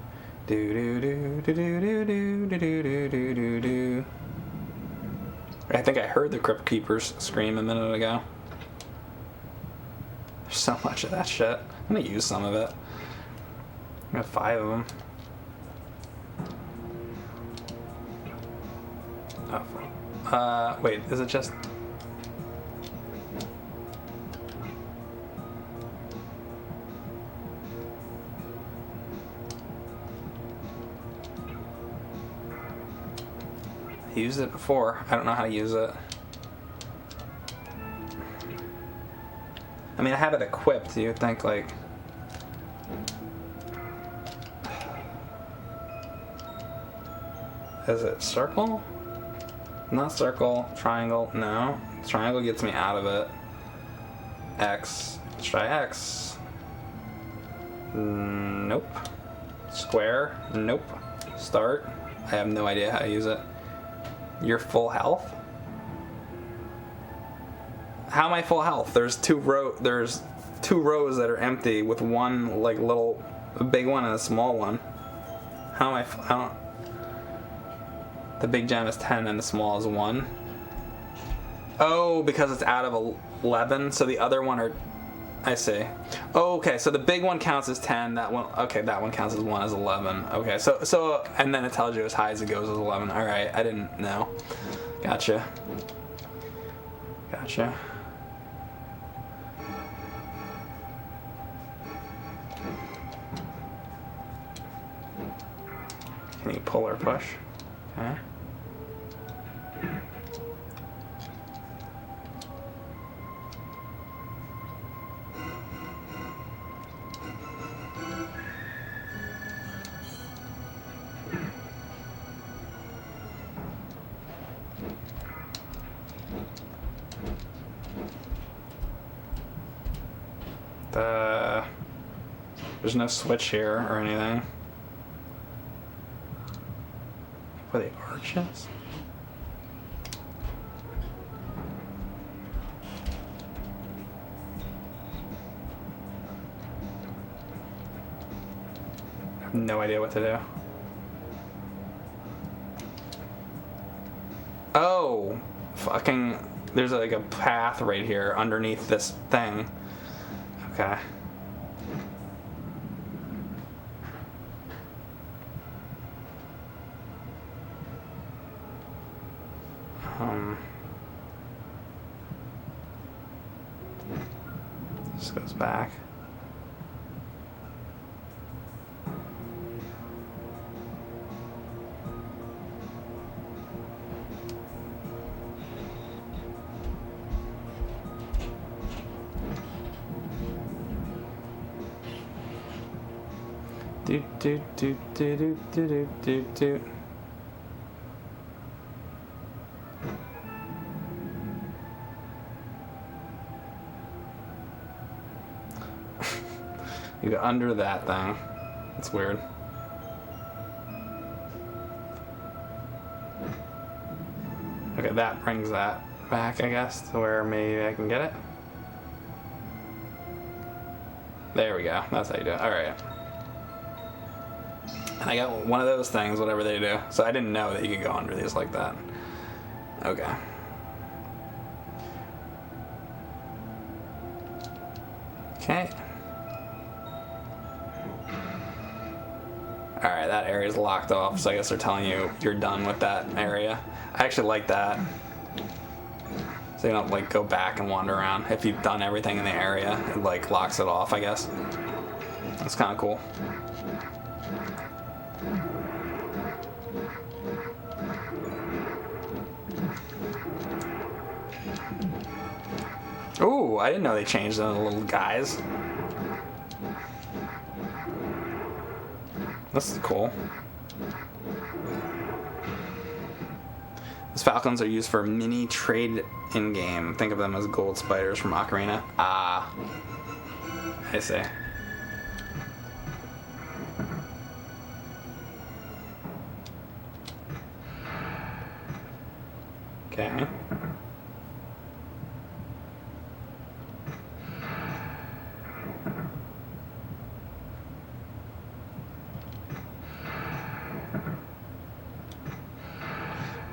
Do do do do do do do do do do do. I think I heard the Crypt Keepers scream a minute ago. There's so much of that shit. I'm gonna use some of it. I got 5 of them. Oh, wait, is it just... I used it before. I don't know how to use it. I mean, I have it equipped. You'd think, like... Is it circle? Not circle. Triangle. No. Triangle gets me out of it. X. Let's try X. Nope. Square. Nope. Start. I have no idea how to use it. You're full health? How am I full health? There's 2 rows. There's 2 rows that are empty with one like little a big one and a small one. How am I don't... The big gem is 10 and the small is 1. Oh, because it's out of 11, so the other one are... I see. Oh, okay, so the big one counts as 10, that one... Okay, that one counts as 1 as 11. Okay, so and then it tells you as high as it goes as 11. Alright, I didn't know. Gotcha. Gotcha. Can you pull or push? Okay. There's no switch here or anything. Were they arches? I have no idea what to do. Oh, fucking, there's like a path right here underneath this thing. Okay. This goes back. Do do do do do do do do. You go under that thing. That's weird. Okay, that brings that back, I guess, to where maybe I can get it. There we go. That's how you do it. Alright. And I got one of those things, whatever they do. So I didn't know that you could go under these like that. Okay. Okay. Alright, that area's locked off, so I guess they're telling you you're done with that area. I actually like that. So you don't like go back and wander around. If you've done everything in the area, it like locks it off, I guess. That's kind of cool. Ooh, I didn't know they changed the little guys. This is cool. These falcons are used for mini trade in-game. Think of them as gold spiders from Ocarina. Ah. I see. Okay.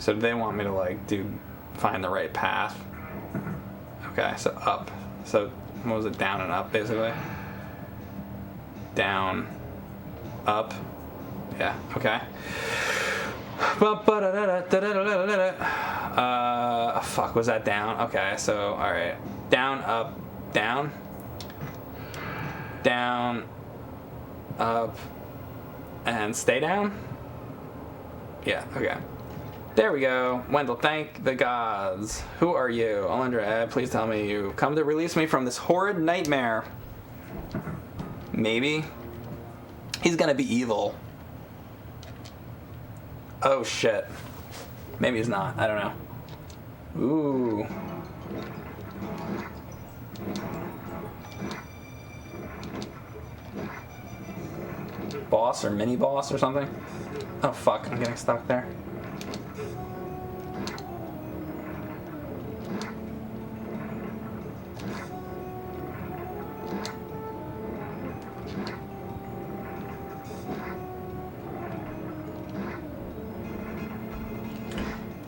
So do they want me to like find the right path? Okay, so up. So what was it, down and up basically? Down, up. Yeah, okay. Fuck, was that down? Okay, so alright. Down, up, down. Down, up, and stay down? Yeah, okay. There we go. Wendell, thank the gods. Who are you? Alundra, please tell me you come to release me from this horrid nightmare. Maybe. He's gonna be evil. Oh shit. Maybe he's not. I don't know. Ooh. Boss or mini boss or something? Oh fuck, I'm getting stuck there.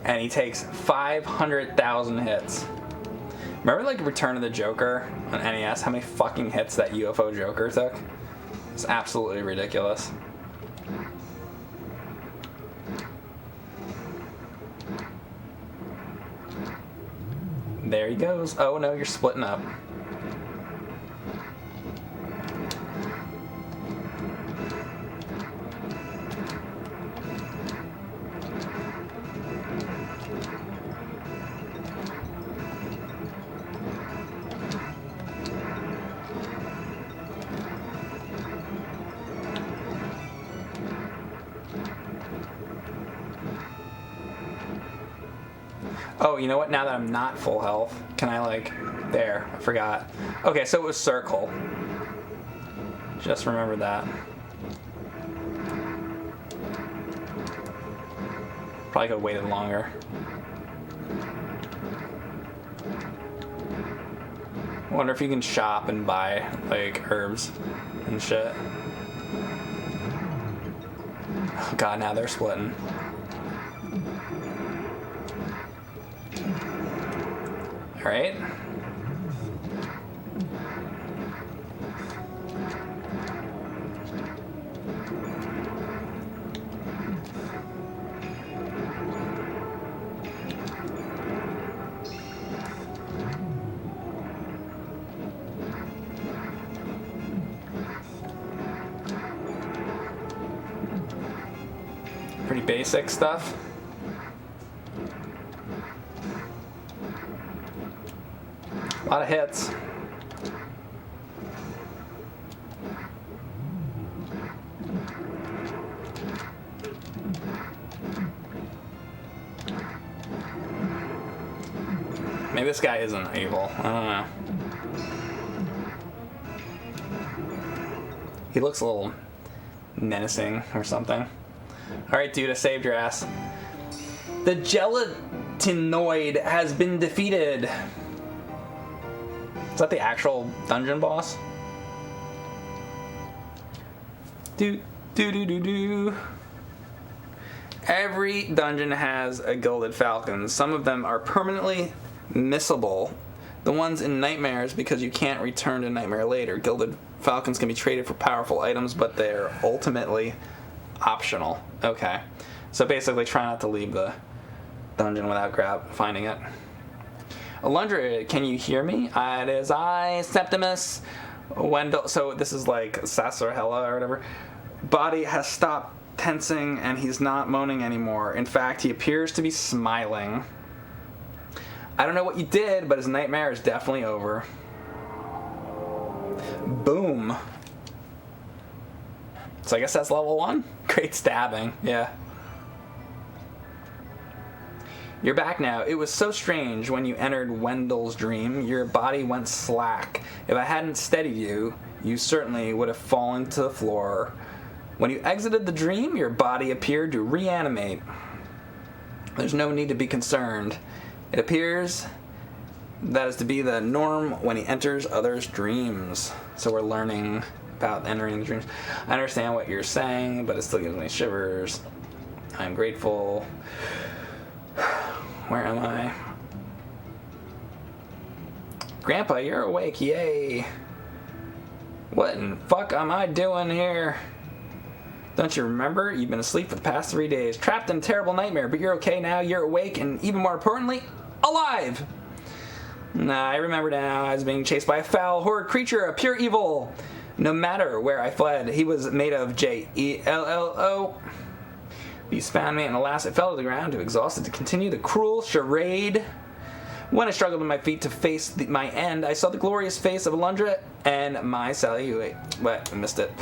and he takes 500,000 hits. Remember like Return of the Joker on NES? How many fucking hits that UFO Joker took? It's absolutely ridiculous. There he goes. Oh no, you're splitting up. Oh, you know what? Now that I'm not full health, can I like... There, I forgot. Okay, so it was circle. Just remember that. Probably could have waited longer. I wonder if you can shop and buy, like, herbs and shit. Oh god, now they're splitting. Alright. Pretty basic stuff. A lot of hits. Maybe this guy isn't evil. I don't know. He looks a little menacing or something. Alright, dude, I saved your ass. The gelatinoid has been defeated. Is that the actual dungeon boss? Do. Every dungeon has a gilded falcon. Some of them are permanently missable. The ones in nightmares because you can't return to nightmare later. Gilded falcons can be traded for powerful items, but they're ultimately optional. Okay. So basically try not to leave the dungeon without finding it. Alundra, can you hear me? It is I, Septimus Wendell. So this is like Sasarhella or whatever. Body has stopped tensing and he's not moaning anymore. In fact, he appears to be smiling. I don't know what you did, but his nightmare is definitely over. Boom. So I guess that's level 1? Great stabbing, yeah. You're back now. It was so strange when you entered Wendell's dream. Your body went slack. If I hadn't steadied you, you certainly would have fallen to the floor. When you exited the dream, your body appeared to reanimate. There's no need to be concerned. It appears that is to be the norm when he enters others' dreams. So we're learning about entering the dreams. I understand what you're saying, but it still gives me shivers. I'm grateful. Where am I? Grandpa, you're awake, yay. What in fuck am I doing here? Don't you remember? You've been asleep for the past 3 days, trapped in a terrible nightmare, but you're okay now, you're awake, and even more importantly, alive! Nah, I remember now, I was being chased by a foul, horrid creature, a pure evil. No matter where I fled, he was made of Jello. These found me, and alas, I fell to the ground, too exhausted to continue the cruel charade. When I struggled to my feet to face my end, I saw the glorious face of Alundra and my Sally. Wait, I missed it.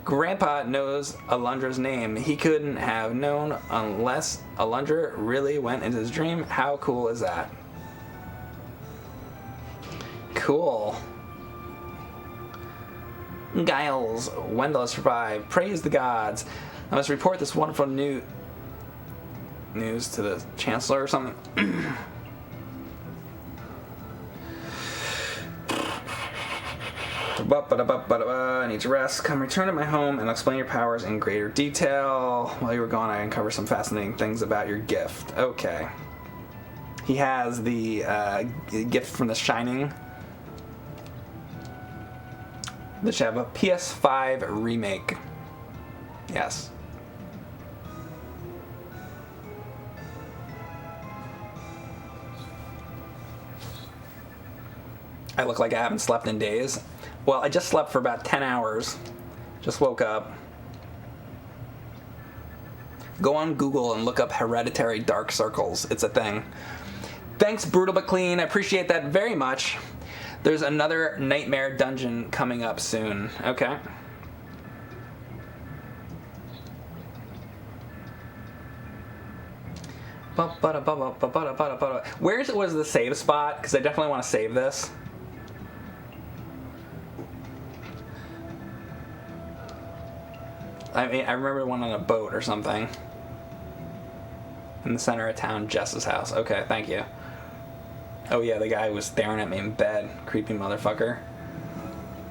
Grandpa knows Alundra's name. He couldn't have known unless Alundra really went into his dream. How cool is that? Cool. Giles, Wendell has survived. Praise the gods. I must report this wonderful news to the Chancellor or something. I need to rest. Come return to my home and explain your powers in greater detail. While you were gone, I uncovered some fascinating things about your gift. Okay. He has the gift from The Shining. This should have a PS5 remake. Yes. I look like I haven't slept in days. Well, I just slept for about 10 hours. Just woke up. Go on Google and look up Hereditary Dark Circles. It's a thing. Thanks, Brutal But Clean. I appreciate that very much. There's another Nightmare Dungeon coming up soon. Okay. Where was the save spot? Because I definitely want to save this. I mean, I remember one on a boat or something. In the center of town, Jess's house. Okay, thank you. Oh yeah, the guy was staring at me in bed. Creepy motherfucker.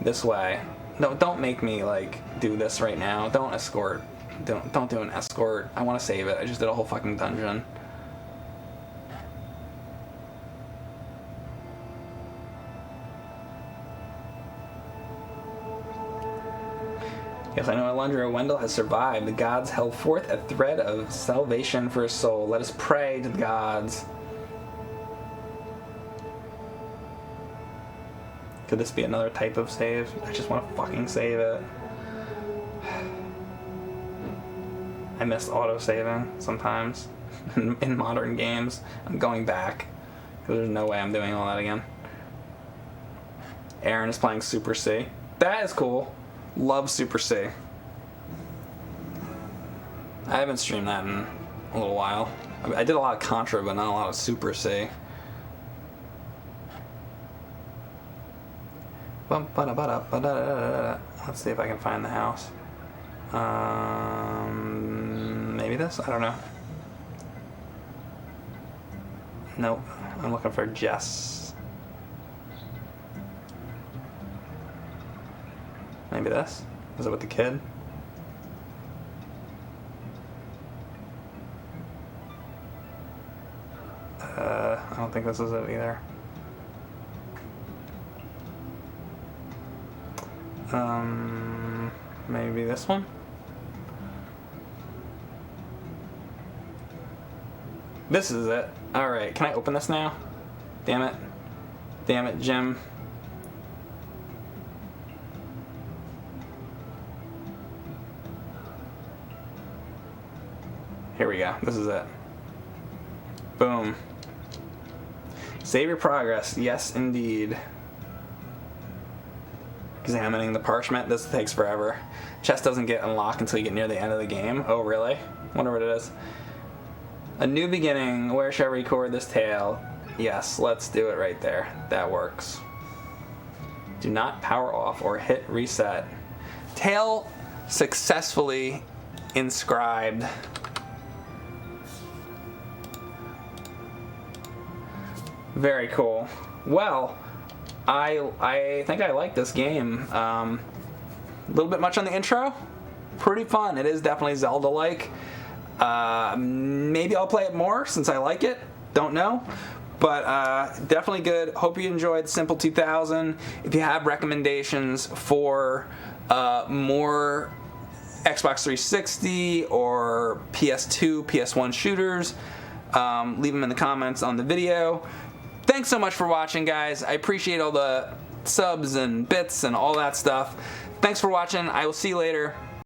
This way. No, don't make me, like, do this right now. Don't escort. Don't do an escort. I want to save it. I just did a whole fucking dungeon. Yes, I know Alundra Wendell has survived. The gods held forth a thread of salvation for his soul. Let us pray to the gods. Could this be another type of save? I just want to fucking save it. I miss auto-saving sometimes in modern games. I'm going back because there's no way I'm doing all that again. Erin is playing Super C. That is cool. Love Super C. I haven't streamed that in a little while. I did a lot of Contra, but not a lot of Super C. Let's see if I can find the house. Maybe this? I don't know. Nope. I'm looking for Jess. Maybe this? Is it with the kid? I don't think this is it either. Maybe this one? This is it. Alright, can I open this now? Damn it. Damn it, Jim. Here we go. This is it. Boom. Save your progress. Yes, indeed. Examining the parchment. This takes forever. Chest doesn't get unlocked until you get near the end of the game. Oh, really? Wonder what it is. A new beginning. Where shall I record this tale? Yes, let's do it right there. That works. Do not power off or hit reset. Tale successfully inscribed. Very cool. Well, I think I like this game. A little bit much on the intro. Pretty fun. It is definitely Zelda-like. Maybe I'll play it more since I like it. Don't know. But definitely good. Hope you enjoyed Simple 2000. If you have recommendations for more Xbox 360 or PS2, PS1 shooters, leave them in the comments on the video. Thanks so much for watching, guys. I appreciate all the subs and bits and all that stuff. Thanks for watching. I will see you later.